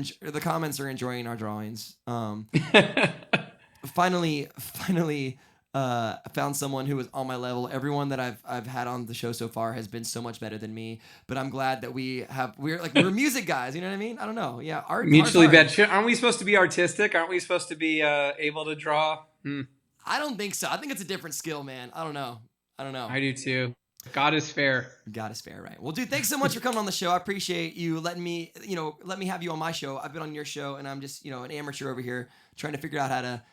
enjoying our drawings. Finally, found someone who was on my level. Everyone that I've had on the show so far has been so much better than me. But I'm glad that we're music guys. You know what I mean? I don't know. Yeah, art. Mutually art. bad. Aren't we supposed to be artistic? Aren't we supposed to be able to draw? I don't think so. I think it's a different skill, man. I don't know. I do too. God is fair. God is fair, right? Well, dude, thanks so much for coming on the show. I appreciate you letting me have you on my show. I've been on your show, and I'm just, an amateur over here trying to figure out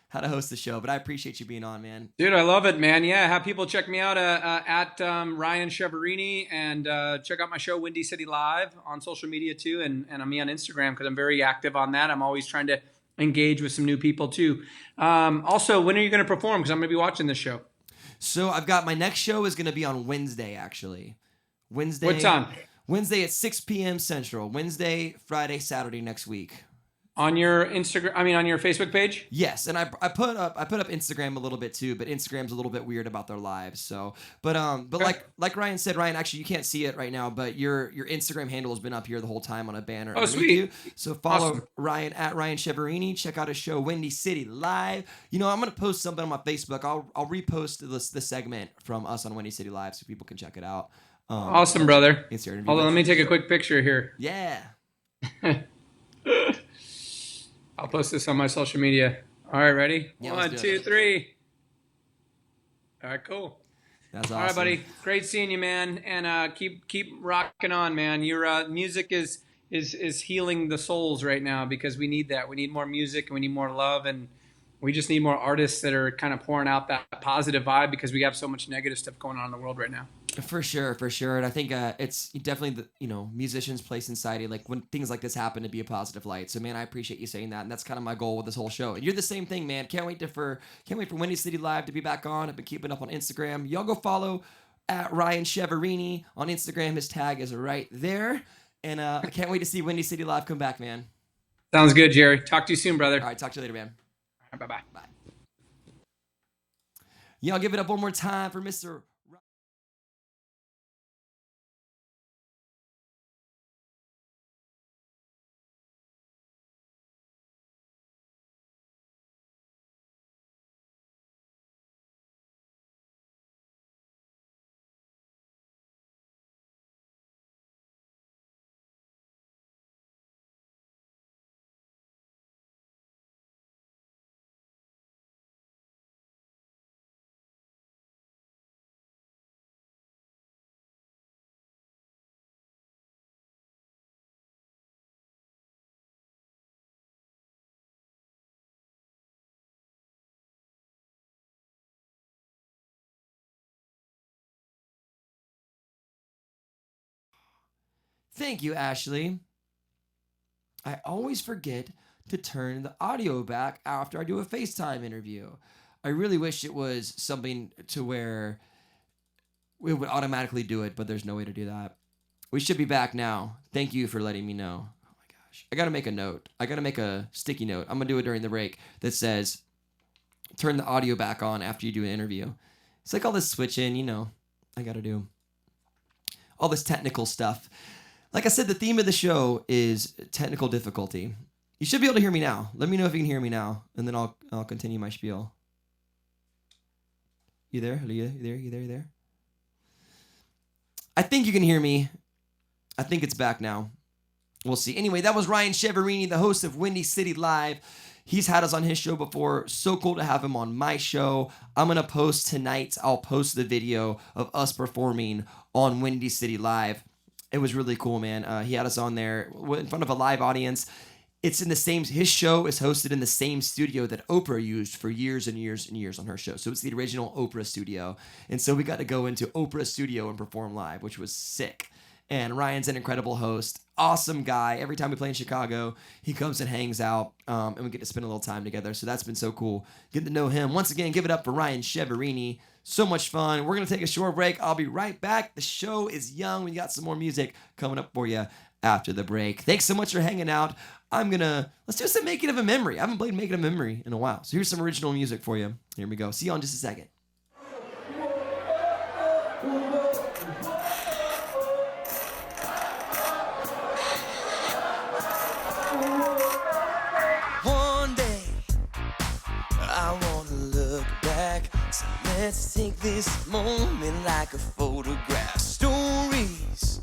how to host the show. But I appreciate you being on, man. Dude, I love it, man. Yeah, have people check me out at Ryan Cheverini, and check out my show Windy City Live on social media too, and on me on Instagram because I'm very active on that. I'm always trying to engage with some new people too. Also, when are you going to perform? Because I'm going to be watching this show. So I've got my next show is going to be on Wednesday, actually. Wednesday. What time? Wednesday at 6 p.m. Central. Wednesday, Friday, Saturday next week. On your Instagram, on your Facebook page? Yes, and I put up Instagram a little bit too, but Instagram's a little bit weird about their lives. So, but like Ryan said, Ryan, actually you can't see it right now, but your Instagram handle has been up here the whole time on a banner. Oh, sweet. You. So follow Awesome. Ryan at Ryan Cheverini. Check out his show Windy City Live. I'm gonna post something on my Facebook. I'll repost this segment from us on Windy City Live so people can check it out. Awesome, brother. It's your interview. Hold on, let me take a quick picture here. Yeah. I'll post this on my social media. All right, ready? Yeah, 1, let's do 2, it. 3. All right, cool. That's awesome. All right, buddy. Great seeing you, man. And keep rocking on, man. Your music is healing the souls right now because we need that. We need more music and we need more love, and we just need more artists that are kind of pouring out that positive vibe because we have so much negative stuff going on in the world right now. For sure. And I think it's definitely the musicians' place in society, like when things like this happen, to be a positive light. So, man, I appreciate you saying that, and that's kind of my goal with this whole show. And you're the same thing, man. Can't wait for Windy City Live to be back on. I've been keeping up on Instagram. Y'all go follow at Ryan Cheverini on Instagram. His tag is right there. And I can't wait to see Windy City Live come back, man. Sounds good, Jerry. Talk to you soon, brother. All right, talk to you later, man. All right, bye-bye. Bye. Y'all give it up one more time for Mr. Thank you, Ashley. I always forget to turn the audio back after I do a FaceTime interview. I really wish it was something to where we would automatically do it, but there's no way to do that. We should be back now. Thank you for letting me know. Oh my gosh. I got to make a note. I got to make a sticky note. I'm going to do it during the break that says, turn the audio back on after you do an interview. It's like all this switching, I got to do all this technical stuff. Like I said, the theme of the show is technical difficulty. You should be able to hear me now. Let me know if you can hear me now, and then I'll continue my spiel. You there? You there? I think you can hear me. I think it's back now. We'll see. Anyway, that was Ryan Cheverini, the host of Windy City Live. He's had us on his show before. So cool to have him on my show. I'm going to post tonight. I'll post the video of us performing on Windy City Live. It was really cool, man. He had us on there in front of a live audience. It's in the same, his show is hosted in the same studio that Oprah used for years and years and years on her show. So it's the original Oprah studio. And so we got to go into Oprah's studio and perform live, which was sick. And Ryan's an incredible host, awesome guy. Every time we play in Chicago, he comes and hangs out, and we get to spend a little time together. So that's been so cool. Getting to know him. Once again, give it up for Ryan Cheverini. So much fun. We're going to take a short break. I'll be right back. The show is young. We got some more music coming up for you after the break. Thanks so much for hanging out. Let's do some Making of a Memory. I haven't played Making of a Memory in a while. So here's some original music for you. Here we go. See you in just a second. One day, I want to look back. So let's take this moment like a photograph. Stories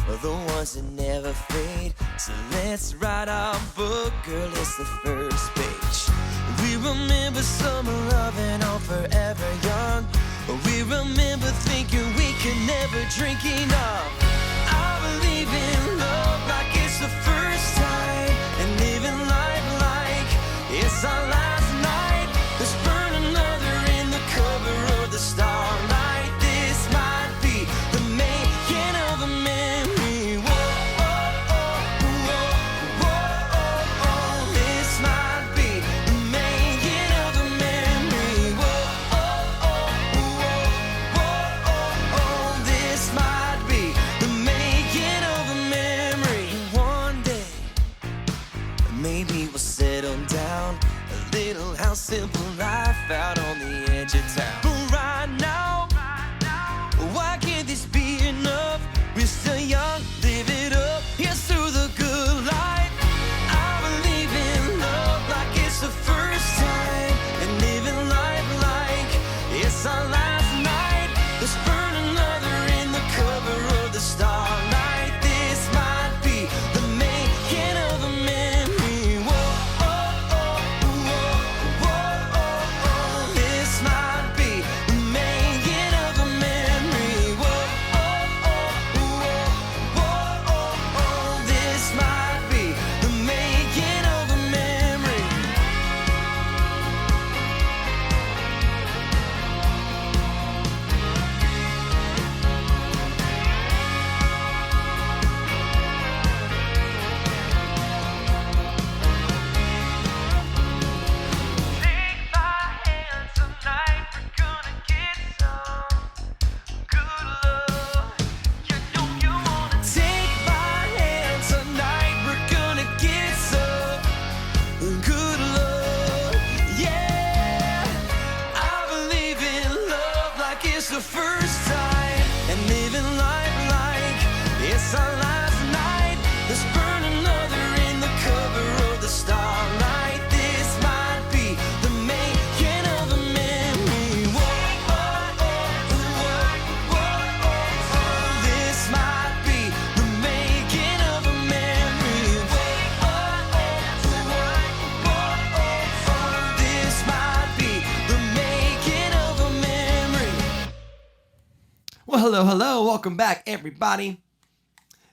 are the ones that never fade. So let's write our book, girl, it's the first page. We remember summer loving on forever young. We remember thinking we could never drink enough. I believe in love like it's the first time, and living life like it's our last night. Let's burn another in the cover of the starlight. This might be the making of a memory. Whoa, oh, oh, whoa, whoa, oh, oh. This might be the making of a memory. Whoa, oh, oh, whoa, whoa, oh, oh. This might be the making of a memory. One day, maybe we'll settle down. A little house, simple life out on the edge of town. But right now, why can't this be enough? We're still young, live it up. Here's through the good life. I believe in love like it's the first time, and living life like it's our last night. Let's burn another in the cover of the starlight. This might be the making of a memory. Whoa, oh, oh, whoa, whoa, oh, oh. This might be the making of a memory. Whoa, oh, oh, whoa, whoa, oh, oh. This might be the making of a memory. Take my hand tonight, we're gonna get some good love. You know you wanna take my hand tonight, we're gonna get some good love. Yeah, I believe in love like it's the first time, and living life like it's our last night. Let's burn another in the cover of the starlight. This might be the making of a memory. Whoa, oh, oh, whoa, whoa, oh, oh. This might be the making of a memory. Whoa, oh, oh, whoa, whoa, oh, oh. This might be the making of a memory. Well, hello. Welcome back, everybody.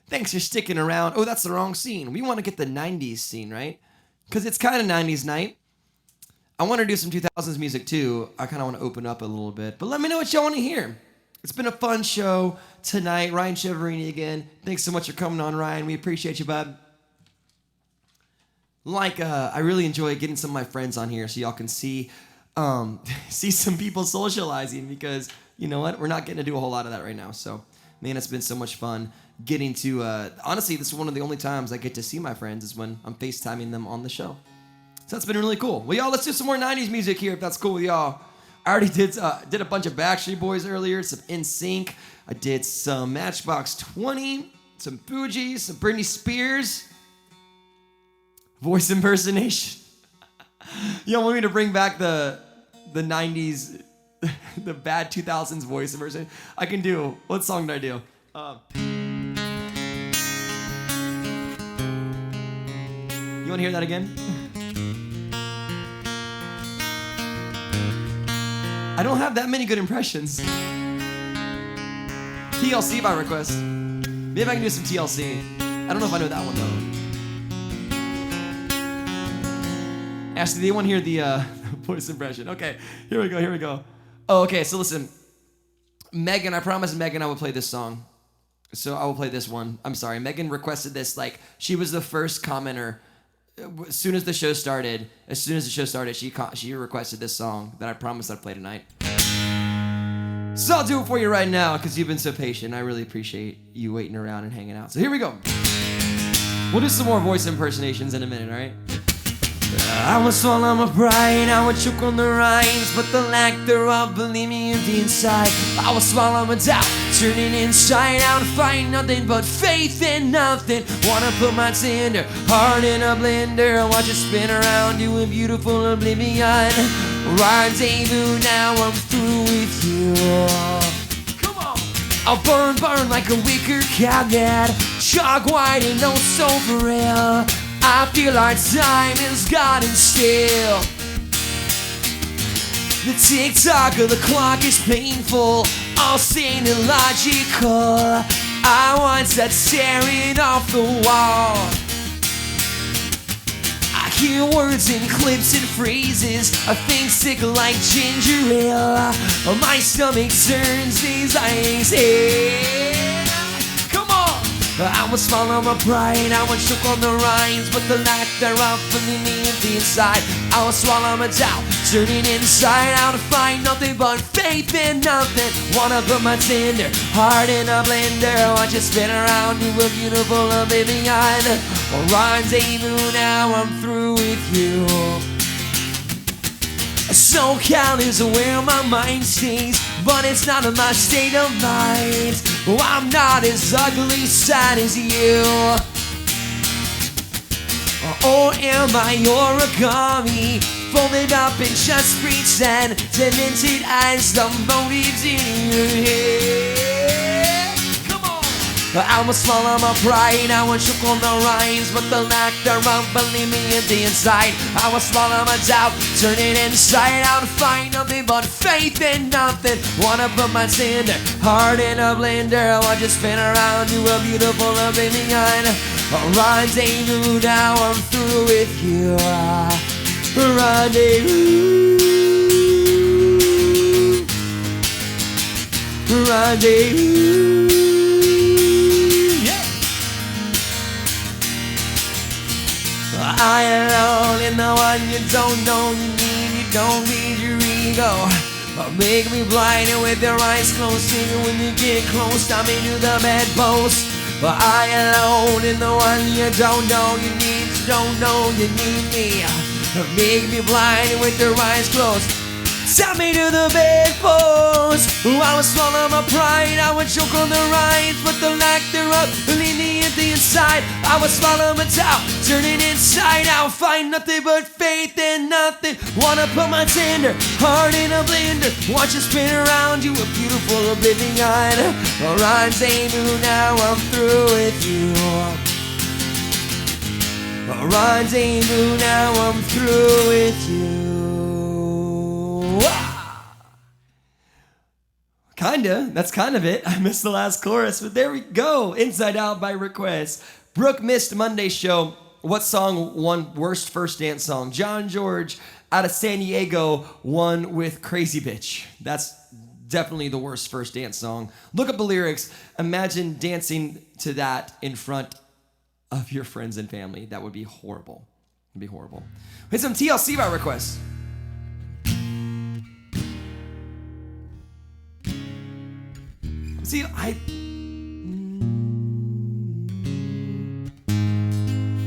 Thanks for sticking around. Oh, that's the wrong scene. We want to get the 90s scene, right? Because it's kind of 90s night. I want to do some 2000s music, too. I kind of want to open up a little bit. But let me know what y'all want to hear. It's been a fun show tonight. Ryan Cheverini again. Thanks so much for coming on, Ryan. We appreciate you, bud. I really enjoy getting some of my friends on here so y'all can see some people socializing, because you know what? We're not getting to do a whole lot of that right now. So, man, it's been so much fun getting to, honestly, this is one of the only times I get to see my friends is when I'm FaceTiming them on the show. So that's been really cool. Well, y'all, let's do some more 90s music here if that's cool with y'all. I already did a bunch of Backstreet Boys earlier, some NSYNC. I did some Matchbox 20, some Fugees, some Britney Spears. Voice impersonation. Y'all want me to bring back the 90s, the bad 2000s voice impersonation? I can do. What song did I do? You want to hear that again? I don't have that many good impressions. TLC by request. Maybe I can do some TLC. I don't know if I know that one though. Ashley, do you want to hear the voice impression? Okay, here we go. Oh, okay, so listen. Megan, I promised Megan I would play this song. So I will play this one. I'm sorry. Megan requested this. Like, she was the first commenter. As soon as the show started, she requested this song that I promised I'd play tonight. So I'll do it for you right now because you've been so patient. I really appreciate you waiting around and hanging out. So here we go. We'll do some more voice impersonations in a minute, all right? I would swallow my pride, I would choke on the rhymes, but the lack thereof, believe me, empty inside. I would swallow my doubt, turning inside out, find nothing but faith in nothing. Wanna put my tender heart in a blender, watch it spin around, doing beautiful oblivion. Rendezvous, now I'm through with you. Come on! I'll burn like a wicker cabinet, chalk white and no so for real. I feel our time is gone and still. The tick-tock of the clock is painful, all sane and logical. I once sat staring off the wall. I hear words in clips and phrases, I think sick like ginger ale. My stomach turns as I exhale. I would swallow my pride, I would choke on the rhymes, but the lack thereof believe me empty inside. I would swallow my doubt, turning inside out to find nothing but faith in nothing. Wanna put my tender heart in a blender, watch it spin around to a beautiful oblivion. Rendezvous, now I'm through with you. SoCal is where my mind stays, but it's not in my state of mind. Oh, I'm not as ugly sad as you. Or am I origami, folded up and just pretend, cemented as the motives in your head? I would swallow my pride, I would choke on the rhymes, but the lack thereof believe me in the inside. I would swallow my doubt, turn it inside out to find nothing but faith in nothing. Wanna put my tender heart in a blender, watch it spin around to a beautiful oblivion. Rendezvous, now I'm through with you. Rendezvous, rendezvous. I alone in the one you don't know you don't need your ego. Make me blinded with your eyes closed, singing when you get close, I'm into the bedpost. I alone in the one you don't know you need me. Make me blinded with your eyes closed, tie me to the bedpost. I would swallow my pride, I would choke on the rhymes, but the lack thereof leave me empty inside. I would swallow my doubt, turn it inside out, find nothing but faith in nothing. Wanna put my tender heart in a blender, watch it spin around to a beautiful oblivion. Rendezvous, now I'm through with you. Rendezvous, now I'm through with you. Kinda, that's kind of it. I missed the last chorus, but there we go. Inside Out by request. Brooke missed Monday's show. What song won worst first dance song? John George out of San Diego won with Crazy Bitch. That's definitely the worst first dance song. Look up the lyrics. Imagine dancing to that in front of your friends and family. That would be horrible. It'd be horrible. We had some TLC by request. See,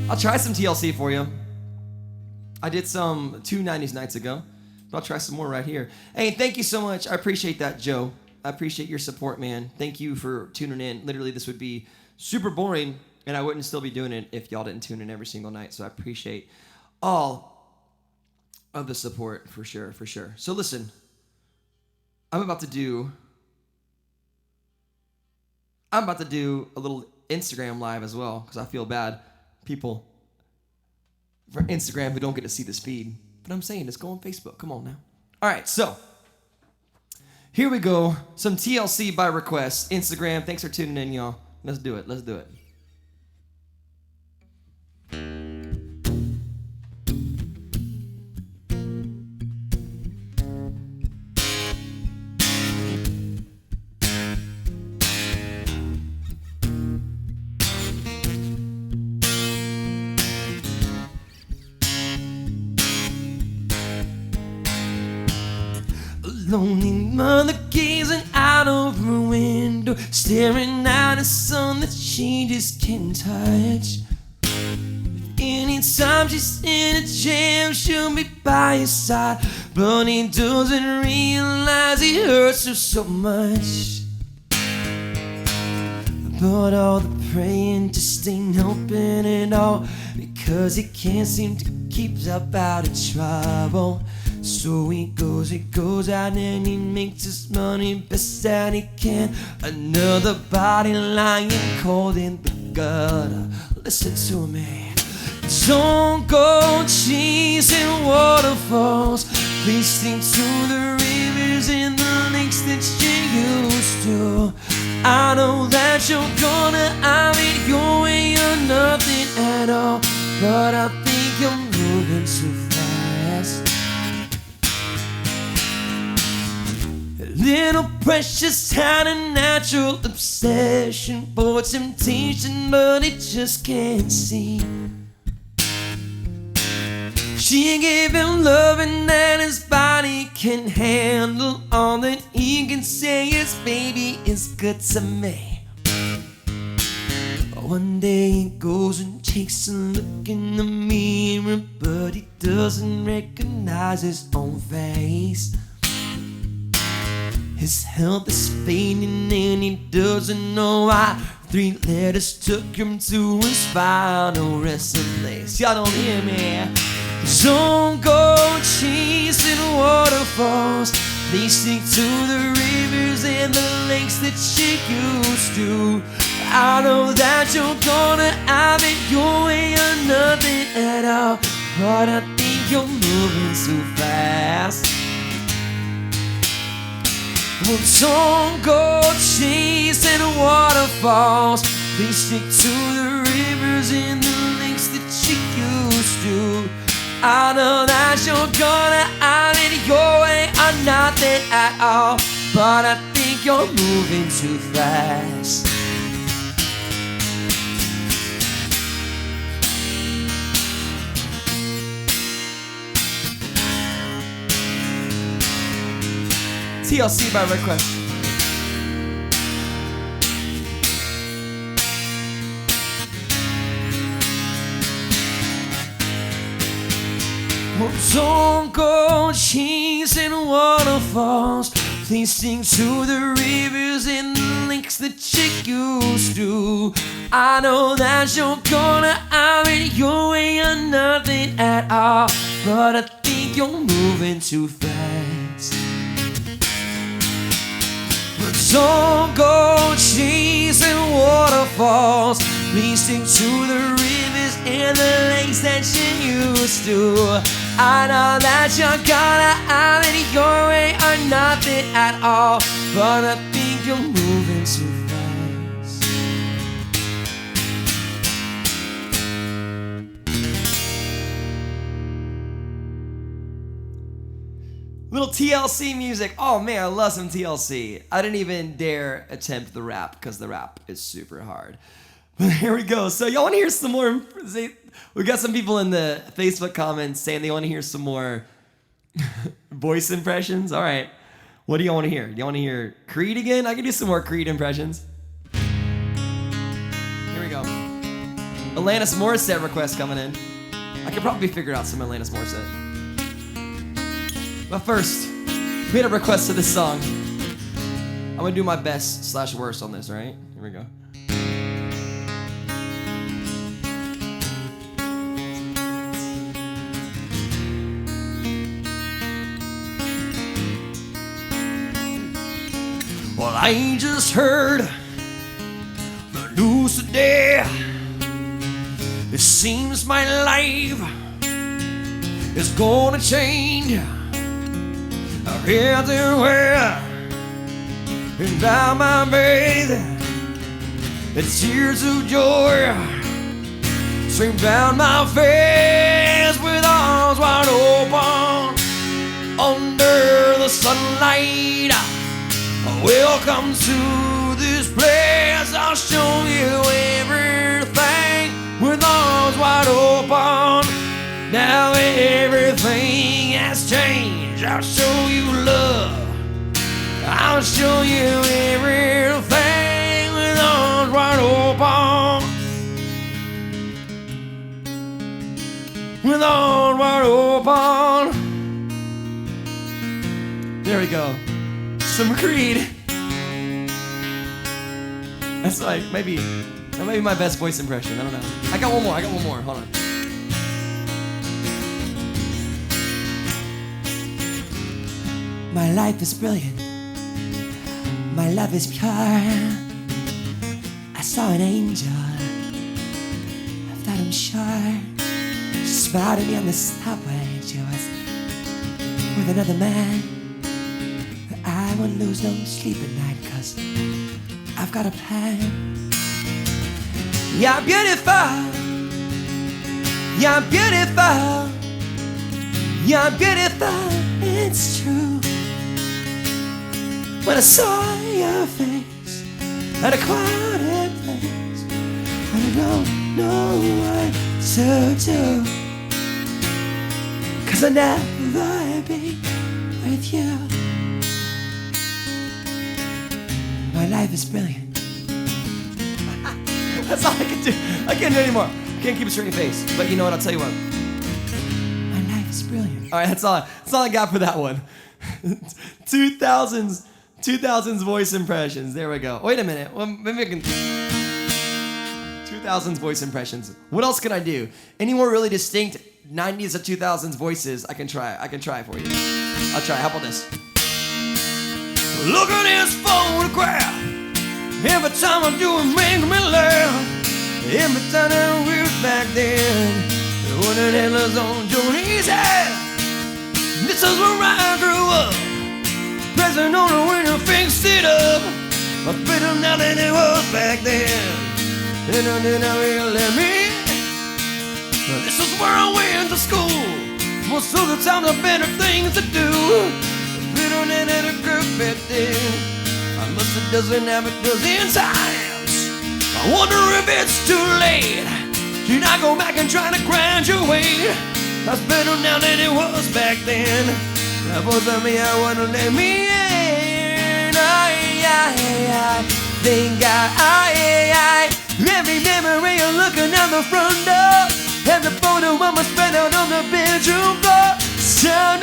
I'll try some TLC for you. I did some 2 90s nights ago, but I'll try some more right here. Hey, thank you so much. I appreciate that, Joe. I appreciate your support, man. Thank you for tuning in. Literally, this would be super boring, and I wouldn't still be doing it if y'all didn't tune in every single night. So I appreciate all of the support, for sure, for sure. So listen, I'm about to do a little Instagram live as well, because I feel bad people for Instagram who don't get to see this feed. But I'm saying, just go on Facebook. Come on now. All right, so Here we go. Some TLC by request. Instagram. Thanks for tuning in, y'all. Let's do it. Let's do it. Lonely mother gazing out of her window, staring at a sun that she just can't touch. Anytime she's in a jam, she'll be by his side, but he doesn't realize he hurts her so much. But all the praying just ain't helping at all, because he can't seem to keep up out of trouble. So he goes out and he makes his money best that he can. Another body lying cold in the gutter. Listen to me. Don't go chasing waterfalls. Please stick to the rivers and the lakes that you used to. I know that you're gonna have it your way or nothing at all, but I think you're moving too fast. Little Precious had a natural obsession for temptation, but he just can't see. She gave him loving that his body can handle. All that he can say is, baby, it's good to me. One day he goes and takes a look in the mirror, but he doesn't recognize his own face. His health is fading and he doesn't know why. 3 letters took him to his final resting place. Y'all don't hear me. Don't go chasing waterfalls. Please stick to the rivers and the lakes that you used to. I know that you're gonna have it your way or nothing at all, but I think you're moving too fast. Well, don't go chasing waterfalls. Please stick to the rivers and the lakes that you used to. I know that you're gonna have it your way or nothing at all, but I think you're moving too fast. TLC by request. Well, don't go chasing waterfalls. Please stick to the rivers and the lakes that you used to. I know that you're gonna have it your way or nothing at all, but I think you're moving too fast. Don't go chasing waterfalls. Please stick to the rivers and the lakes that you used to. I know that you're gonna have it your way or nothing at all, but I think you're moving too fast. Little TLC music. Oh man, I love some TLC. I didn't even dare attempt the rap because the rap is super hard. But here we go. So y'all want to hear some more? We got some people in the Facebook comments saying they want to hear some more voice impressions. All right. What do y'all want to hear? Do y'all want to hear Creed again? I can do some more Creed impressions. Here we go. Alanis Morissette request coming in. I could probably figure out some Alanis Morissette. But first, we had a request to this song. I'm gonna do my best / worst on this, all right? Here we go. Well, I just heard the news today. It seems my life is gonna change. Everywhere and by my baby, the tears of joy stream down my face with arms wide open under the sunlight. Welcome to this place. I'll show you everything with arms wide open. Now everything has changed. I'll show you love. I'll show you everything with arms wide open. With arms wide open. There we go. Some Creed. That's like that may be my best voice impression. I don't know. I got one more. Hold on. My life is brilliant. My love is pure. I saw an angel. Of that I'm sure. She smiled at me on the subway. She was with another man. I won't lose no sleep at night, 'cause I've got a plan. You're beautiful. You're beautiful. You're beautiful. It's true. When I saw your face at a crowded place, I don't know what to do, 'cause I'll never be with you. My life is brilliant. That's all I can do. I can't do it anymore. I can't keep a straight face. But you know what? I'll tell you what. My life is brilliant. All right, that's all I got for that one. 2000s voice impressions. There we go. Wait a minute. Well, maybe I can. 2000s voice impressions. What else can I do? Any more really distinct 90s or 2000s voices? I can try for you. I'll try. How about this? Look at this photograph. Every time I do it, make me laugh. Every time I wish back then, when the headless on Johnny's head. This is where I grew up. Pressing on the window, fixed it up. But better now than it was back then. And then I will let me. This is where I went to school. Most of the time, the better things to do. Better than at a group back then. I must have dozen half a dozen times. I wonder if it's too late. Should I go back and try to graduate? That's better now than it was back then. That wasn't me, I wanna let me in. I think every memory of looking out the front door. And the photo of us spread out on the bedroom floor. It's time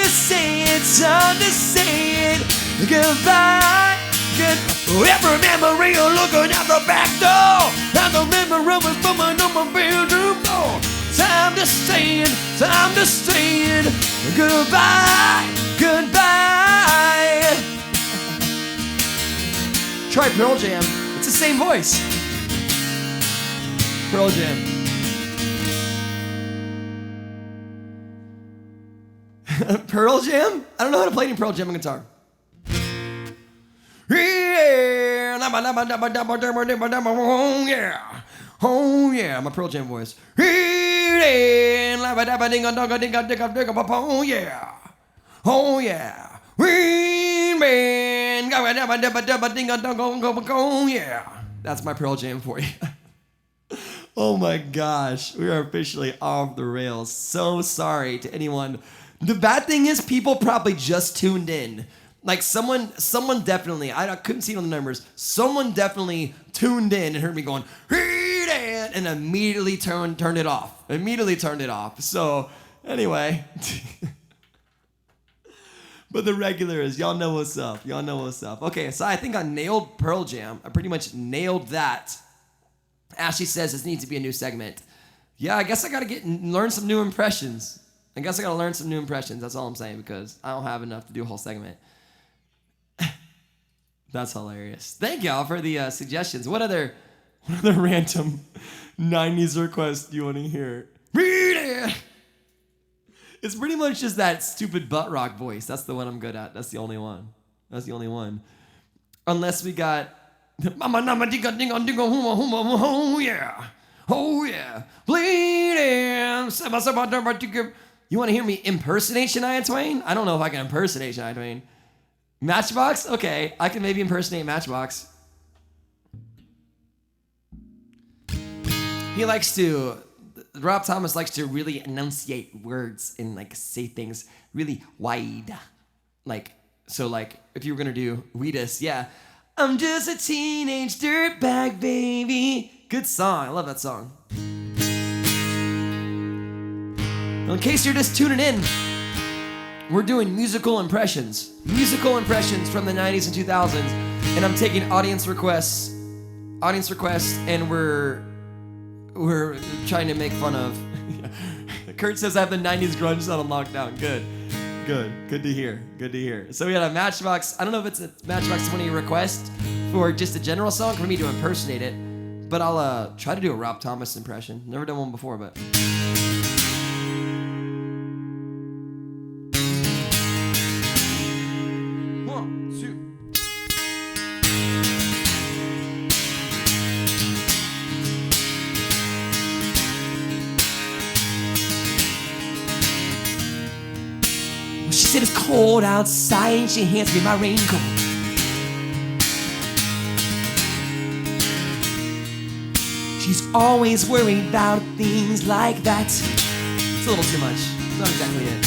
to say it, goodbye. Every memory of looking out the back door. And the memory of us bumming on my bedroom floor. Time to say it, goodbye. Try Pearl Jam. It's the same voice. Pearl Jam. Pearl Jam? I don't know how to play any Pearl Jam on guitar. Yeah. Oh yeah, my Pearl Jam voice. Yeah. Oh yeah. Yeah. That's my Pearl Jam for you. Oh my gosh, we are officially off the rails. So sorry to anyone. The bad thing is people probably just tuned in. Like someone definitely, I couldn't see it on the numbers. Someone definitely tuned in and heard me going, and immediately turned it off. So anyway. But the regulars, y'all know what's up. Okay, so I think I nailed Pearl Jam. I pretty much nailed that. Ashley says this needs to be a new segment. Yeah, I guess I gotta learn some new impressions. That's all I'm saying, because I don't have enough to do a whole segment. That's hilarious. Thank y'all for the suggestions. What other random 90s requests do you want to hear? It's pretty much just that stupid butt rock voice. That's the one I'm good at. That's the only one. Unless we got mama nama dinga dinga dinga huma huma oh yeah. Oh yeah. Bleeding. You want to hear me impersonate Shania Twain? I don't know if I can impersonate Shania Twain. Matchbox? Okay, I can maybe impersonate Matchbox. Rob Thomas likes to really enunciate words and like say things really wide. If you were gonna do Weedus, yeah. I'm just a teenage dirtbag baby. Good song, I love that song. Well, in case you're just tuning in, we're doing musical impressions from the 90s and 2000s, and I'm taking audience requests, and we're trying to make fun of. Kurt says I have the 90s grunge sound on lockdown. Good to hear. So we had a Matchbox. I don't know if it's a Matchbox 20 request for just a general song for me to impersonate it, but I'll try to do a Rob Thomas impression. Never done one before, but. She said it's cold outside, she hands me my raincoat. She's always worried about things like that. It's a little too much. It's not exactly it.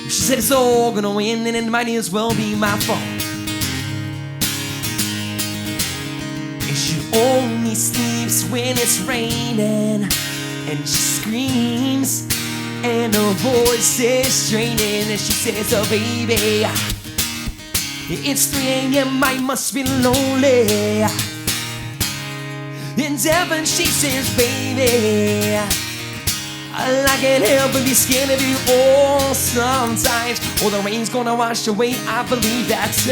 She said it's all gonna win and it might as well be my fault. And she only sleeps when it's raining. And she screams and her voice is straining, and she says, oh baby, it's 3 a.m., I must be lonely. In Devon, she says, baby, I can't help but be scared of you all sometimes. Oh, the rain's gonna wash away, I believe that's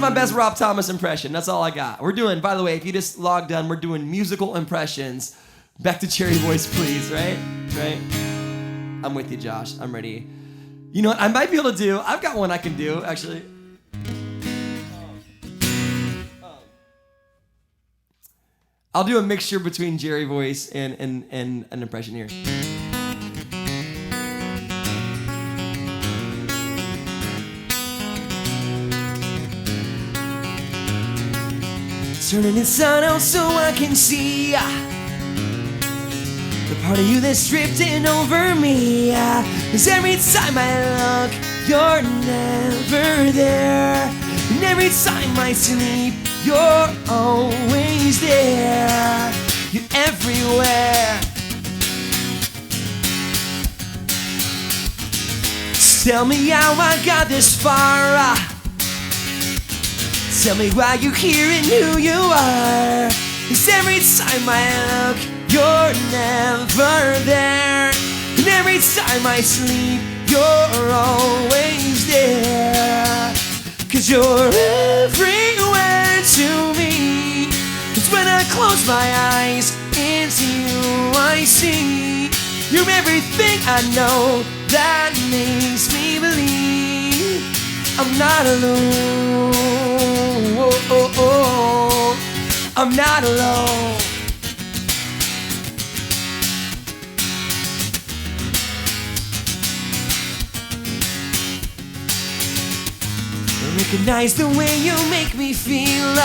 my best Rob Thomas impression. That's all I got. We're doing, by the way, if you just logged on, we're doing musical impressions. Back to Cherry Voice, please, right? I'm with you, Josh. I'm ready. You know what? I might be able to do. I've got one I can do, actually. I'll do a mixture between Jerry Voice and an impression here. Turning the sun out so I can see the part of you that's drifting over me. 'Cause every time I look, you're never there. And every time I sleep, you're always there. You're everywhere. Just tell me how I got this far. Tell me why you're here and who you are. 'Cause every time I look, you're never there. And every time I sleep, you're always there. 'Cause you're everywhere to me. 'Cause when I close my eyes, it's you I see. You're everything I know that makes me believe I'm not alone. I'm not alone. Recognize the way you make me feel.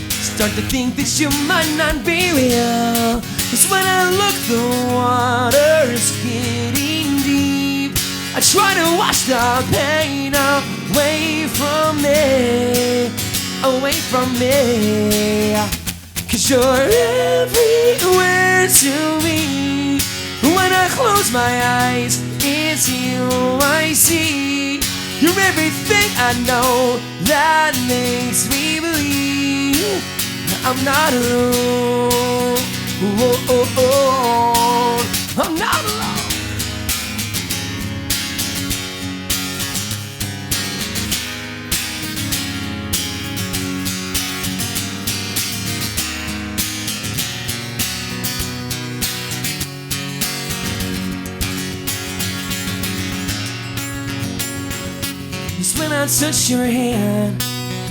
Start to think that you might not be real. 'Cause when I look, the water's getting deep. I try to wash the pain away from me, away from me. 'Cause you're everywhere to me. When I close my eyes, it's you I see. You're everything I know that makes me believe I'm not alone. I'm not alone. It's when I touch your hand,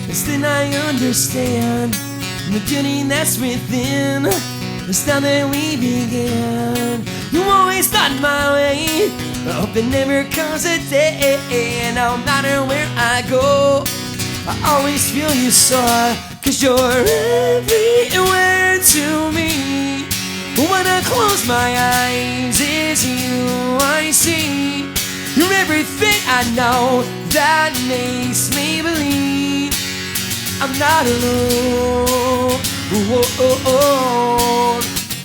it's then I understand the beauty that's within. It's now that we begin. You always thought my way, I hope it never comes a day. No matter where I go, I always feel you soar, 'cause you're everywhere to me. When I close my eyes, it's you I see. You're everything I know that makes me believe I'm not alone.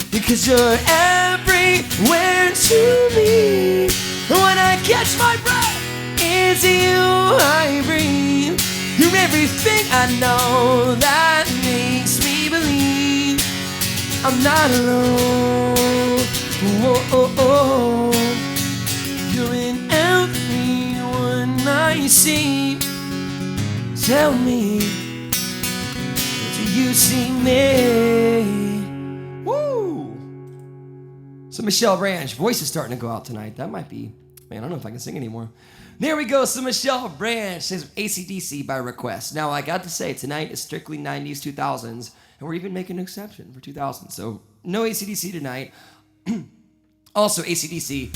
Because you're everywhere to me. When I catch my breath, it's you I breathe. You're everything I know that makes me believe I'm not alone. You're in everyone I see. Tell me, do you see me? Woo! So Michelle Branch, voice is starting to go out tonight. That might be, man, I don't know if I can sing anymore. There we go. So Michelle Branch says AC/DC by request. Now I got to say, tonight is strictly 90s, 2000s, and we're even making an exception for 2000s. So no AC/DC tonight. Also, AC/DC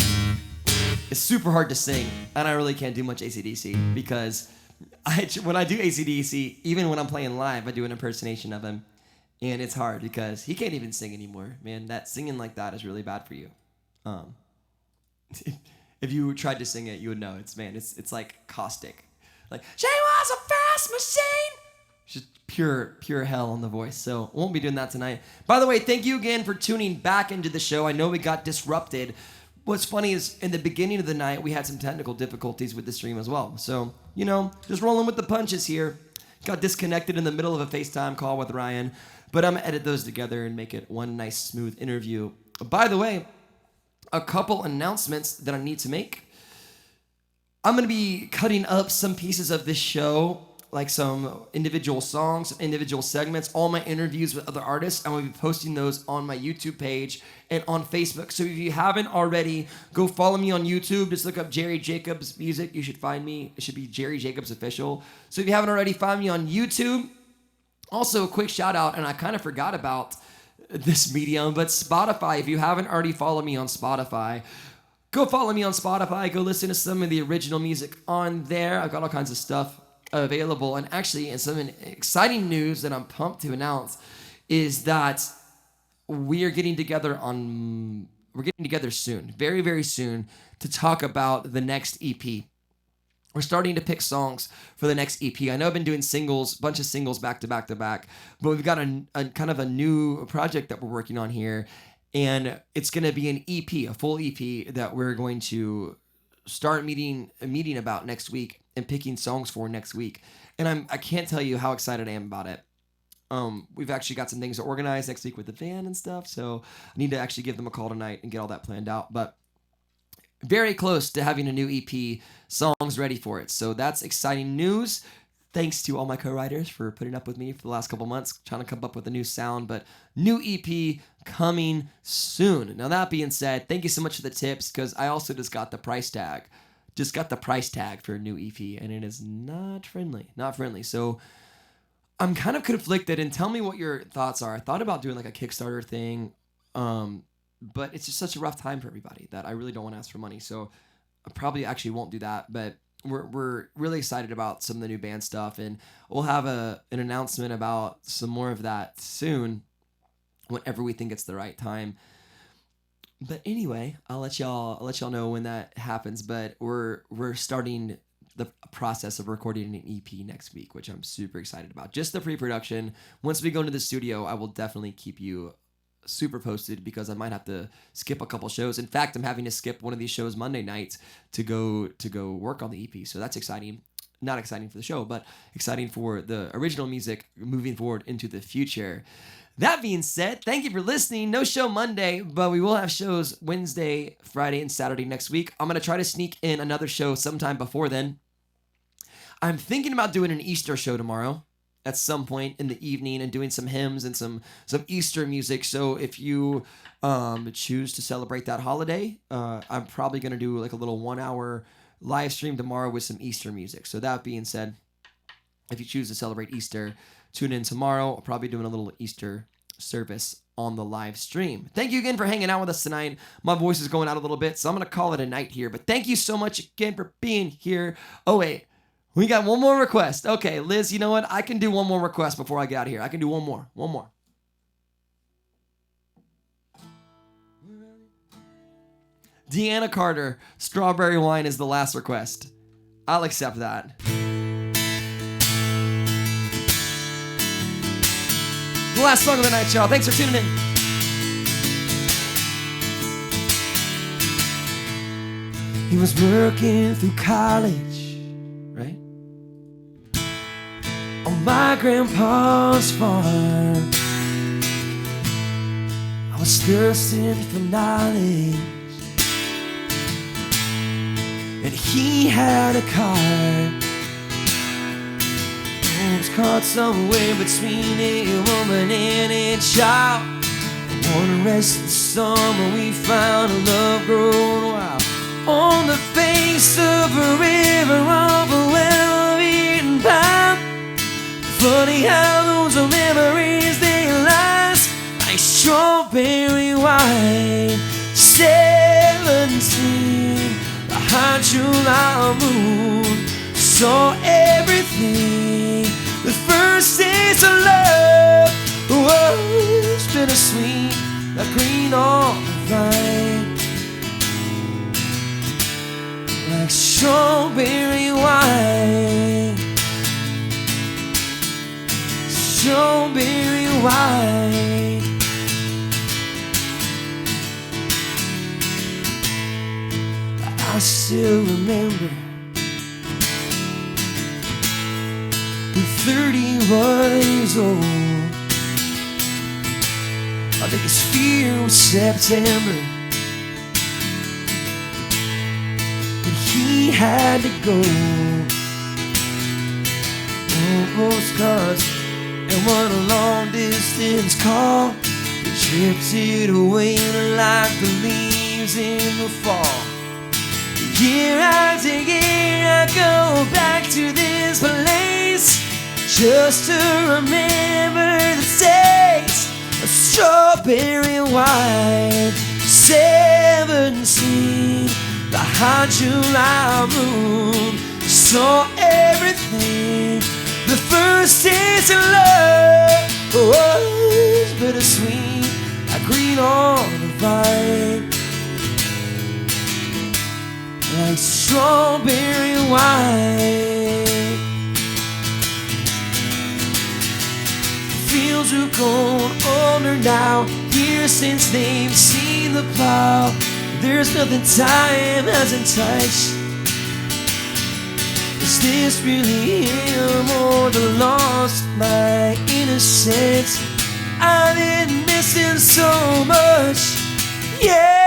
is super hard to sing, and I really can't do much AC/DC because when I do AC/DC, even when I'm playing live, I do an impersonation of him, and it's hard because he can't even sing anymore. Man, that singing like that is really bad for you. If you tried to sing it, you would know. It's like caustic. Like, she was a fast machine. Just pure hell on the voice. So won't be doing that tonight. By the way, thank you again for tuning back into the show. I know we got disrupted. What's funny is in the beginning of the night, we had some technical difficulties with the stream as well. So, just rolling with the punches here. Got disconnected in the middle of a FaceTime call with Ryan. But I'm going to edit those together and make it one nice, smooth interview. By the way, a couple announcements that I need to make. I'm going to be cutting up some pieces of this show, like some individual songs, individual segments, all my interviews with other artists. I'm going to be posting those on my YouTube page and on Facebook. So if you haven't already, go follow me on YouTube. Just look up Jerry Jacobs Music. You should find me. It should be Jerry Jacobs Official. So if you haven't already, find me on YouTube. Also, a quick shout out, and I kind of forgot about this medium, but Spotify, if you haven't already followed me on Spotify, go follow me on Spotify. Go listen to some of the original music on there. I've got all kinds of stuff available. And actually, in some exciting news that I'm pumped to announce is that we're getting together soon, very, very soon, to talk about the next EP. We're starting to pick songs for the next EP. I know I've been doing singles, bunch of singles back to back to back, but we've got a kind of a new project that we're working on here, and it's going to be an EP, a full EP that we're going to start meeting about next week and picking songs for next week. And I can't tell you how excited I am about it. We've actually got some things to organize next week with the band and stuff, so I need to actually give them a call tonight and get all that planned out. But very close to having a new EP, songs ready for it. So that's exciting news. Thanks to all my co-writers for putting up with me for the last couple months, trying to come up with a new sound, but new EP coming soon. Now that being said, thank you so much for the tips, because I also just got the price tag. For a new EP, and it is not friendly. So I'm kind of conflicted, and tell me what your thoughts are. I thought about doing like a Kickstarter thing, but it's just such a rough time for everybody that I really don't want to ask for money. So I probably actually won't do that, but we're really excited about some of the new band stuff, and we'll have an announcement about some more of that soon whenever we think it's the right time. But anyway, I'll let y'all know when that happens, but we're starting the process of recording an EP next week, which I'm super excited about. Just the pre-production. Once we go into the studio, I will definitely keep you super posted, because I might have to skip a couple shows. In fact, I'm having to skip one of these shows Monday night to go work on the EP. So that's exciting. Not exciting for the show, but exciting for the original music moving forward into the future. That being said, thank you for listening. No show Monday, but we will have shows Wednesday, Friday, and Saturday next week. I'm going to try to sneak in another show sometime before then. I'm thinking about doing an Easter show tomorrow at some point in the evening and doing some hymns and some Easter music. So if you choose to celebrate that holiday, I'm probably going to do like a little 1 hour live stream tomorrow with some Easter music. So that being said, if you choose to celebrate Easter, tune in tomorrow. I'll probably be doing a little Easter service on the live stream. Thank you again for hanging out with us tonight. My voice is going out a little bit, so I'm going to call it a night here. But thank you so much again for being here. Oh, wait. We got one more request. Okay, Liz, you know what? I can do one more request before I get out of here. I can do one more. One more. Deanna Carter, Strawberry Wine is the last request. I'll accept that. The last song of the night, y'all. Thanks for tuning in. He was working through college, right? On my grandpa's farm. I was thirsting for knowledge, and he had a car. I was caught somewhere between a woman and a child. One restless summer we found a love growing wild on the face of a river of a well-beaten path. Funny how those memories they last like strawberry wine. 17, behind July moon, saw everything. The first taste of love was bittersweet, like green on the vine, like strawberry wine, strawberry wine. I still remember 31 years old. My biggest fear was September, but he had to go. Oh, postcards and what a long distance call. We drifted away like the leaves in the fall. Year after year I go back to this place, just to remember the taste of strawberry wine. 17, behind July moon, saw everything. The first taste of love was bittersweet, like green on the vine, like strawberry wine. Fields are gone under now, years since they've seen the plow. There's nothing time hasn't touched. Is this really him or the lost of my innocence? I've been missing so much, yeah.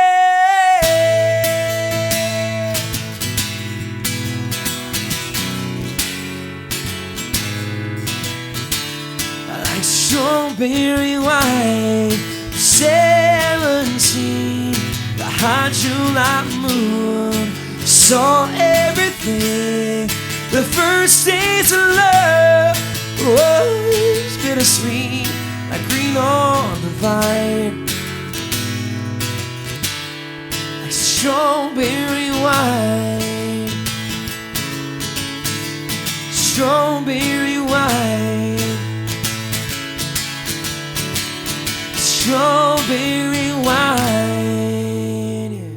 Strawberry wine, 17, behind July moon, saw everything. The first taste of love was bittersweet, like green on the vine, like strawberry wine, strawberry wine. Strawberry wine, yeah.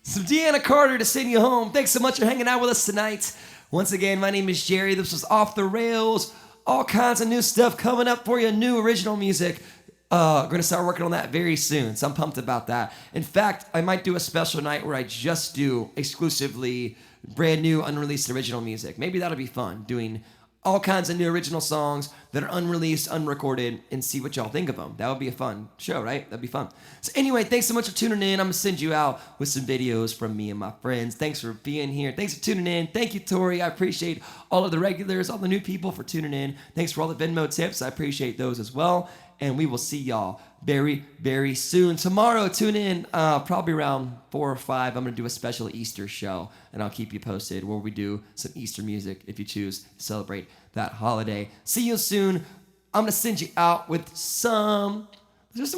Some Deanna Carter to send you home. Thanks so much for hanging out with us tonight. Once again, my name is Jerry. This was Off the Rails. All kinds of new stuff coming up for you. New original music. We're going to start working on that very soon, so I'm pumped about that. In fact, I might do a special night where I just do exclusively brand new unreleased original music. Maybe that'll be fun, doing all kinds of new original songs that are unreleased, unrecorded, and see what y'all think of them. That would be a fun show, right? That'd be fun. So anyway, thanks so much for tuning in. I'm gonna send you out with some videos from me and my friends. Thanks for being here. Thanks for tuning in. Thank you, Tori. I appreciate all of the regulars, all the new people for tuning in. Thanks for all the Venmo tips. I appreciate those as well. And we will see y'all very, very soon. Tomorrow, tune in probably around 4 or 5. I'm going to do a special Easter show, and I'll keep you posted where we do some Easter music if you choose to celebrate that holiday. See you soon. I'm going to send you out with just some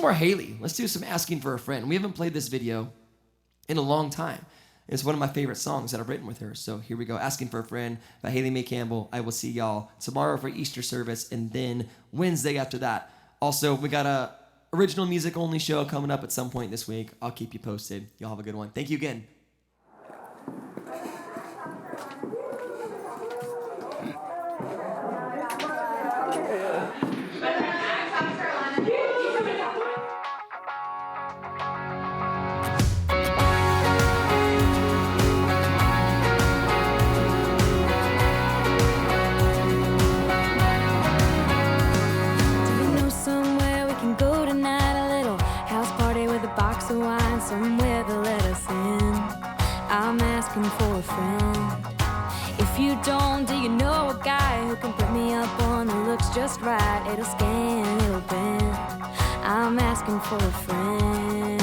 more Haley. Let's do some Asking for a Friend. We haven't played this video in a long time. It's one of my favorite songs that I've written with her. So here we go. Asking for a Friend by Haley Mae Campbell. I will see y'all tomorrow for Easter service, and then Wednesday after that. Also, we got a original music only show coming up at some point this week. I'll keep you posted. Y'all have a good one. Thank you again. Somewhere to let us in. I'm asking for a friend. If you don't, do you know a guy who can put me up on the looks just right? It'll scan, it'll bend. I'm asking for a friend.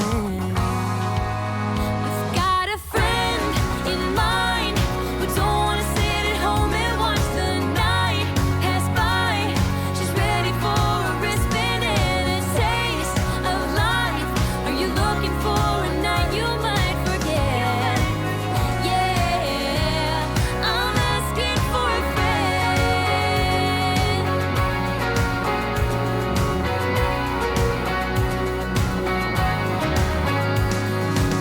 I've got a friend in mind who don't want to sit at home and watch the night pass by. She's ready for a wristband and a taste of life. Are you looking for a night you might forget? Yeah, I'm asking for a friend.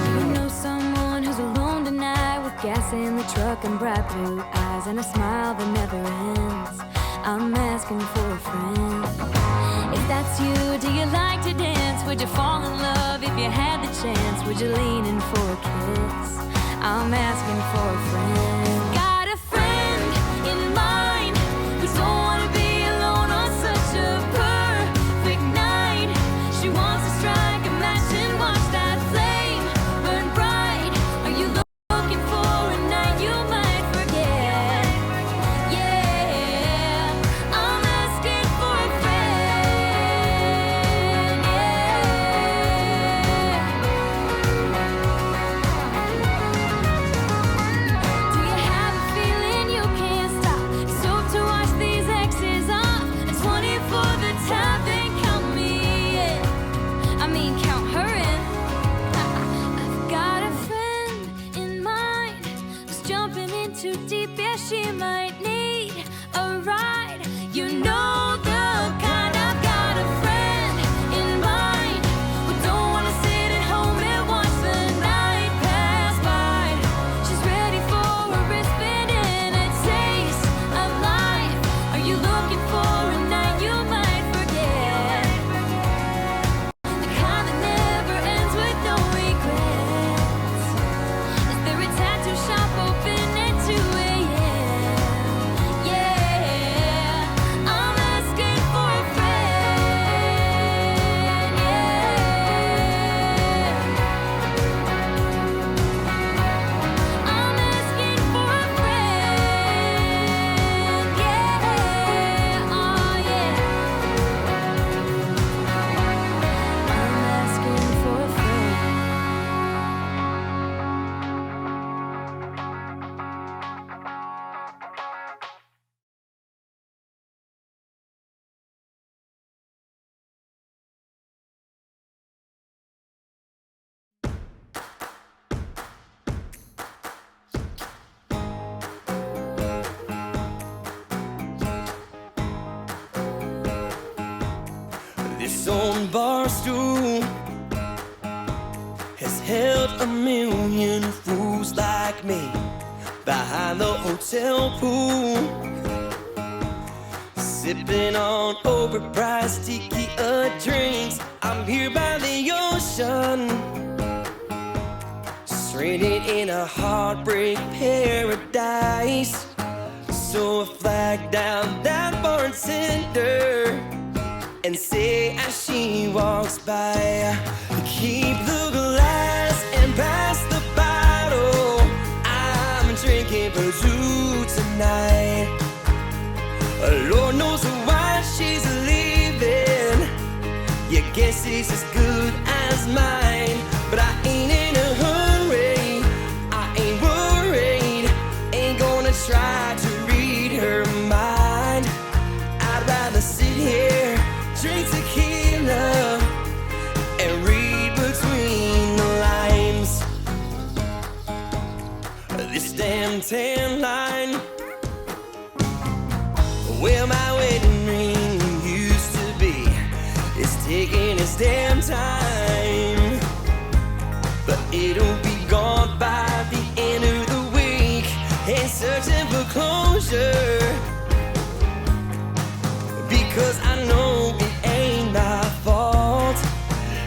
Do you know someone who's alone tonight with gas in the truck and bright blue eyes and a smile that never ends? I'm asking for a friend. If that's you, do you like to dance? Would you fall in love if you had the chance? Would you lean in for a kiss? I'm asking for a friend. Got a friend in mind who don't want to be alone on such a perfect night. She wants to strike a match and watch that flame burn bright. Are you looking for a night you might forget? Yeah, I'm asking for a friend. Do you have a feeling you can't stop? It's hope to watch these exes off. It's 20 for the tab and count me in. I mean, count her in. I've got a friend in mind who's jumping in too deep. Yeah, she might need a ride. You know the kind. I've got a friend in mind who don't want to sit at home and watch the night pass by. She's ready for a wristband and a taste of life. Are you looking for a night you might forget? The kind that never ends with no regrets. Is there a tattoo shop open at 2 a.m.? Yeah, I'm asking for a friend. Yeah, I'm asking for a friend. Yeah, oh yeah, I'm asking for a friend. This old bar stool has held a million fools like me behind the hotel pool, sipping on overpriced tequila drinks. I'm here by the ocean, stranded in a heartbreak paradise. So I flag down that bartender and say as she walks by, keep the glass and pass the bottle. I'm drinking for two tonight. Lord knows why she's leaving. Your guess is as good as mine, but I ain't in a hurry. I ain't worried. Ain't gonna try to read her mind. I'd rather sit here, drink tequila, and read between the lines. This damn tan line where my wedding ring used to be is taking its damn time, but it'll be gone by the end of the week. Ain't searching for closure, because I know it ain't my fault.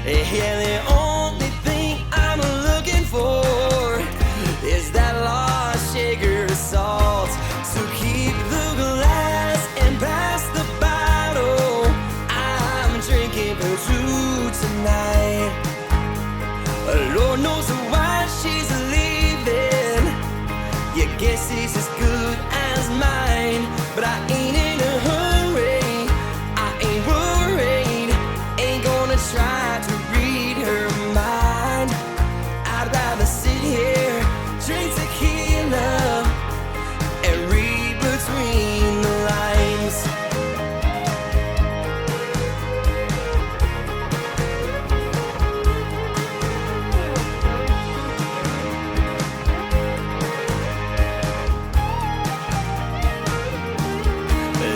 Yeah, the only thing I'm looking for is that lost shaker of salt. So keep the glass and pass the bottle. I'm drinking for two tonight. Lord knows why she's leaving. Your guess is as good as mine, but I ain't in a hurry. I ain't worried. Ain't gonna try to read her mind. I'd rather sit here, drink tequila, and read between the lines.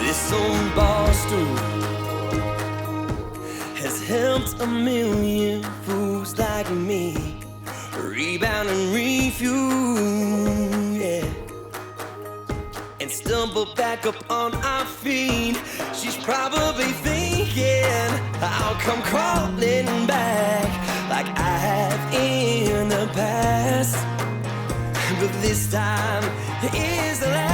This old bar stool has helped a million fools like me rebound and refuel, yeah, and stumble back up on our feet. She's probably thinking I'll come crawling back like I have in the past, but this time is the last.